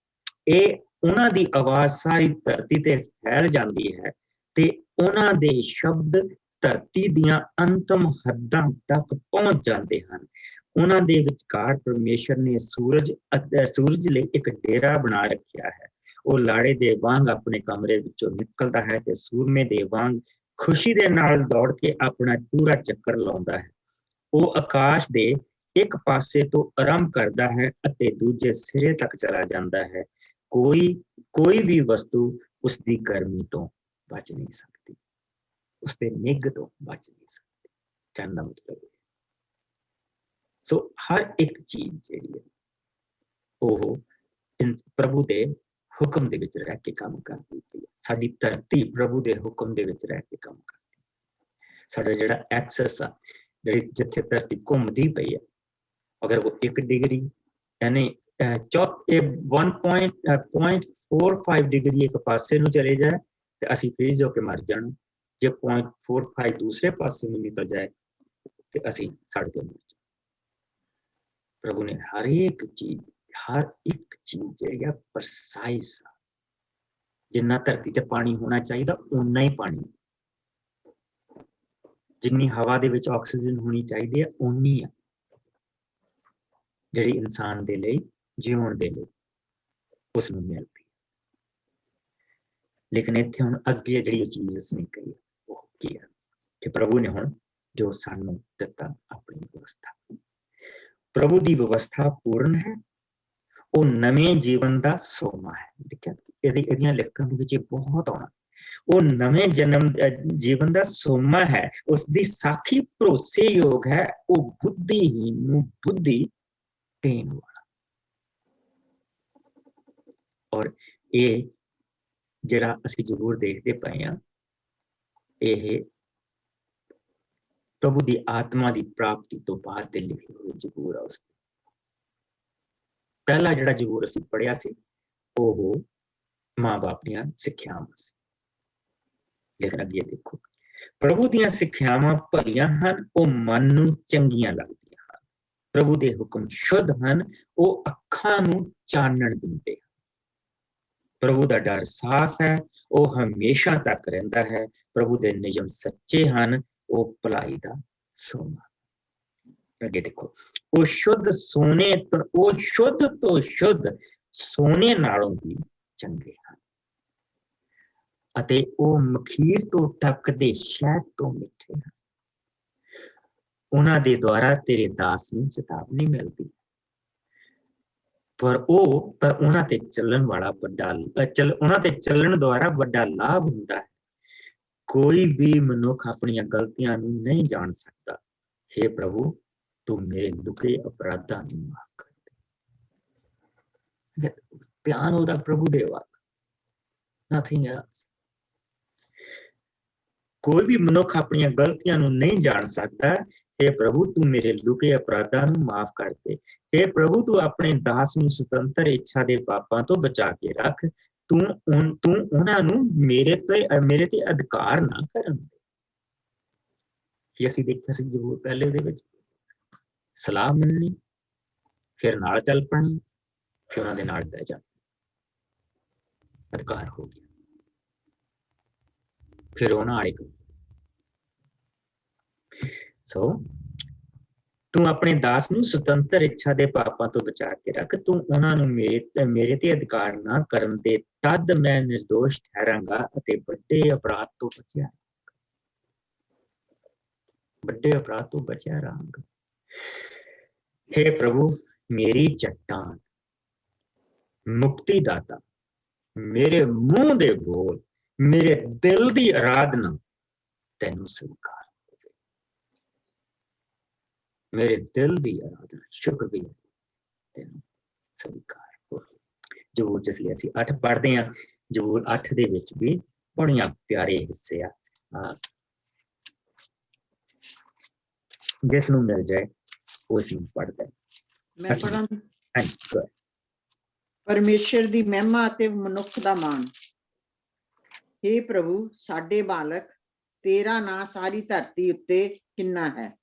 ਇਹ ਉਹਨਾਂ ਦੀ ਆਵਾਜ਼ ਸਾਰੀ ਧਰਤੀ ਤੇ ਫੈਲ ਜਾਂਦੀ ਹੈ ਤੇ ਉਹਨਾਂ ਦੇ ਸ਼ਬਦ ਧਰਤੀ ਦੀਆਂ ਅੰਤਮ ਹੱਦਾਂ ਤੱਕ ਪਹੁੰਚ ਜਾਂਦੇ ਹਨ। ਉਹਨਾਂ ਦੇ ਵਿਚਕਾਰ ਪਰਮੇਸ਼ਰ ਨੇ ਸੂਰਜ ਲਈ ਇੱਕ ਡੇਰਾ ਬਣਾ ਰੱਖਿਆ ਹੈ। ਉਹ ਲਾੜੇ ਦੇ ਵਾਂਗ ਆਪਣੇ ਕਮਰੇ ਵਿੱਚੋਂ ਨਿਕਲਦਾ ਹੈ ਤੇ ਸੂਰਮੇ ਦੇ ਵਾਂਗ ਖੁਸ਼ੀ ਦੇ ਨਾਲ ਦੌੜ ਕੇ ਆਪਣਾ ਪੂਰਾ ਚੱਕਰ ਲਾਉਂਦਾ ਹੈ। ਉਹ ਆਕਾਸ਼ ਦੇ ਇੱਕ ਪਾਸੇ ਤੋਂ ਆਰੰਭ ਕਰਦਾ ਹੈ ਅਤੇ ਦੂਜੇ ਸਿਰੇ ਤੱਕ ਚਲਾ ਜਾਂਦਾ ਹੈ। ਕੋਈ ਵੀ ਵਸਤੂ ਉਸਦੀ ਗਰਮੀ ਤੋਂ ਬਚ ਨਹੀਂ ਸਕਦੀ, ਉਸਦੇ ਨਿੱਘ ਤੋਂ ਬਚ ਨਹੀਂ ਸਕਦੀ। ਕਹਿਣ ਦਾ ਮਤਲਬ ਹੈ ਸੋ ਹਰ ਇੱਕ ਚੀਜ਼ ਜਿਹੜੀ ਹੈ ਉਹ ਪ੍ਰਭੂ ਦੇ ਹੁਕਮ ਦੇ ਵਿੱਚ ਰਹਿ ਕੇ ਕੰਮ ਕਰਦੀ ਪਈ ਹੈ। ਸਾਡੀ ਧਰਤੀ ਪ੍ਰਭੂ ਦੇ ਹੁਕਮ ਦੇ ਵਿੱਚ ਰਹਿ ਕੇ ਕੰਮ ਕਰਦੀ। ਸਾਡਾ ਜਿਹੜਾ ਐਕਸੈਸ ਆ, ਜਿਹੜੀ ਜਿੱਥੇ ਧਰਤੀ ਘੁੰਮਦੀ ਪਈ ਆ, ਅਗਰ ਉਹ 1 ਡਿਗਰੀ ਯਾਨੀ 1.45 ਡਿਗਰੀ ਇੱਕ ਪਾਸੇ ਨੂੰ ਚਲੇ ਜਾਏ ਤੇ ਅਸੀਂ ਫ੍ਰੀਜ਼ ਹੋ ਕੇ ਮਰ ਜਾਣਾ। ਜੇ 0.45 ਦੂਸਰੇ ਪਾਸੇ ਨੂੰ ਨਿਕਲ ਜਾਏ ਤੇ ਅਸੀਂ ਸੜ ਕੇ ਮਰ ਜਾਣਾ। ਪ੍ਰਭੂ ਨੇ ਹਰ ਇੱਕ ਚੀਜ਼ ਜਿਹੜੀ ਆ ਪ੍ਰਸਾਈਜ਼, ਜਿੰਨਾ ਧਰਤੀ ਤੇ ਪਾਣੀ ਹੋਣਾ ਚਾਹੀਦਾ ਓਨਾ ਹੀ ਪਾਣੀ, ਜਿੰਨੀ ਹਵਾ ਦੇ ਵਿੱਚ ਆਕਸੀਜਨ ਹੋਣੀ ਚਾਹੀਦੀ ਹੈ ਓਨੀ ਆ ਜਿਹੜੀ ਇਨਸਾਨ ਦੇ ਲਈ ਜਿਉਣ ਦੇ ਲਈ ਉਸ ਨੂੰ ਮਿਲਦੀ। ਲੇਕਿਨ ਇੱਥੇ ਹੁਣ ਅੱਗੇ ਜਿਹੜੀ ਚੀਜ਼ ਉਸਨੇ ਕਹੀ ਉਹ ਕੀ ਹੈ ਕਿ ਪ੍ਰਭੂ ਨੇ ਹੁਣ ਜੋ ਸਾਨੂੰ ਦਿੱਤਾ ਆਪਣੀ ਵਿਵਸਥਾ, ਪ੍ਰਭੂ ਦੀ ਵਿਵਸਥਾ ਪੂਰਨ ਹੈ, ਉਹ ਨਵੇਂ ਜੀਵਨ ਦਾ ਸੋਮਾ ਹੈ। ਦੇਖਿਆ ਇਹਦੀਆਂ ਲਿਖਤਾਂ ਦੇ ਵਿੱਚ ਬਹੁਤ ਆਉਣਾ, ਉਹ ਨਵੇਂ ਜੀਵਨ ਦਾ ਸੋਮਾ ਹੈ, ਉਸਦੀ ਸਾਖੀ ਭਰੋਸੇਯੋਗ ਹੈ, ਉਹ ਬੁੱਧੀਹੀਨ ਨੂੰ ਬੁੱਧੀ ਦੇਣ ਵਾਲਾ। ਔਰ ਇਹ ਜਿਹੜਾ ਅਸੀਂ ਜ਼ਰੂਰ ਦੇਖਦੇ ਪਏ ਹਾਂ, ਇਹ ਪ੍ਰਭੂ ਦੀ ਆਤਮਾ ਦੀ ਪ੍ਰਾਪਤੀ ਤੋਂ ਬਾਅਦ ਦੇ ਲਿਖੇ ਹੋਏ ਜ਼ਬੂਰ ਆ। ਉਸ ਪਹਿਲਾ ਜਿਹੜਾ ਜ਼ਬੂਰ ਅਸੀਂ ਪੜ੍ਹਿਆ ਸੀ ਉਹ ਮਾਂ-ਬਾਪ ਦੀਆਂ ਸਿੱਖਿਆਵਾਂ ਸੀ। ਲੇਕਿਨ ਅੱਗੇ ਦੇਖੋ, ਪ੍ਰਭੂ ਦੀਆਂ ਸਿੱਖਿਆਵਾਂ ਭਲੀਆਂ ਹਨ, ਉਹ ਮਨ ਨੂੰ ਚੰਗੀਆਂ ਲੱਗਦੀਆਂ ਹਨ। ਪ੍ਰਭੂ ਦੇ ਹੁਕਮ ਸ਼ੁੱਧ ਹਨ, ਉਹ ਅੱਖਾਂ ਨੂੰ ਚਾਨਣ ਦਿੰਦੇ ਹਨ। ਪ੍ਰਭੂ ਦਾ ਡਰ ਸਾਫ਼ ਹੈ, ਉਹ ਹਮੇਸ਼ਾ ਤੱਕ ਰਹਿੰਦਾ ਹੈ। ਪ੍ਰਭੂ ਦੇ ਨਿਯਮ ਸੱਚੇ ਹਨ, ਉਹ ਭਲਾਈ ਦਾ ਸੋਮਾ। ਅੱਗੇ ਦੇਖੋ, ਉਹ ਸ਼ੁੱਧ ਤੋਂ ਸ਼ੁੱਧ ਸੋਨੇ ਨਾਲੋਂ ਵੀ ਚੰਗੇ ਹਨ ਅਤੇ ਉਹ ਮਖੀਰ ਤੋਂ ਟਪਕਦੇ ਸ਼ਹਿਦ ਤੋਂ ਮਿੱਠੇ ਹਨ। ਉਹਨਾਂ ਦੇ ਦੁਆਰਾ ਤੇਰੇ ਦਾਸ ਨੂੰ ਚੇਤਾਵਨੀ ਮਿਲਦੀ, ਪਰ ਉਹਨਾਂ ਤੇ ਚੱਲਣ ਦੁਆਰਾ ਵੱਡਾ ਲਾਭ ਹੁੰਦਾ ਹੈ। ਕੋਈ ਵੀ ਮਨੁੱਖ ਆਪਣੀਆਂ ਗਲਤੀਆਂ ਨੂੰ ਨਹੀਂ ਜਾਣ ਸਕਦਾ। ਹੇ ਪ੍ਰਭੂ, ਤੂੰ ਮੇਰੇ ਲੁਕੇ ਅਪਰਾਧਾਂ ਨੂੰ ਮਾਫ਼ ਕਰ ਦੇ। ਧਿਆਨ ਉਹਦਾ ਪ੍ਰਭੂ ਦੇ ਵੱਲ, nothing else। ਕੋਈ ਵੀ ਮਨੁੱਖ ਆਪਣੀਆਂ ਗਲਤੀਆਂ ਨੂੰ ਨਹੀਂ ਜਾਣ ਸਕਦਾ। ਹੇ ਪ੍ਰਭੂ, ਤੂੰ ਮੇਰੇ ਲੁਕੇ ਅਪਰਾਧਾਂ ਨੂੰ ਮਾਫ਼ ਕਰ ਦੇ। ਹੇ ਪ੍ਰਭੂ, ਤੂੰ ਆਪਣੇ ਦਾਸ ਨੂੰ ਸੁਤੰਤਰ ਇੱਛਾ ਦੇ ਪਾਪਾਂ ਤੋਂ ਬਚਾ ਕੇ ਰੱਖ। ਤੂੰ ਉਹਨਾਂ ਨੂੰ ਮੇਰੇ ਤੇ ਅਧਿਕਾਰ ਨਾ ਕਰਨ ਦੇ। ਕਿ ਅਸੀਂ ਦੇਖਿਆ ਸੀ ਜ਼ਬੂਰ ਪਹਿਲੇ ਦੇ ਵਿੱਚ, ਸਲਾਹ ਮੰਨਣੀ, ਫਿਰ ਨਾਲ ਚੱਲ ਪੈਣੀ, ਫਿਰ ਉਹਨਾਂ ਦੇ ਨਾਲ ਬਹਿ ਜਾਣਾ, ਅਧਿਕਾਰ ਹੋ ਗਿਆ। ਫਿਰ ਉਹਨਾਂ ਆਏਗਾ। ਸੋ ਤੂੰ ਆਪਣੇ ਦਾਸ ਨੂੰ ਸੁਤੰਤਰ ਇੱਛਾ ਦੇ ਪਾਪਾਂ ਤੋਂ ਬਚਾ ਕੇ ਰੱਖ। ਤੂੰ ਉਹਨਾਂ ਨੂੰ ਮੇਰੇ ਤੇ ਅਧਿਕਾਰ ਨਾ ਕਰਨ ਦੇ, ਤਦ ਮੈਂ ਨਿਰਦੋਸ਼ ਠਹਿਰਾਂਗਾ ਅਤੇ ਵੱਡੇ ਅਪਰਾਧ ਤੋਂ ਬਚਿਆ ਰਹਾਂਗਾ। ਹੇ ਪ੍ਰਭੂ, ਮੇਰੀ ਚੱਟਾਨ, ਮੁਕਤੀ ਦਾਤਾ, ਮੇਰੇ ਮੂੰਹ ਦੇ ਬੋਲ, ਮੇਰੇ ਦਿਲ ਦੀ ਆਰਾਧਨਾ ਤੈਨੂੰ ਸਵੀਕਾਰ। ਮੇਰੇ ਦਿਲ ਦੀ ਆਰਾਧਨਾ, ਸ਼ੁਕਰੀਆ ਤੈਨੂੰ ਸਵੀਕਾਰ ਹੋ। ਜ਼ਬੂਰ ਚ ਅਸੀਂ 8 ਪੜ੍ਹਦੇ ਹਾਂ। ਜ਼ਬੂਰ 8 ਦੇ ਵਿੱਚ ਵੀ ਬੜੀਆਂ ਪਿਆਰੇ ਹਿੱਸੇ ਆ। ਜਿਸ ਨੂੰ ਮਿਲ ਜਾਏ ਉਸ ਨੂੰ ਪੜ੍ਹਦਾ। ਮੈਂ ਪੜ੍ਹਾਂ। ਪਰਮੇਸ਼ਰ ਦੀ ਮਹਿਮਾ ਅਤੇ ਮਨੁੱਖ ਦਾ ਮਾਣ। ਹੇ ਪ੍ਰਭੂ, ਸਾਡੇ ਮਾਲਕ, ਤੇਰਾ ਨਾਂ ਸਾਰੀ ਧਰਤੀ ਉੱਤੇ ਕਿੰਨਾ ਹੈ।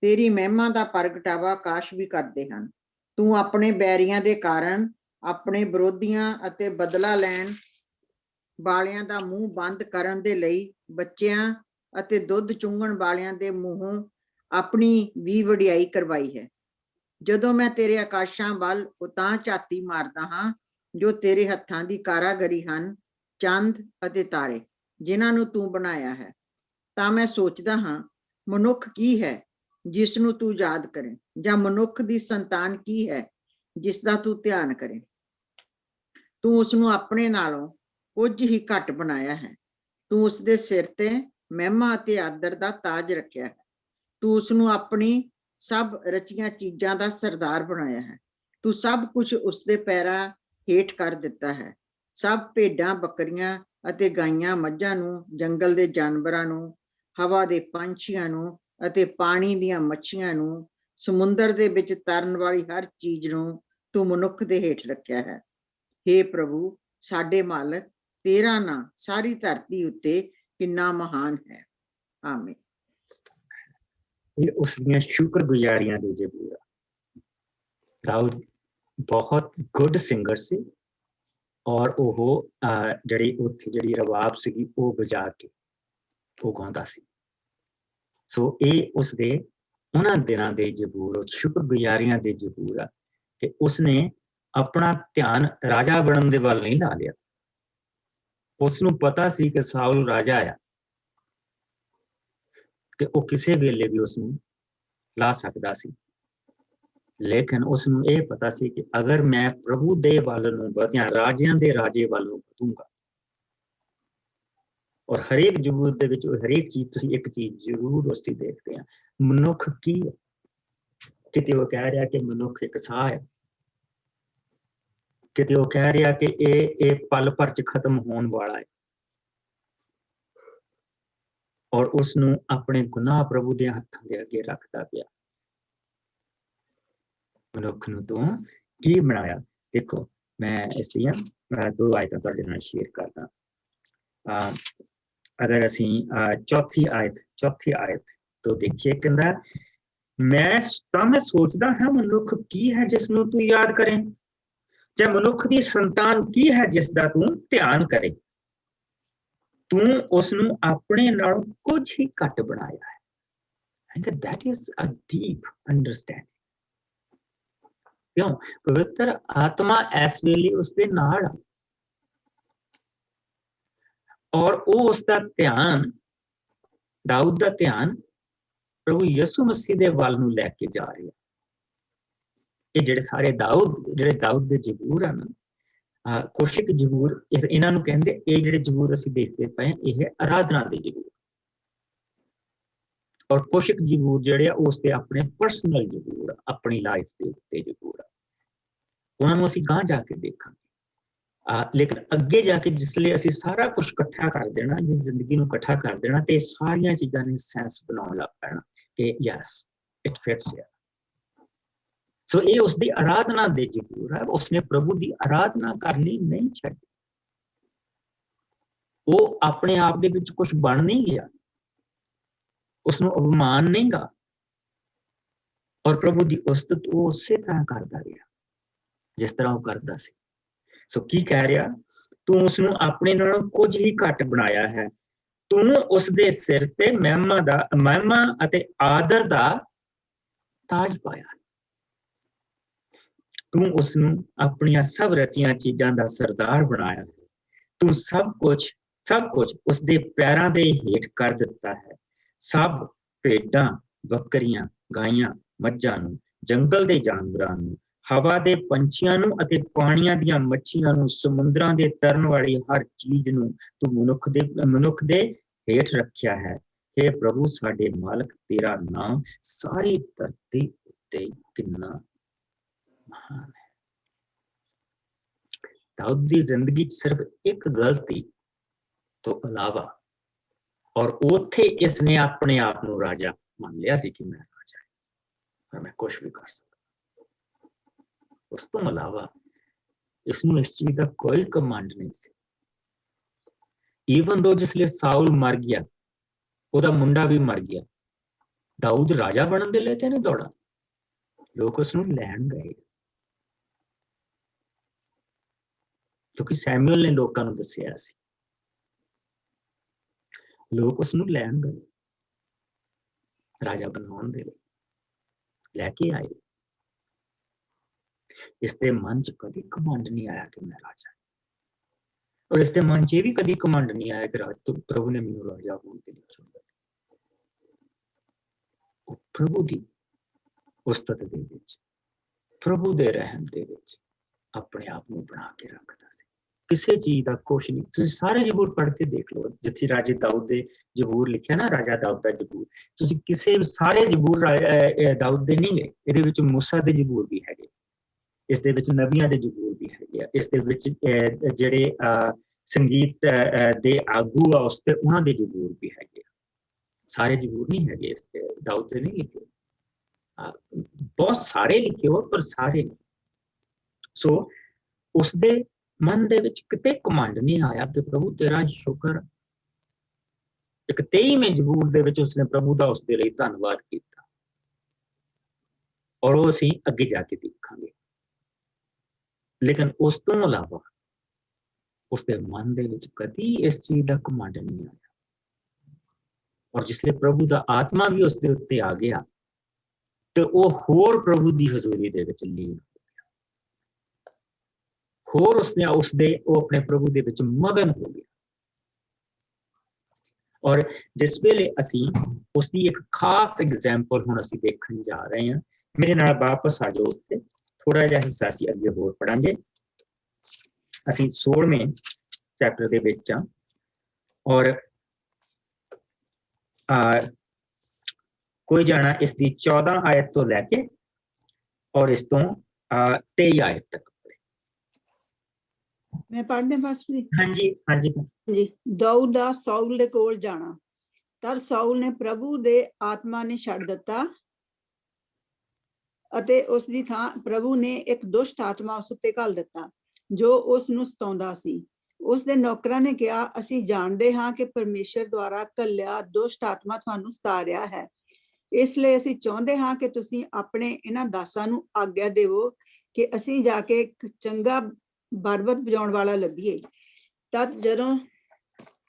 ਤੇਰੀ ਮਹਿਮਾ ਦਾ ਪ੍ਰਗਟਾਵਾ ਆਕਾਸ਼ ਵੀ ਕਰਦੇ ਹਨ। ਤੂੰ ਆਪਣੇ ਬੈਰੀਆਂ ਦੇ ਕਾਰਨ ਆਪਣੇ ਵਿਰੋਧੀਆਂ ਅਤੇ ਬਦਲਾ ਲੈਣ ਵਾਲਿਆਂ ਦਾ ਮੂੰਹ ਬੰਦ ਕਰਨ ਦੇ ਲਈ ਬੱਚਿਆਂ ਅਤੇ ਦੁੱਧ ਚੁੰਘਣ ਵਾਲਿਆਂ ਦੇ ਮੂੰਹੋਂ ਆਪਣੀ ਵੀ ਵਡਿਆਈ ਕਰਵਾਈ ਹੈ। ਜਦੋਂ ਮੈਂ ਤੇਰੇ ਆਕਾਸ਼ਾਂ ਵੱਲ ਉਤਾਂ ਝਾਤੀ ਮਾਰਦਾ ਹਾਂ, ਜੋ ਤੇਰੇ ਹੱਥਾਂ ਦੀ ਕਾਰਾਗਰੀ ਹਨ, ਚੰਦ ਅਤੇ ਤਾਰੇ ਜਿਨ੍ਹਾਂ ਨੂੰ ਤੂੰ ਬਣਾਇਆ ਹੈ, ਤਾਂ ਮੈਂ ਸੋਚਦਾ ਹਾਂ, ਮਨੁੱਖ ਕੀ ਹੈ ਜਿਸ ਨੂੰ ਤੂੰ ਯਾਦ ਕਰੇ, ਜਾਂ ਮਨੁੱਖ ਦੀ ਸੰਤਾਨ ਕੀ ਹੈ ਜਿਸ ਦਾ ਤੂੰ ਧਿਆਨ ਕਰੇ। ਤੂੰ ਉਸ ਨੂੰ ਆਪਣੇ ਨਾਲੋਂ ਕੁਝ ਹੀ ਘੱਟ ਬਣਾਇਆ ਹੈ। ਤੂੰ ਉਸ ਦੇ ਸਿਰ ਤੇ ਮਹਿਮਾ ਅਤੇ ਆਦਰ ਦਾ ਤਾਜ ਰੱਖਿਆ ਹੈ। ਤੂੰ ਉਸ ਨੂੰ ਆਪਣੀ ਸਭ ਰਚੀਆਂ ਚੀਜ਼ਾਂ ਦਾ ਸਰਦਾਰ ਬਣਾਇਆ ਹੈ। ਤੂੰ ਸਭ ਕੁਝ ਉਸ ਦੇ ਪੈਰਾਂ ਹੇਠ ਕਰ ਦਿੱਤਾ ਹੈ। ਸਭ ਭੇਡਾਂ, ਬੱਕਰੀਆਂ ਅਤੇ ਗਾਈਆਂ, ਮੱਝਾਂ ਨੂੰ, ਜੰਗਲ ਦੇ ਜਾਨਵਰਾਂ ਨੂੰ, ਹਵਾ ਦੇ ਪੰਛੀਆਂ ਨੂੰ ਅਤੇ ਪਾਣੀ ਦੀਆਂ ਮੱਛੀਆਂ ਨੂੰ, ਸਮੁੰਦਰ ਦੇ ਵਿੱਚ ਤਰਨ ਵਾਲੀ ਹਰ ਚੀਜ਼ ਨੂੰ ਤੂੰ ਮਨੁੱਖ ਦੇ ਹੇਠ ਰੱਖਿਆ ਹੈ। ਹੇ ਪ੍ਰਭੂ ਸਾਡੇ ਮਾਲਕ, ਤੇਰਾ ਨਾਂ ਸਾਰੀ ਧਰਤੀ ਉੱਤੇ ਕਿੰਨਾ ਮਹਾਨ ਹੈ। ਆਮੀਨ। ਇਹ ਉਸ ਦੀਆਂ ਸ਼ੁਕਰਗੁਜ਼ਾਰੀਆਂ ਦੀ ਜ਼ਬੂਰ ਆ। ਦਾਊਦ ਬਹੁਤ ਗੁੱਡ ਸਿੰਗਰ ਸੀ ਔਰ ਉਹ ਜਿਹੜੀ ਉੱਥੇ ਜਿਹੜੀ ਰਵਾਬ ਸੀਗੀ ਉਹ ਵਜਾ ਕੇ ਉਹ ਗਾਉਂਦਾ ਸੀ। ਸੋ ਇਹ ਉਸਦੇ ਉਹਨਾਂ ਦਿਨਾਂ ਦੇ ਜ਼ਬੂਰ, ਉਸ ਸ਼ੁਕਰਗੁਜ਼ਾਰੀਆਂ ਦੇ ਜ਼ਬੂਰ ਆ ਕਿ ਉਸਨੇ ਆਪਣਾ ਧਿਆਨ ਰਾਜਾ ਬਣਨ ਦੇ ਵੱਲ ਨਹੀਂ ਲਾ ਲਿਆ। ਉਸਨੂੰ ਪਤਾ ਸੀ ਕਿ ਸਾਊਲ ਰਾਜਾ ਆ ਤੇ ਉਹ ਕਿਸੇ ਵੇਲੇ ਵੀ ਉਸਨੂੰ ਲਾ ਸਕਦਾ ਸੀ, ਲੇਕਿਨ ਉਸਨੂੰ ਇਹ ਪਤਾ ਸੀ ਕਿ ਅਗਰ ਮੈਂ ਪ੍ਰਭੂ ਦੇ ਵੱਲ ਨੂੰ ਵਧਿਆ, ਰਾਜਿਆਂ ਦੇ ਰਾਜੇ ਵੱਲ ਨੂੰ ਵਧੂੰਗਾ। ਔਰ ਹਰੇਕ ਜ਼ਬੂਰ ਦੇ ਵਿੱਚ ਹਰੇਕ ਚੀਜ਼ ਤੁਸੀਂ ਇੱਕ ਚੀਜ਼ ਜ਼ਰੂਰ ਉਸਦੀ ਦੇਖਦੇ ਆ, ਮਨੁੱਖ ਕੀ ਹੈ। ਕਿਤੇ ਉਹ ਕਹਿ ਰਿਹਾ ਕਿ ਮਨੁੱਖ ਇੱਕ ਸਾਹ ਹੈ, ਕਿਤੇ ਉਹ ਕਹਿ ਰਿਹਾ ਕਿ ਇਹ ਪਲ ਭਰ ਚ ਖਤਮ ਹੋਣ ਵਾਲਾ ਹੈ। ਔਰ ਉਸਨੂੰ ਆਪਣੇ ਗੁਨਾਹ ਪ੍ਰਭੂ ਦੇ ਹੱਥਾਂ ਦੇ ਅੱਗੇ ਰੱਖਦਾ ਪਿਆ। ਮਨੁੱਖ ਨੂੰ ਤੂੰ ਕੀ ਬਣਾਇਆ। ਦੇਖੋ ਮੈਂ ਇਸ ਲਈ 2 ਆਇਤਾਂ ਤੁਹਾਡੇ ਨਾਲ ਸ਼ੇਅਰ ਕਰਦਾ। ਅਗਰ ਅਸੀਂ ਚੌਥੀ ਆਇਤ ਤੋਂ ਦੇਖੀਏ, ਕਹਿੰਦਾ ਮੈਂ ਸੋਚਦਾ ਹਾਂ ਮਨੁੱਖ ਕੀ ਹੈ ਜਿਸ ਨੂੰ ਤੂੰ ਯਾਦ ਕਰੇ, ਜਾਂ ਮਨੁੱਖ ਦੀ ਸੰਤਾਨ ਕੀ ਹੈ ਜਿਸ ਦਾ ਤੂੰ ਧਿਆਨ ਕਰੇ। ਤੂੰ ਉਸਨੂੰ ਆਪਣੇ ਨਾਲ ਕੁਝ ਹੀ ਘੱਟ ਬਣਾਇਆ ਹੈ। That is a deep understanding। ਕਿਉਂ? ਪਵਿੱਤਰ ਆਤਮਾ ਇਸ ਵੇਲੇ ਉਸਦੇ ਨਾਲ ਆ ਔਰ ਉਹ ਉਸਦਾ ਧਿਆਨ, ਦਾਊਦ ਦਾ ਧਿਆਨ ਪ੍ਰਭੂ ਯਿਸੂ ਮਸੀਹ ਦੇ ਵੱਲ ਨੂੰ ਲੈ ਕੇ ਜਾ ਰਿਹਾ। ਇਹ ਜਿਹੜੇ ਸਾਰੇ ਦਾਊਦ ਦੇ ਜ਼ਬੂਰ ਹਨ, ਕੋਸ਼ਿਕ ਜ਼ਬੂਰ ਇਹਨਾਂ ਨੂੰ ਕਹਿੰਦੇ। ਇਹ ਜਿਹੜੇ ਜ਼ਬੂਰ ਅਸੀਂ ਦੇਖਦੇ ਪਏ ਇਹ ਆਰਾਧਨਾ ਦੇ ਜ਼ਬੂਰ, ਔਰ ਕੋਸ਼ਿਕ ਜ਼ਬੂਰ ਜਿਹੜੇ ਆ ਉਸਦੇ ਆਪਣੇ ਪਰਸਨਲ ਜ਼ਬੂਰ, ਆਪਣੀ ਲਾਈਫ ਦੇ ਉੱਤੇ ਜ਼ਬੂਰ, ਉਹਨਾਂ ਨੂੰ ਅਸੀਂ ਗਾਂਹ ਜਾ ਕੇ ਦੇਖਾਂਗੇ। ਲੇਕਿਨ ਅੱਗੇ ਜਾ ਕੇ ਜਿਸਲੇ ਅਸੀਂ ਸਾਰਾ ਕੁਝ ਇਕੱਠਾ ਕਰ ਦੇਣਾ, ਜਿਸ ਜ਼ਿੰਦਗੀ ਨੂੰ ਇਕੱਠਾ ਕਰ ਦੇਣਾ, ਤੇ ਸਾਰੀਆਂ ਚੀਜ਼ਾਂ ਨੇ ਸੈਂਸ ਬਣਾਉਣ ਲੱਗ ਪੈਣਾ ਕਿ ਯੈਸ ਇਟ ਫਿਟਸ ਹਿਅਰ। ਸੋ ਇਹ ਉਸਦੀ ਆਰਾਧਨਾ ਦੇ ਜ਼ਬੂਰ ਹੈ। ਉਸਨੇ ਪ੍ਰਭੂ ਦੀ ਆਰਾਧਨਾ ਕਰਨੀ ਨਹੀਂ ਛੱਡੀ। ਉਹ ਆਪਣੇ ਆਪ ਦੇ ਵਿੱਚ ਕੁਝ ਬਣ ਨਹੀਂ ਗਿਆ, ਉਸਨੂੰ ਅਪਮਾਨ ਨਹੀਂ ਗਾ, ਔਰ ਪ੍ਰਭੂ ਦੀ ਉਸਤਤ ਉਹ ਉਸੇ ਤਰ੍ਹਾਂ ਕਰਦਾ ਰਿਹਾ ਜਿਸ ਤਰ੍ਹਾਂ ਉਹ ਕਰਦਾ ਸੀ। ਸੋ ਕੀ ਕਹਿ ਰਿਹਾ? ਤੂੰ ਉਸਨੂੰ ਆਪਣੇ ਨਾਲੋਂ ਕੁਝ ਹੀ ਘੱਟ ਬਣਾਇਆ ਹੈ। ਤੂੰ ਉਸਦੇ ਸਿਰ ਤੇ ਮਹਿਮਾ ਅਤੇ ਆਦਰ ਦਾ ਤਾਜ ਪਾਇਆ। ਤੂੰ ਉਸਨੂੰ ਆਪਣੀਆਂ ਸਭ ਰਚੀਆਂ ਚੀਜ਼ਾਂ ਦਾ ਸਰਦਾਰ ਬਣਾਇਆ। ਤੂੰ ਸਭ ਕੁਝ ਉਸਦੇ ਪੈਰਾਂ ਦੇ ਹੇਠ ਕਰ ਦਿੱਤਾ ਹੈ। ਸਭ ਭੇਡਾਂ, ਬੱਕਰੀਆਂ, ਗਾਈਆਂ, ਮੱਝਾਂ ਨੂੰ, ਜੰਗਲ ਦੇ ਜਾਨਵਰਾਂ ਨੂੰ, ਹਵਾ ਦੇ ਪੰਛੀਆਂ ਨੂੰ ਅਤੇ ਪਾਣੀਆਂ ਦੀਆਂ ਮੱਛੀਆਂ ਨੂੰ, ਸਮੁੰਦਰਾਂ ਦੇ ਤਰਨ ਵਾਲੀ ਹਰ ਚੀਜ਼ ਨੂੰ ਤੂੰ ਮਨੁੱਖ ਦੇ ਹੇਠ ਰੱਖਿਆ ਹੈ। हे ਪ੍ਰਭੂ ਸਾਡੇ ਮਾਲਕ, ਤੇਰਾ ਨਾਮ ਸਾਰੀ ਧਰਤੀ ਉੱਤੇ ਕਿੰਨਾ ਮਹਾਨ ਹੈ। ਦਾਊਦ ਦੀ ਜ਼ਿੰਦਗੀ 'ਚ ਸਿਰਫ ਇੱਕ ਗਲਤੀ ਤੋਂ ਇਲਾਵਾ, ਔਰ ਉੱਥੇ ਇਸਨੇ ਆਪਣੇ ਆਪ ਨੂੰ ਰਾਜਾ ਮੰਨ ਲਿਆ ਸੀ ਕਿ ਮੈਂ ਰਾਜਾ ਹਾਂ, ਪਰ ਮੈਂ ਕੁਛ ਵੀ ਕਰ ਸਕਦਾ। ਉਸ ਤੋਂ ਇਲਾਵਾ ਇਸਨੂੰ ਇਸ ਚੀਜ਼ ਦਾ ਕੋਈ ਕਮਾਂਡ ਨਹੀਂ ਸੀ। ਈਵਨ ਦੋ ਜਿਸਲੇ ਸਾਊਲ ਮਰ ਗਿਆ, ਉਹਦਾ ਮੁੰਡਾ ਵੀ ਮਰ ਗਿਆ, ਦਾਊਦ ਰਾਜਾ ਬਣਨ ਦੇ ਲਈ ਤੇ ਨਹੀਂ ਦੌੜਾ। ਲੋਕ ਉਸਨੂੰ ਲੈਣ ਗਏ ਕਿਉਂਕਿ ਸੈਮੂਅਲ ਨੇ ਲੋਕਾਂ ਨੂੰ ਦੱਸਿਆ ਸੀ। ਲੋਕ ਉਸਨੂੰ ਲੈਣ ਗਏ, ਰਾਜਾ ਬਣਾਉਣ ਦੇ ਲਈ ਲੈ ਕੇ ਆਏ। ਇਸਦੇ ਮਨ 'ਚ ਕਦੀ ਕਮਾਂਡ ਨਹੀਂ ਆਇਆ ਕਿ ਮੈਂ ਰਾਜਾ, ਔਰ ਇਸਦੇ ਮਨ 'ਚ ਇਹ ਵੀ ਕਦੀ ਕਮਾਂਡ ਨਹੀਂ ਆਇਆ ਕਿ ਪ੍ਰਭੂ ਨੇ ਮੈਨੂੰ ਰਾਜਾ ਹੋਣ ਦੇ ਲਈ ਚੁਣਿਆ। ਉਹ ਪ੍ਰਭੂ ਦੀ ਉਸਤਤ ਦੇ ਵਿੱਚ, ਪ੍ਰਭੂ ਦੇ ਰਹਿਮ ਦੇ ਵਿੱਚ ਆਪਣੇ ਆਪ ਨੂੰ ਬਣਾ ਕੇ ਰੱਖਦਾ ਸੀ। ਕਿਸੇ ਚੀਜ਼ ਦਾ ਕੁਛ ਨਹੀਂ। ਤੁਸੀਂ ਸਾਰੇ ਜ਼ਬੂਰ ਪੜ੍ਹ ਕੇ ਦੇਖ ਲਓ, ਜਿੱਥੇ ਰਾਜੇ ਦਾਊਦ ਦੇ ਜ਼ਬੂਰ ਲਿਖਿਆ ਨਾ, ਰਾਜਾ ਦਾਊਦ ਦਾ ਜ਼ਬੂਰ, ਤੁਸੀਂ ਸਾਰੇ ਜ਼ਬੂਰ ਦਾਊਦ ਦੇ ਨਹੀਂ ਗਏ। ਇਹਦੇ ਵਿੱਚ ਮੂਸਾ ਦੇ ਜ਼ਬੂਰ ਵੀ ਹੈਗੇ, ਇਸ ਦੇ ਵਿੱਚ ਨਬੀਆਂ ਦੇ ਜ਼ਬੂਰ ਵੀ ਹੈਗੇ ਆ, ਇਸ ਦੇ ਵਿੱਚ ਜਿਹੜੇ ਸੰਗੀਤ ਦੇ ਆਗੂ ਆ ਉਸ ਤੇ ਉਹਨਾਂ ਦੇ ਜ਼ਬੂਰ ਵੀ ਹੈਗੇ ਆ। ਸਾਰੇ ਜ਼ਰੂਰ ਨਹੀਂ ਹੈਗੇ ਇਸ ਤੇ, ਦਾਊਦ ਦੇ ਨਹੀਂ ਲਿਖੇ, ਬਹੁਤ ਸਾਰੇ ਲਿਖੇ ਹੋ ਪਰ ਸਾਰੇ ਨਹੀਂ। ਸੋ ਉਸਦੇ ਮਨ ਦੇ ਵਿੱਚ ਕਿਤੇ ਕਮਾਂਡ ਨਹੀਂ ਆਇਆ ਕਿ ਪ੍ਰਭੂ ਤੇਰਾ ਸ਼ੁਕਰ। ਇੱਕ 23ਵੇਂ ਜ਼ਬੂਰ ਦੇ ਵਿੱਚ ਉਸਨੇ ਪ੍ਰਭੂ ਦਾ ਉਸਦੇ ਲਈ ਧੰਨਵਾਦ ਕੀਤਾ, ਔਰ ਉਹ ਅਸੀਂ ਅੱਗੇ ਜਾ ਕੇ ਦੇਖਾਂਗੇ। ਲੇਕਿਨ ਉਸ ਤੋਂ ਇਲਾਵਾ ਉਸਦੇ ਮਨ ਦੇ ਵਿੱਚ ਕਦੀ ਇਸ ਚੀਜ਼ ਦਾ ਕਮਾਂਡ ਨਹੀਂ ਆਇਆ। ਔਰ ਜਿਸਲੇ ਪ੍ਰਭੂ ਦਾ ਆਤਮਾ ਵੀ ਉਸਦੇ ਉੱਤੇ ਆ ਗਿਆ ਤੇ ਉਹ ਹੋਰ ਪ੍ਰਭੂ ਦੀ ਹਜ਼ੂਰੀ ਦੇ ਵਿੱਚ ਲੀਨ ਹੋ ਗਿਆ, ਹੋਰ ਉਹ ਆਪਣੇ ਪ੍ਰਭੂ ਦੇ ਵਿੱਚ ਮਗਨ ਹੋ ਗਿਆ। ਔਰ ਜਿਸ ਵੇਲੇ ਅਸੀਂ ਉਸਦੀ ਇੱਕ ਖਾਸ ਐਗਜ਼ਾਮਪਲ ਹੁਣ ਅਸੀਂ ਦੇਖਣ ਜਾ ਰਹੇ ਹਾਂ, ਮੇਰੇ ਨਾਲ ਵਾਪਸ ਆ ਜਾਓ ਉੱਤੇ, ਥੋੜਾ ਜਿਹਾ ਹਿੱਸਾ ਅਸੀਂ ਅੱਗੇ ਹੋਰ ਪੜਾਂਗੇ। ਅਸੀਂ 16ਵੇਂ ਚੈਪਟਰ ਦੇ ਵਿੱਚ ਆ, ਔਰ ਕੋਈ ਜਾਣਾ ਇਸ ਦੀ 14 ਆਇਤ ਤੋਂ ਲੈ ਕੇ ਔਰ ਇਸ ਤੋਂ 23 ਆਇਤ ਤੱਕ। ਮੈਂ ਪੜ੍ਹਨੇ ਬਸ ਵੀ। ਹਾਂਜੀ ਹਾਂਜੀ ਜੀ। ਦਾਊਦ ਦਾ ਸਾਊਲ ਦੇ ਕੋਲ ਜਾਣਾ। ਤਦ ਸਾਊਲ ਨੇ ਪ੍ਰਭੂ ਦੇ ਆਤਮਾ ਨੇ ਛੱਡ ਦਿੱਤਾ ਅਤੇ ਉਸ ਦੀ ਥਾਂ ਪ੍ਰਭੂ ਨੇ ਇੱਕ ਦੁਸ਼ਟ ਆਤਮਾ ਉਸ ਉੱਤੇ ਘੱਲ ਦਿੱਤਾ ਜੋ ਉਸ ਨੂੰ ਸਤਾਉਂਦਾ ਸੀ। ਉਸ ਦੇ ਨੌਕਰਾਂ ਨੇ ਕਿਹਾ, ਅਸੀਂ ਜਾਣਦੇ ਹਾਂ ਕਿ ਪਰਮੇਸ਼ਰ ਦੁਆਰਾ ਘੱਲਿਆ ਦੁਸ਼ਟ ਆਤਮਾ ਤੁਹਾਨੂੰ ਸਤਾ ਰਿਹਾ ਹੈ, ਇਸ ਲਈ ਅਸੀਂ ਚਾਹੁੰਦੇ ਹਾਂ ਕਿ ਤੁਸੀਂ ਆਪਣੇ ਇਹਨਾਂ ਦਾਸਾਂ ਨੂੰ ਆਗਿਆ ਦੇਵੋ ਕਿ ਅਸੀਂ ਜਾ ਕੇ ਇੱਕ ਚੰਗਾ ਬਰਬਤ ਵਜਾਉਣ ਵਾਲਾ ਲੱਭੀਏ। ਤਦ ਜਦੋਂ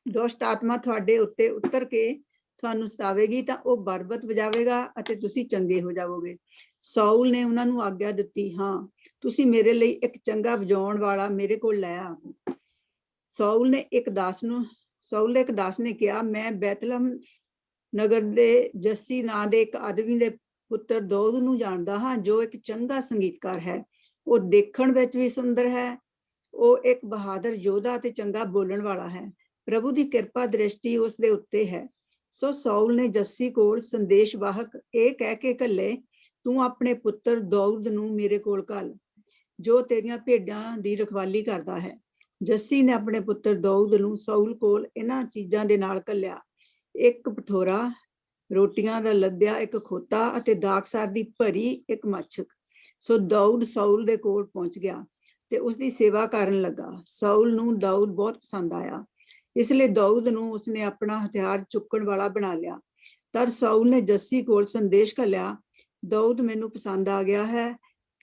ਦੁਸ਼ਟ ਆਤਮਾ ਤੁਹਾਡੇ ਉੱਤੇ ਉਤਰ ਕੇ ਤੁਹਾਨੂੰ ਸਤਾਵੇਗੀ ਤਾਂ ਉਹ ਬਰਬਤ ਵਜਾਵੇਗਾ ਅਤੇ ਤੁਸੀਂ ਚੰਗੇ ਹੋ ਜਾਵੋਗੇ। ਸਾਊਲ ਨੇ ਉਹਨਾਂ ਨੂੰ ਆਗਿਆ ਦਿੱਤੀ, ਹਾਂ ਤੁਸੀਂ ਮੇਰੇ ਲਈ ਇੱਕ ਚੰਗਾ ਵਜਾਉਣ ਵਾਲਾ ਮੇਰੇ ਕੋਲ ਲੈ ਆਓ। ਸਾਊਲ ਦੇ ਇੱਕ ਦਾਸ ਨੇ ਕਿਹਾ, ਮੈਂ ਬੈਤਲਹਮ ਨਗਰ ਦੇ ਜੱਸੀ ਨਾਂ ਦੇ ਇੱਕ ਆਦਮੀ ਦੇ ਪੁੱਤਰ ਦਾਊਦ ਨੂੰ ਜਾਣਦਾ ਹਾਂ, ਜੋ ਇੱਕ ਚੰਗਾ ਸੰਗੀਤਕਾਰ ਹੈ। ਉਹ ਦੇਖਣ ਵਿੱਚ ਵੀ ਸੁੰਦਰ ਹੈ, ਉਹ ਇੱਕ ਬਹਾਦਰ ਯੋਧਾ ਤੇ ਚੰਗਾ ਬੋਲਣ ਵਾਲਾ ਹੈ। ਪ੍ਰਭੂ ਦੀ ਕਿਰਪਾ ਦ੍ਰਿਸ਼ਟੀ ਉਸ ਦੇ ਉੱਤੇ ਹੈ। ਸੋ ਸਾਊਲ ਨੇ ਜੱਸੀ ਕੋਲ ਸੰਦੇਸ਼ ਵਾਹਕ ਇਹ ਕਹਿ ਕੇ ਘੱਲੇ, ਤੂੰ ਆਪਣੇ ਪੁੱਤਰ ਦਾਊਦ ਨੂੰ ਮੇਰੇ ਕੋਲ ਘੱਲ, ਜੋ ਤੇਰੀਆਂ ਭੇਡਾਂ ਦੀ ਰਖਵਾਲੀ ਕਰਦਾ ਹੈ। ਜੱਸੀ ਨੇ ਆਪਣੇ ਪੁੱਤਰ ਦਾਊਦ ਨੂੰ ਸਾਊਲ ਕੋਲ ਇਹਨਾਂ ਚੀਜ਼ਾਂ ਦੇ ਨਾਲ ਘੱਲਿਆ, ਇੱਕ ਭਠੋਰਾ ਰੋਟੀਆਂ ਦਾ ਲੱਦਿਆ ਇੱਕ ਖੋਤਾ ਅਤੇ ਦਾਖਸਾਰ ਦੀ ਭਰੀ ਇੱਕ ਮੱਛਕ। ਸੋ ਦਾਊਦ ਸਾਊਲ ਦੇ ਕੋਲ ਪਹੁੰਚ ਗਿਆ ਤੇ ਉਸਦੀ ਸੇਵਾ ਕਰਨ ਲੱਗਾ। ਸਾਊਲ ਨੂੰ ਦਾਊਦ ਬਹੁਤ ਪਸੰਦ ਆਇਆ, ਇਸ ਲਈ ਦਾਊਦ ਨੂੰ ਉਸਨੇ ਆਪਣਾ ਹਥਿਆਰ ਚੁੱਕਣ ਵਾਲਾ ਬਣਾ ਲਿਆ। ਤਦ ਸਾਊਲ ਨੇ ਜੱਸੀ ਕੋਲ ਸੰਦੇਸ਼ ਘੱਲਿਆ, ਦਾਊਦ ਮੈਨੂੰ ਪਸੰਦ ਆ ਗਿਆ ਹੈ,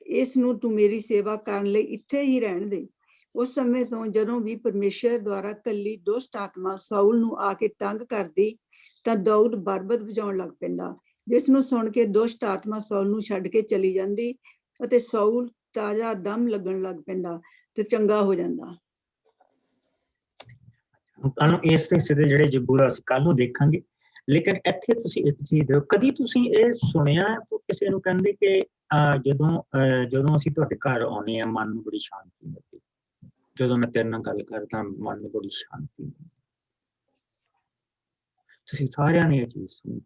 ਇਸ ਨੂੰ ਤੂੰ ਮੇਰੀ ਸੇਵਾ ਕਰਨ ਲਈ ਇੱਥੇ ਹੀ ਰਹਿਣ ਦੇ। ਉਸ ਸਮੇਂ ਤੋਂ ਜਦੋਂ ਵੀ ਪਰਮੇਸ਼ਰ ਦੁਆਰਾ ਕੱਲੀ ਦੁਸ਼ਟ ਆਤਮਾ ਸਾਊਲ ਨੂੰ ਆ ਕੇ ਤੰਗ ਕਰਦੀ ਤਾਂ ਦਾਊਦ ਬਰਬਤ ਵਜਾਉਣ ਲੱਗ ਪੈਂਦਾ, ਜਿਸ ਨੂੰ ਸੁਣ ਕੇ ਦੁਸ਼ਟ ਆਤਮਾ ਸਾਊਲ ਨੂੰ ਛੱਡ ਕੇ ਚਲੀ ਜਾਂਦੀ ਅਤੇ ਸਾਊਲ ਤਾਜ਼ਾ ਦਮ ਲੱਗਣ ਲੱਗ ਪੈਂਦਾ ਤੇ ਚੰਗਾ ਹੋ ਜਾਂਦਾ। ਤੁਹਾਨੂੰ ਇਸ ਹਿੱਸੇ ਦੇ ਜਿਹੜੇ ਜ਼ਬੂਰ ਅਸੀਂ ਕੱਲ ਨੂੰ ਦੇਖਾਂਗੇ, ਲੇਕਿਨ ਇੱਥੇ ਤੁਸੀਂ ਇੱਕ ਚੀਜ਼ ਦਿਓ, ਕਦੀ ਤੁਸੀਂ ਇਹ ਸੁਣਿਆ ਕਿਸੇ ਨੂੰ ਕਹਿੰਦੇ ਕਿ ਜਦੋਂ ਅਸੀਂ ਤੁਹਾਡੇ ਘਰ ਆਉਂਦੇ ਹਾਂ ਮਨ ਨੂੰ ਬੜੀ ਸ਼ਾਂਤੀ ਮਿਲਦੀ, ਜਦੋਂ ਮੈਂ ਤੇਰੇ ਨਾਲ ਗੱਲ ਕਰਦਾ ਮਨ ਨੂੰ ਬੜੀ ਸ਼ਾਂਤੀ ਮਿਲਦੀ। ਤੁਸੀਂ ਸਾਰਿਆਂ ਨੇ ਇਹ ਚੀਜ਼ ਸੁਣੀ।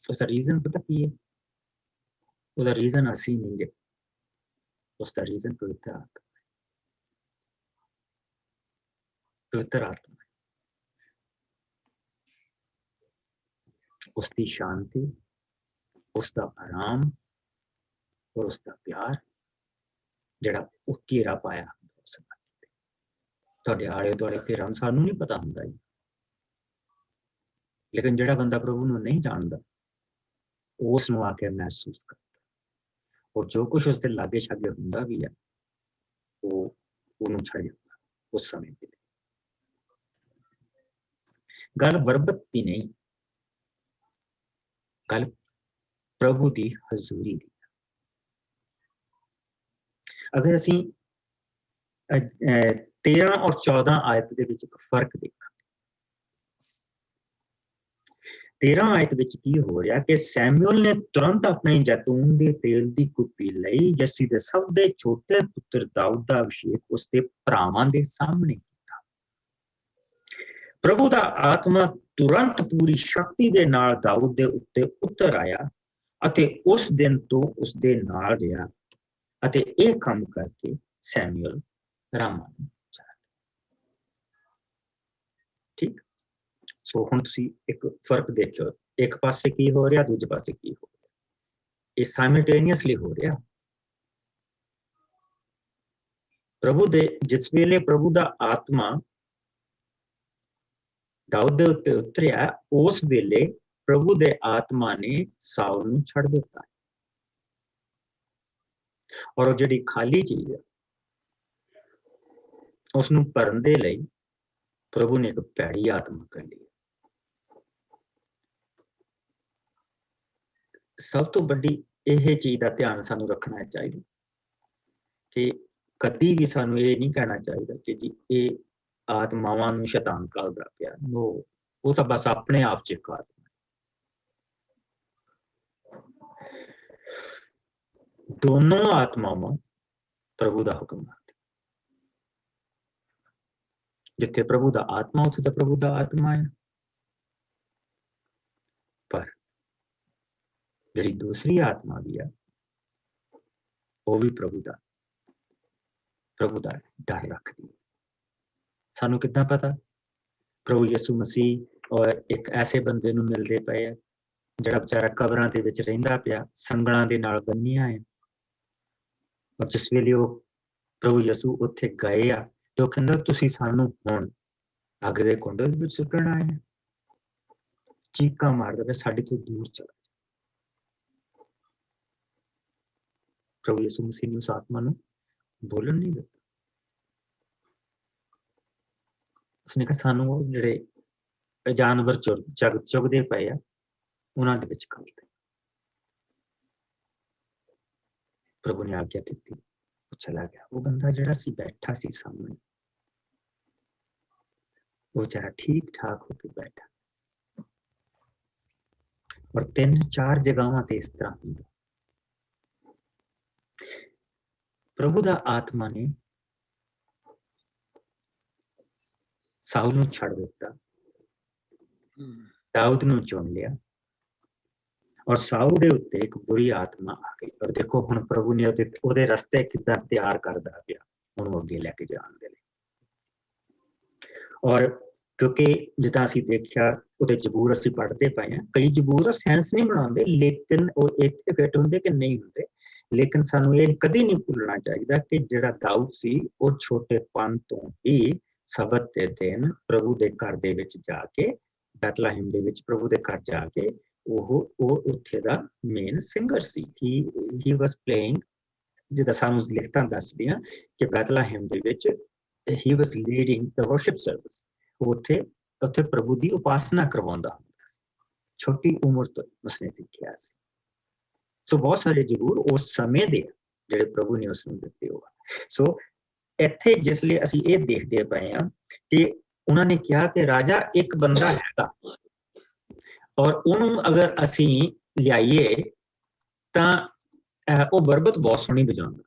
ਉਸਦਾ ਰੀਜ਼ਨ ਪਤਾ ਕੀ ਹੈ? ਉਹਦਾ ਰੀਜ਼ਨ ਅਸੀਂ ਨਹੀਂ ਹੈ, ਉਸਦਾ ਰੀਜ਼ਨ ਪਵਿੱਤਰ ਆਤਮਾ। ਪਵਿੱਤਰ ਆਤਮਾ उसकी शांति, उसका आराम और उसका प्यार ਜਿਹੜਾ ਉਹ ਘੇਰਾ ਪਾਇਆ ਤੁਹਾਡੇ ਆਲੇ ਦੁਆਲੇ ਘੇਰਾ ਸਾਨੂੰ ਨਹੀਂ ਪਤਾ ਹੁੰਦਾ, ਲੇਕਿਨ ਜਿਹੜਾ ਬੰਦਾ ਪ੍ਰਭੂ ਨੂੰ ਨਹੀਂ ਜਾਣਦਾ ਉਸ ਨੂੰ ਆ ਕੇ ਮਹਿਸੂਸ ਕਰਦਾ, ਔਰ ਜੋ ਕੁਝ ਉਸਦੇ ਲਾਗੇ ਛਾਗੇ ਹੁੰਦਾ ਵੀ ਹੈ ਉਹ ਉਹਨੂੰ ਛੱਡ ਜਾਂਦਾ ਉਸ ਸਮੇਂ ਦੇ ਲਈ। ਗੱਲ ਬਰਬਤ ਦੀ ਨਹੀਂ, ਗੱਲ ਪ੍ਰਭੂ ਦੀ ਹਜ਼ੂਰੀ ਦੀ। ਅਗਰ ਅਸੀਂ 13 ਔਰ 14 ਆਇਤ ਦੇ ਵਿੱਚ ਇੱਕ ਫਰਕ ਦੇਖਾਂ, 13 ਆਇਤ ਵਿੱਚ ਕੀ ਹੋ ਰਿਹਾ ਕਿ ਸੈਮੂਅਲ ਨੇ ਤੁਰੰਤ ਆਪਣੇ ਜੈਤੂਨ ਦੇ ਤੇਲ ਦੀ ਕੁੱਪੀ ਲਈ ਜੱਸੀ ਦੇ ਸਭ ਦੇ ਛੋਟੇ ਪੁੱਤਰ ਦਾਊਦ ਦਾ ਅਭਿਸ਼ੇਕ ਉਸਦੇ ਭਰਾਵਾਂ ਦੇ ਸਾਹਮਣੇ ਕੀਤਾ। ਪ੍ਰਭੂ ਦਾ ਆਤਮਾ ਤੁਰੰਤ ਪੂਰੀ ਸ਼ਕਤੀ ਦੇ ਨਾਲ ਦਾਊਦ ਦੇ ਉੱਤੇ ਉਤਰ ਆਇਆ ਅਤੇ ਉਸ ਦਿਨ ਤੋਂ ਉਸ ਦੇ ਨਾਲ ਰਿਹਾ ਅਤੇ ਇਹ ਕੰਮ ਕਰਕੇ ਸੈਮੂਅਲ ਰਾਮਾ ਨੂੰ ਚਲਾ ਗਿਆ। ਠੀਕ, ਸੋ ਹੁਣ ਤੁਸੀਂ ਇੱਕ ਫਰਕ ਦੇਖਿਓ, ਇੱਕ ਪਾਸੇ ਕੀ ਹੋ ਰਿਹਾ, ਦੂਜੇ ਪਾਸੇ ਕੀ ਹੋ ਰਿਹਾ। ਇਹ ਸਾਈਮਲਟੇਨੀਅਸਲੀ ਹੋ ਰਿਹਾ। ਪ੍ਰਭੂ ਦੇ ਜਿਸ ਵੇਲੇ ਪ੍ਰਭੂ ਦਾ ਆਤਮਾ ਦਾਊਦ ਦੇ ਉੱਤੇ ਉਤਰਿਆ, ਉਸ ਵੇਲੇ ਪ੍ਰਭੂ ਦੇ ਆਤਮਾ ਨੇ ਸਾਊਲ ਨੂੰ ਛੱਡ ਦਿੱਤਾ। ਔਰ ਉਹ ਜਿਹੜੀ ਖਾਲੀ ਚੀਜ਼ ਹੈ ਉਸ ਨੂੰ ਭਰਨ ਦੇ ਲਈ ਪ੍ਰਭੂ ਨੇ ਇੱਕ ਭੈੜੀ ਆਤਮਾ ਕੱਢੀ। ਸਭ ਤੋਂ ਵੱਡੀ ਇਹ ਚੀਜ਼ ਦਾ ਧਿਆਨ ਸਾਨੂੰ ਰੱਖਣਾ ਚਾਹੀਦਾ ਕਿ ਕਦੀ ਵੀ ਸਾਨੂੰ ਇਹ ਨਹੀਂ ਕਹਿਣਾ ਚਾਹੀਦਾ ਕਿ ਜੀ ਇਹ ਆਤਮਾਵਾਂ ਨੂੰ ਸ਼ੈਤਾਨ ਘੱਲਦਾ ਪਿਆ। ਉਹ ਤਾਂ ਬਸ ਆਪਣੇ ਆਪ ਚ ਇੱਕ ਆਤਮਾ। ਦੋਨੋਂ ਆਤਮਾਵਾਂ ਪ੍ਰਭੂ ਦਾ ਹੁਕਮ ਮੰਨਦੇ। ਜਿੱਥੇ ਪ੍ਰਭੂ ਦਾ ਆਤਮਾ ਉੱਥੇ ਤਾਂ ਪ੍ਰਭੂ ਦਾ ਆਤਮਾ ਹੈ। ਪਰ ਜਿਹੜੀ ਦੂਸਰੀ ਆਤਮਾ ਵੀ ਹੈ ਉਹ ਵੀ ਪ੍ਰਭੂ ਦਾ ਡਰ ਰੱਖਦੀ ਹੈ। ਸਾਨੂੰ ਕਿੱਦਾਂ ਪਤਾ? ਪ੍ਰਭੂ ਯਿਸੂ ਮਸੀਹ ਔਰ ਇੱਕ ਐਸੇ ਬੰਦੇ ਨੂੰ ਮਿਲਦੇ ਪਏ ਆ ਜਿਹੜਾ ਵਿਚਾਰਾ ਕਬਰਾਂ ਦੇ ਵਿੱਚ ਰਹਿੰਦਾ ਪਿਆ, ਸੰਗਲਾਂ ਦੇ ਨਾਲ ਬੰਨੀਆਂ ਹੈ। ਔਰ ਜਿਸ ਵੇਲੇ ਉਹ ਪ੍ਰਭੂ ਯਿਸੂ ਉੱਥੇ ਗਏ ਆ ਤੇ ਉਹ ਕਹਿੰਦਾ ਤੁਸੀਂ ਸਾਨੂੰ ਹੁਣ ਅੱਗ ਦੇ ਕੁੰਡ ਵਿੱਚ ਸੁੱਟਣ ਆਏ ਆ। ਚੀਕਾਂ ਮਾਰਦਾ ਪਿਆ, ਸਾਡੇ ਤੋਂ ਦੂਰ ਚਲਾ ਜਾ। ਪ੍ਰਭੂ ਯਿਸੂ ਮਸੀਹ ਨੇ ਉਸ ਆਤਮਾ ਨੂੰ ਬੋਲਣ ਨਹੀਂ ਦਿੱਤਾ। ਉਸਨੇ ਕਿਹਾ ਸਾਨੂੰ ਉਹ ਜਿਹੜੇ ਜਾਨਵਰ ਚੁਗਦੇ ਪਏ ਆ ਉਹਨਾਂ ਦੇ ਵਿੱਚ ਘੱਲ ਦੇ। ਪ੍ਰਭੂ ਨੇ ਆਗਿਆ ਦਿੱਤੀ, ਉਹ ਚਲਾ ਗਿਆ। ਉਹ ਬੰਦਾ ਜਿਹੜਾ ਸੀ ਬੈਠਾ ਸੀ ਸਾਹਮਣੇ, ਉਹ ਵਿਚਾਰਾ ਠੀਕ ਠਾਕ ਹੋ ਕੇ ਬੈਠਾ। ਔਰ 3-4 ਜਗ੍ਹਾਵਾਂ ਤੇ ਇਸ ਤਰ੍ਹਾਂ ਹੁੰਦਾ। ਪ੍ਰਭੂ ਦਾ ਆਤਮਾ ਨੇ ਸਾਊਲ ਨੂੰ ਛੱਡ ਦਿੱਤਾ, ਦਾਊਦ ਨੂੰ ਚੁਣ ਲਿਆ ਔਰ ਸਾਊਲ ਦੇ ਉੱਤੇ ਇੱਕ ਬੁਰੀ ਆਤਮਾ ਆ ਗਈ। ਔਰ ਦੇਖੋ ਹੁਣ ਪ੍ਰਭੂ ਨੇ ਉਹਦੇ ਰਸਤੇ ਕਿੱਦਾਂ ਤਿਆਰ ਕਰਦਾ ਪਿਆ ਉਹਨੂੰ ਅੱਗੇ ਲੈ ਕੇ ਜਾਣ ਦੇ ਲਈ। ਔਰ ਕਿਉਂਕਿ ਜਿੱਦਾਂ ਅਸੀਂ ਦੇਖਿਆ ਉਹਦੇ ਜ਼ਬੂਰ ਅਸੀਂ ਪੜ੍ਹਦੇ ਪਏ ਹਾਂ, ਕਈ ਜ਼ਬੂਰ ਸੈਂਸ ਨਹੀਂ ਬਣਾਉਂਦੇ, ਲੇਕਿਨ ਉਹ ਇੱਥੇ ਫਿੱਟ ਹੁੰਦੇ ਕਿ ਨਹੀਂ ਹੁੰਦੇ। ਲੇਕਿਨ ਸਾਨੂੰ ਇਹ ਕਦੀ ਨਹੀਂ ਭੁੱਲਣਾ ਚਾਹੀਦਾ ਕਿ ਜਿਹੜਾ ਦਾਊਦ ਸੀ ਉਹ ਛੋਟੇਪਨ ਤੋਂ ਹੀ ਸਬਤ ਦੇ ਦਿਨ ਪ੍ਰਭੂ ਦੇ ਘਰ ਦੇ ਵਿੱਚ ਜਾ ਕੇ, ਬੈਤਲਹਿਮ ਦੇ ਵਿੱਚ ਪ੍ਰਭੂ ਦੇ ਘਰ ਜਾ ਕੇ ਉਹ ਉੱਥੇ ਦਾ ਮੇਨ ਸਿੰਗਰ ਸੀ। ਹੀ ਵਾਸ ਪਲੇਇੰਗ, ਜਿੱਦਾਂ ਸਾਨੂੰ ਲਿਖਤਾਂ ਦੱਸਦੀਆਂ ਕਿ ਬੈਤਲਹਿਮ ਦੇ ਵਿੱਚ ਹੀ ਵਾਸ ਲੀਡਿੰਗ ਦ ਵਰਸ਼ਿਪ ਸਰਵਿਸ। ਉੱਥੇ ਪ੍ਰਭੂ ਦੀ ਉਪਾਸਨਾ ਕਰਵਾਉਂਦਾ ਹੁੰਦਾ ਸੀ। ਛੋਟੀ ਉਮਰ ਤੋਂ ਉਸਨੇ ਸਿੱਖਿਆ ਸੀ। ਸੋ ਬਹੁਤ ਸਾਰੇ ਜ਼ਬੂਰ ਉਸ ਸਮੇਂ ਦੇ ਜਿਹੜੇ ਪ੍ਰਭੂ ਨੇ ਉਸਨੂੰ ਦਿੱਤੇ ਹੋਆ। ਸੋ ਇੱਥੇ ਜਿਸ ਲਈ ਅਸੀਂ ਇਹ ਦੇਖਦੇ ਪਏ ਹਾਂ ਕਿ ਉਹਨਾਂ ਨੇ ਕਿਹਾ ਕਿ ਰਾਜਾ ਇੱਕ ਬੰਦਾ ਹੈਗਾ ਔਰ ਉਹਨੂੰ ਅਗਰ ਅਸੀਂ ਲਿਆਈਏ ਤਾਂ ਉਹ ਬਰਬਤ ਬਹੁਤ ਸੋਹਣੀ ਵਜਾਉਂਦਾ,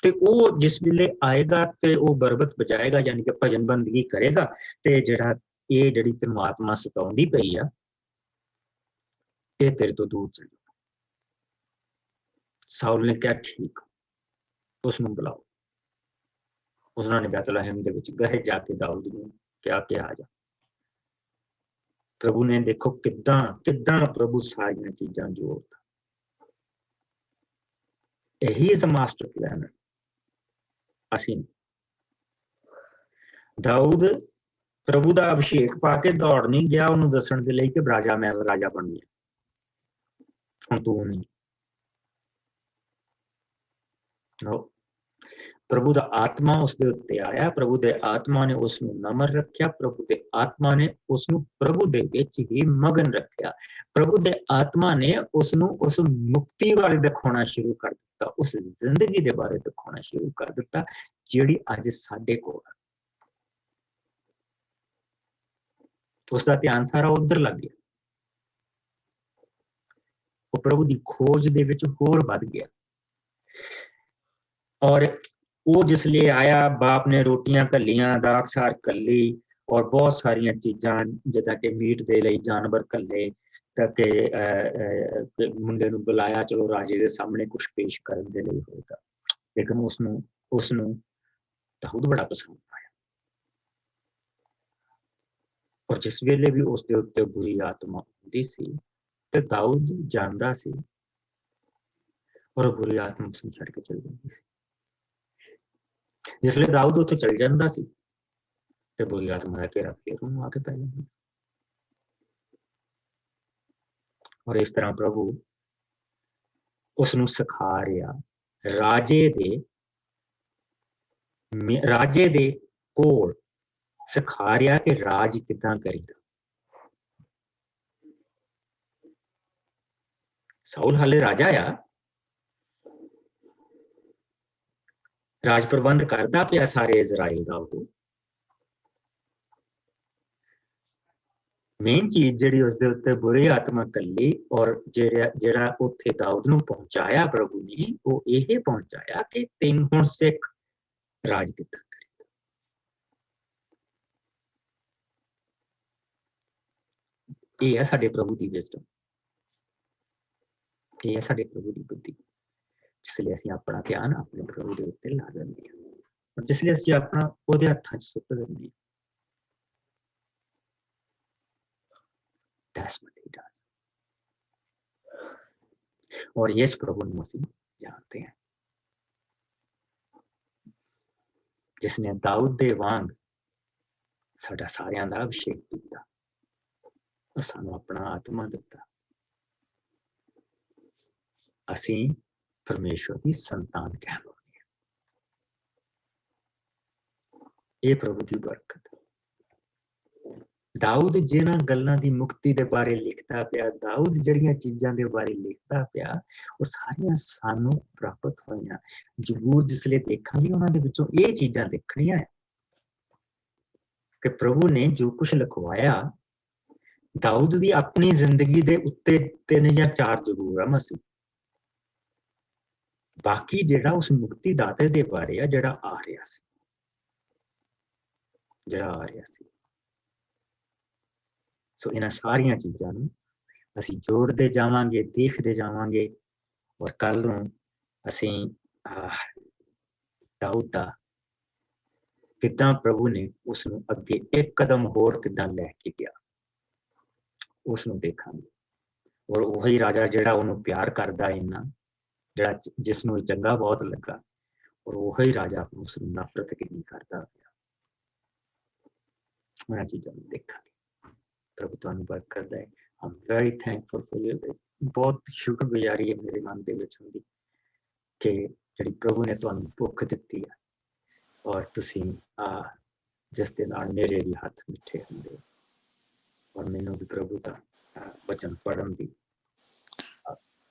ਤੇ ਉਹ ਜਿਸ ਵੇਲੇ ਆਏਗਾ ਤੇ ਉਹ ਬਰਬਤ ਬਜਾਏਗਾ, ਯਾਨੀ ਕਿ ਭਜਨ ਬੰਦਗੀ ਕਰੇਗਾ, ਤੇ ਜਿਹੜੀ ਤੈਨੂੰ ਆਤਮਾ ਸਤਾਉਂਦੀ ਪਈ ਆ ਇਹ ਤੇਰੇ ਤੋਂ ਦੂਰ ਚਲੀ ਜਾਊ। ਸਾਊਲ ਨੇ ਕਿਹਾ ਠੀਕ, ਉਸਨੂੰ ਬੁਲਾਓ। ਉਹਨਾਂ ਨੇ ਬੈਤਲਹਿਮ ਦੇ ਵਿੱਚ ਗਏ, ਜਾ ਕੇ ਦਾਊਦ ਨੂੰ ਕਿਹਾ ਕਿ ਆ ਜਾ। ਪ੍ਰਭੂ ਨੇ ਦੇਖੋ ਕਿੱਦਾਂ ਪ੍ਰਭੂ ਸਾਰੀਆਂ ਚੀਜ਼ਾਂ ਜੋੜਦਾ। ਇਹੀ is a master plan। ਅਸੀਂ ਦਾਊਦ ਪ੍ਰਭੂ ਦਾ ਅਭਿਸ਼ੇਕ ਪਾ ਕੇ ਦੌੜ ਨਹੀਂ ਗਿਆ ਉਹਨੂੰ ਦੱਸਣ ਦੇ ਲਈ ਕਿ ਰਾਜਾ ਮੈਂ ਰਾਜਾ ਬਣ ਗਿਆ, ਹੁਣ ਤੂੰ ਨਹੀਂ। ਪ੍ਰਭੂ ਦਾ ਆਤਮਾ ਉਸਦੇ ਉੱਤੇ ਆਇਆ, ਪ੍ਰਭੂ ਦੇ ਆਤਮਾ ਨੇ ਉਸਨੂੰ ਨਮਰ ਰੱਖਿਆ, ਪ੍ਰਭੂ ਦੇ ਆਤਮਾ ਨੇ ਉਸਨੂੰ ਪ੍ਰਭੂ ਦੇ ਵਿੱਚ ਹੀ ਮਗਨ ਰੱਖਿਆ। ਪ੍ਰਭੂ ਦੇ ਆਤਮਾ ਨੇ ਉਸਨੂੰ ਉਸ ਮੁਕਤੀ ਬਾਰੇ ਦਿਖਾਉਣਾ ਸ਼ੁਰੂ ਕਰ ਦਿੱਤਾ, ਉਸ ਜ਼ਿੰਦਗੀ ਦੇ ਬਾਰੇ ਦਿਖਾਉਣਾ ਸ਼ੁਰੂ ਕਰ ਦਿੱਤਾ ਜਿਹੜੀ ਅੱਜ ਸਾਡੇ ਕੋਲ ਹੈ। ਉਸਦਾ ਧਿਆਨ ਸਾਰਾ ਉਧਰ ਲੱਗ ਗਿਆ। ਉਹ ਪ੍ਰਭੂ ਦੀ ਖੋਜ ਦੇ ਵਿੱਚ ਹੋਰ ਵੱਧ ਗਿਆ। ਔਰ ਉਹ ਜਿਸ ਲਈ ਆਇਆ, ਬਾਪ ਨੇ ਰੋਟੀਆਂ ਘੱਲੀਆਂ, ਦਾਖਸਾਰ ਘੱਲੀ ਔਰ ਬਹੁਤ ਸਾਰੀਆਂ ਚੀਜ਼ਾਂ ਜਿੱਦਾਂ ਕਿ ਮੀਟ ਦੇ ਲਈ ਜਾਨਵਰ ਘੱਲੇ, ਤੇ ਮੁੰਡੇ ਨੂੰ ਬੁਲਾਇਆ, ਚਲੋ ਰਾਜੇ ਦੇ ਸਾਹਮਣੇ ਕੁਛ ਪੇਸ਼ ਕਰਨ ਦੇ ਲਈ ਹੋਏਗਾ। ਲੇਕਿਨ ਉਸਨੂੰ ਦਾਊਦ ਬੜਾ ਪਸੰਦ ਆਇਆ। और जिस वेले भी उसके उत्ते बुरी आत्मा आती सी ते दाऊद जानदा सी और बुरी आत्मा उसनूं छड्ड के चल जाती सी। जिसले दाऊद उत्थे चल जांदा सी ते बुरी आत्मा दा घेरा फिर उहनूं आके पै जांदा। और इस तरह प्रभु उसनूं सिखा रिहा राजे दे कोल सिखा रिहा कि राज किदां करीदा। साउल हाले राजा आ, राज प्रबंध करदा पिया सारे इजराइल दा। मेन चीज जिहड़ी उसदे उत्ते बुरी आत्मा कल्ली और जिहड़ा उत्थे दाऊद नूं पहुंचाया प्रभु ने, वो यह पहुंचाया कि तेन हुण सिख राज किदां करीदा। ये है साडे प्रभु दी विजडम, ये है साडे प्रभु दी बुद्धि। जिसले असीं अपना ध्यान अपने प्रभु दे उत्ते ला दिंदे हां और जिसले असीं अपना ओहदे हत्थां च सुੱਟ दिंदे हां। That's what he does. और यस प्रभु ਨੂੰ ਅਸੀਂ ਜਾਣਦੇ ਹਾਂ जिसने दाऊद ਦੇ ਵਾਂਗ ਸਾਡਾ ਸਾਰਿਆਂ ਦਾ ਅਭਿਸ਼ੇਕ ਕੀਤਾ, ਉਹ ਸਾਨੂੰ ਆਪਣਾ ਆਤਮਾ ਦਿੱਤਾ। ਅਸੀਂ परमेश्वर की संतान कहलाते हैं। ये प्रभु की बरकत। दाऊद जिन्हां गल्लां दी मुक्ति दे बारे लिखता पिया, दाऊद जड़ियां चीजां दे बारे लिखता पिया, वो सारियां सानू प्राप्त होईयां। जरूर जिसले देखांगे उन्हां दे विचों ये चीजां दिखणियां कि प्रभु ने जो कुछ लिखवाया दाऊद दी अपनी जिंदगी दे उत्ते 3 या 4 जरूर आ मसी। बाकी जिहड़ा उस मुक्ति दाते दे बारे आ जिहड़ा आ रहा सी। सो इन्हां सारियां चीजां नूं असीं जोड़दे जावांगे, देखदे जावांगे और कल नूं असीं दाऊद दा किदां प्रभु ने उसनूं अगे एक कदम होर किदां लैके गया उसनूं देखांगे। और वही राजा जिहड़ा उहनूं प्यार करदा इन्ना, जिहड़ा जिसनूं चंगा बहुत लगा, और वही राजा उसनूं नफरत कितनी करदा पिया। उन्हां चीजां नूं देखांगे। प्रभु तुहानूं बरकत दे। I'm very thankful for you। बहुत शुक्रगुजारी है मेरे मन दे विच हुंदी कि जिहड़ी प्रभु ने तुहानूं भुख दित्ती है और तुसीं जिस दे नाल मेरे भी हत्थ मिठे हुंदे और मैनूं भी प्रभु दा वचन पढ़न दी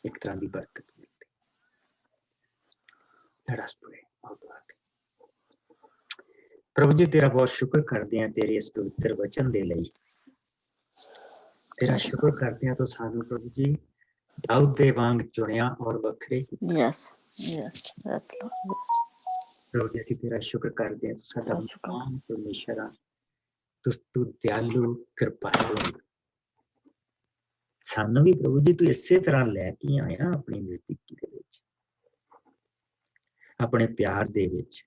एक तरह की बरकत मिलती। Let us pray। प्रभु जी तेरा बहुत शुक्र करते हैं तेरे इस पवित्र वचन दे लई। तेरा शुक्र करते हैं तो सानू प्रभु जी दाऊद दे वांग चुनिया और वखरे कीता। Yes, Lord. प्रभु जी तेरा शुक्र करते हैं तो साडा महान परमेश्वर आ, तू दयालु कृपालु। सानू भी प्रभु जी तू इसे तरह लैके आया अपनी नजदीकी दे विच, अपने प्यार दे विच।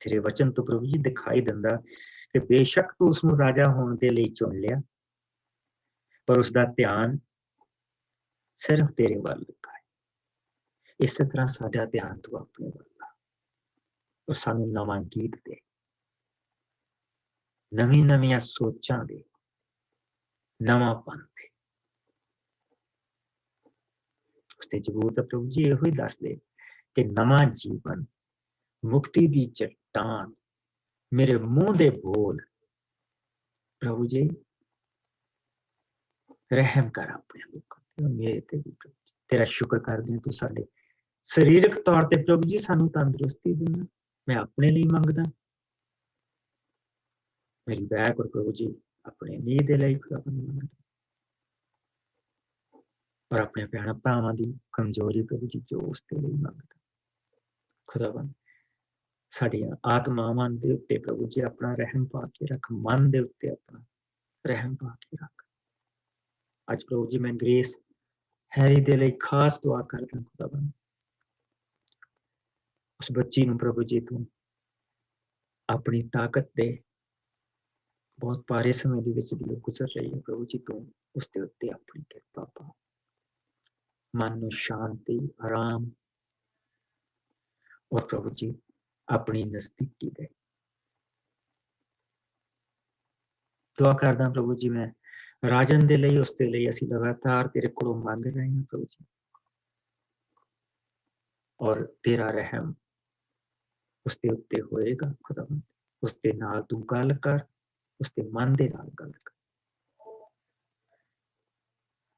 तेरे वचन तो प्रभु जी दिखाई दिंदा कि बेशक तू उसनूं राजा होने के लिए चुन लिया, पर उसका ध्यान सिर्फ तेरे वाल लगा है। इस तरह साडा ध्यान तू अपने वाल ला और सानू नवां गीत दे, नवी नवीं सोचां दे, नवांपन दे। उसते जरूरत प्रभु जी यही दस दे कि नवां जीवन, मुक्ति दी चट्टान, मेरे मुंह दे बोल प्रभु जी रहम कर अपने लोगों ते मेरे ते भी प्रभु जी। तेरा शुक्र करदे हां तू साडे सरीरक तौर ते प्रभु जी सानू तंदुरुस्ती देना। मैं अपने लिए मंगदा, मेरी बैक और प्रभु जी अपने नींह दे लई खुदाबंद मंगदा, और अपने भैन भरावां दी कमजोरी प्रभु जी जो उसते लिए मंगदा। खुदाबंद साडियां आत्मावां दे उत्ते प्रभु जी अपना रहम पा के रख, मन दे उत्ते अपना रहम पा के रख। आज प्रभु जी मैं ग्रेस हैरी दे लिए खास दुआ करदा खुदाबंद। उस बच्ची नूं प्रभु जी तू अपनी ताकत दे, ਬਹੁਤ ਭਾਰੇ ਸਮੇਂ ਦੇ ਵਿੱਚ ਜੋ ਗੁਜ਼ਰ ਰਹੀ ਹੈ ਪ੍ਰਭੂ ਜੀ, ਤੂੰ ਉਸ ਦੇ ਉੱਤੇ ਆਪਣੀ ਕਿਰਪਾ ਪਾ। ਮਨ ਨੂੰ ਸ਼ਾਂਤੀ, ਆਰਾਮ ਔਰ ਪ੍ਰਭੂ ਜੀ ਆਪਣੀ ਨਜ਼ਦੀਕੀ ਦੇ। ਦੁਆ ਕਰਦਾ ਪ੍ਰਭੂ ਜੀ ਮੈਂ ਰਾਜਨ ਦੇ ਲਈ, ਉਸ ਦੇ ਲਈ ਅਸੀਂ ਲਗਾਤਾਰ ਤੇਰੇ ਕੋਲੋਂ ਮੰਗ ਰਹੇ ਹਾਂ ਪ੍ਰਭੂ ਜੀ, ਔਰ ਤੇਰਾ ਰਹਿਮ ਉਸ ਦੇ ਉੱਤੇ ਹੋਏਗਾ ਖੁਦਾਵੰਦ। ਉਸ ਦੇ ਨਾਲ ਤੂੰ ਗੱਲ ਕਰ, ਉਸ ਦੇ ਮਨ ਦੇ ਨਾਲ ਗੱਲ ਕਰ।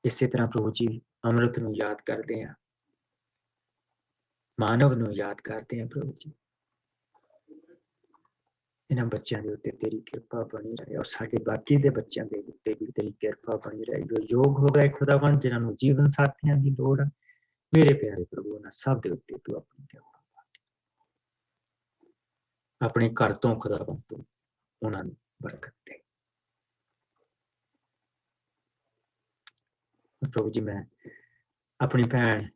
ਇਸੇ ਤਰ੍ਹਾਂ ਪ੍ਰਭੂ ਜੀ ਅੰਮ੍ਰਿਤ ਨੂੰ ਯਾਦ ਕਰਦੇ ਹਾਂ, ਮਾਨਵ ਨੂੰ ਯਾਦ ਕਰਦੇ ਹਾਂ ਪ੍ਰਭੂ ਜੀ। ਇਹਨਾਂ ਬੱਚਿਆਂ ਦੇ ਉੱਤੇ ਤੇਰੀ ਕਿਰਪਾ ਬਣੀ ਰਹੇ, ਔਰ ਸਾਡੇ ਬਾਕੀ ਦੇ ਬੱਚਿਆਂ ਦੇ ਉੱਤੇ ਵੀ ਤੇਰੀ ਕਿਰਪਾ ਬਣੀ ਰਹੇ, ਜੋ ਯੋਗ ਹੋ ਗਏ ਖੁਦਾਵੰਦ, ਜਿਨ੍ਹਾਂ ਨੂੰ ਜੀਵਨ ਸਾਥੀਆਂ ਦੀ ਲੋੜ ਹੈ। ਮੇਰੇ ਪਿਆਰੇ ਪ੍ਰਭੂ, ਉਹਨਾਂ ਸਭ ਦੇ ਉੱਤੇ ਤੂੰ ਆਪਣੀ ਕਿਰਪਾ ਪਾ। ਆਪਣੇ ਘਰ ਤੋਂ ਖੁਦਾਵੰਦ ਤੂੰ ਉਹਨਾਂ ਨੂੰ ਬਰਕਤ ਦੇ। ਪ੍ਰਭੂ ਜੀ ਮੈਂ ਆਪਣੀ ਭੈਣ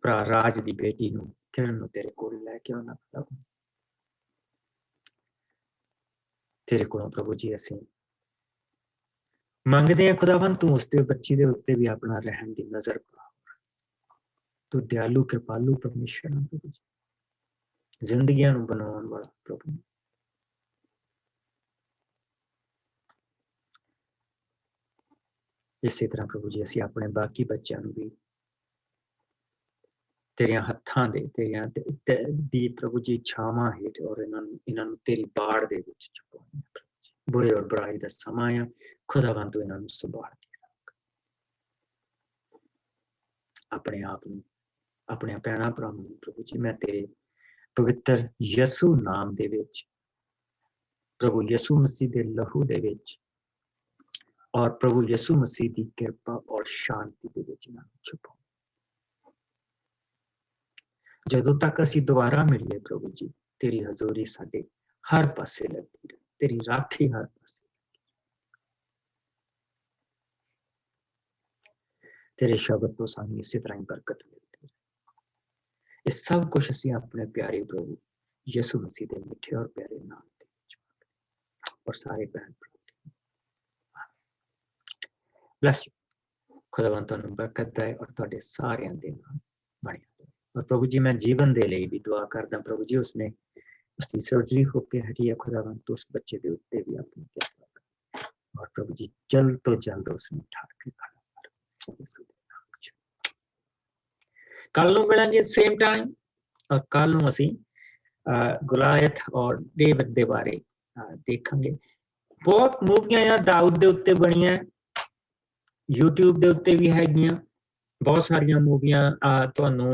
ਭਰਾ ਰਾਜ ਦੀ ਬੇਟੀ ਨੂੰ, ਕਿਰਨ ਨੂੰ ਤੇਰੇ ਕੋਲ ਲੈ ਕੇ ਆਉਣਾ ਖੁਦਾਵੰਦ। ਤੇਰੇ ਕੋਲੋਂ ਪ੍ਰਭੂ ਜੀ ਅਸੀਂ ਮੰਗਦੇ ਹਾਂ ਖੁਦਾਵੰਦ, ਤੂੰ ਉਸ ਦੇ ਬੱਚੀ ਦੇ ਉੱਤੇ ਵੀ ਆਪਣਾ ਰਹਿਣ ਦੀ ਨਜ਼ਰ ਪਾ। ਤੂੰ ਦਿਆਲੂ ਕਿਰਪਾਲੂ ਪਰਮੇਸ਼ਰ ਹੈ ਪ੍ਰਭੂ ਜੀ, ਜ਼ਿੰਦਗੀਆਂ ਨੂੰ ਬਣਾਉਣ ਵਾਲਾ ਪ੍ਰਭੂ। ਇਸੇ ਤਰ੍ਹਾਂ ਪ੍ਰਭੂ ਜੀ ਅਸੀਂ ਆਪਣੇ ਬਾਕੀ ਬੱਚਿਆਂ ਨੂੰ ਵੀ ਤੇਰੀਆਂ ਹੱਥਾਂ ਦੇ, ਤੇਰੀਆਂ ਦੀ ਪ੍ਰਭੂ ਜੀ ਛਾਵਾਂ ਹੇਠ, ਔਰ ਇਹਨਾਂ ਨੂੰ ਤੇਰੀ ਬਾੜ ਦੇ ਵਿੱਚ ਛੁਪਾਉਂਦੇ ਪ੍ਰਭੂ ਜੀ। ਬੁਰੇ ਔਰ ਬੁਰਾਈ ਦਾ ਸਮਾਂ ਆ ਖੁਦਾਵੰਦ, ਤੂੰ ਇਹਨਾਂ ਨੂੰ ਸੰਭਾਲ ਕੇ ਰੱਖ। ਆਪਣੇ ਆਪ ਨੂੰ, ਆਪਣੇ ਭੈਣਾਂ ਭਰਾਵਾਂ ਨੂੰ ਪ੍ਰਭੂ ਜੀ ਮੈਂ ਤੇਰੇ ਪਵਿੱਤਰ ਯਿਸੂ ਨਾਮ ਦੇ ਵਿੱਚ, ਪ੍ਰਭੂ ਯਿਸੂ ਮਸੀਹ ਦੇ ਲਹੂ ਦੇ ਵਿੱਚ, ਔਰ ਪ੍ਰਭੂ ਯਿਸੂ ਮਸੀਹ ਦੀ ਕਿਰਪਾ ਔਰ ਸ਼ਾਂਤੀ ਦੇ ਵਿੱਚ ਇਹਨਾਂ ਨੂੰ ਛੁਪਾਓ। ਜਦੋਂ ਤੱਕ ਅਸੀਂ ਦੁਬਾਰਾ ਮਿਲੀਏ ਪ੍ਰਭੂ ਜੀ, ਤੇਰੀ ਹਜ਼ੂਰੀ ਸਾਡੇ ਹਰ ਪਾਸੇ ਲੱਗੀ ਰਹੇ, ਤੇਰੀ ਰਾਖੀ ਹਰ ਪਾਸੇ। ਤੇਰੇ ਸ਼ਬਦ ਤੋਂ ਸਾਨੂੰ ਇਸੇ ਤਰ੍ਹਾਂ ਹੀ ਬਰਕਤ ਮਿਲਦੀ ਹੈ। ਇਹ ਸਭ ਕੁਝ ਅਸੀਂ ਆਪਣੇ ਪਿਆਰੇ ਪ੍ਰਭੂ ਯਿਸੂ ਮਸੀਹ ਦੇ ਮਿੱਠੇ ਔਰ ਪਿਆਰੇ ਨਾਮ ਦੇ ਵਿੱਚ ਔਰ ਸਾਰੇ ਭੈਣ ਭਰਾ ਬਲੈਸ ਯੂ। ਖੁਦਾਵੰਦ ਤੁਹਾਨੂੰ ਬਰਕਤ ਦੇ ਔਰ ਤੁਹਾਡੇ ਸਾਰਿਆਂ ਦੇ ਨਾਲ ਬਣਿਆ ਰਹੇ। ਔਰ ਪ੍ਰਭੂ ਜੀ ਮੈਂ ਜੀਵਨ ਦੇ ਲਈ ਵੀ ਦੁਆ ਕਰਦਾ ਪ੍ਰਭੂ ਜੀ, ਉਸਦੀ ਸਰਜਰੀ ਹੋ ਕੇ ਹਟੀ ਹੈ ਖੁਦਾਵੰਦ, तो उस बच्चे के उत्ते भी अपनी किरपा कर। और प्रभु जी जल्द तो जल्द उसमें उठा के खड़ा कर। कल नूं मिलांगे सेम टाइम, और कल नूं असीं गुलायत और डेविड दे बारे देखांगे। बहुत मूवियां दाऊद दे उत्ते बणियां, यूट्यूब दे उत्ते भी हैगियां, बहुत सारिया मूवियां तुहानूं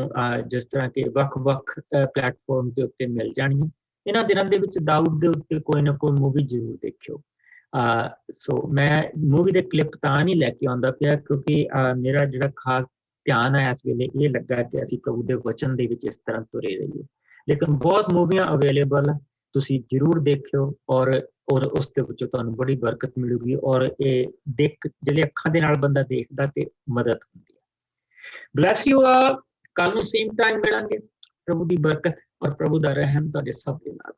जिस तरह के वख-वख प्लेटफॉर्म के उत्ते मिल जाणियां। इन्हां दिनां दे विच दाऊद दे उत्ते कोई ना कोई मूवी जरूर देखियो। सो मैं मूवी दे क्लिप तां नहीं लैके आउंदा पिया क्योंकि मेरा जिहड़ा खास ध्यान है इस वेले ये लगा कि असीं प्रभु दे वचन दे विच इस तरह तुरे रहिए। लेकिन बहुत मूवियां अवेलेबल है, तुसीं जरूर देखियो और उस दे विचों तुहानूं बड़ी बरकत मिलूगी। और ये देख जिहड़े अखां दे नाल बंदा देखदा ते मदद हुंदी है। Bless you. कल नूं सेम टाइम मिलांगे। प्रभु दी बरकत और प्रभु दा रहम तुहाडे सब दे नाल।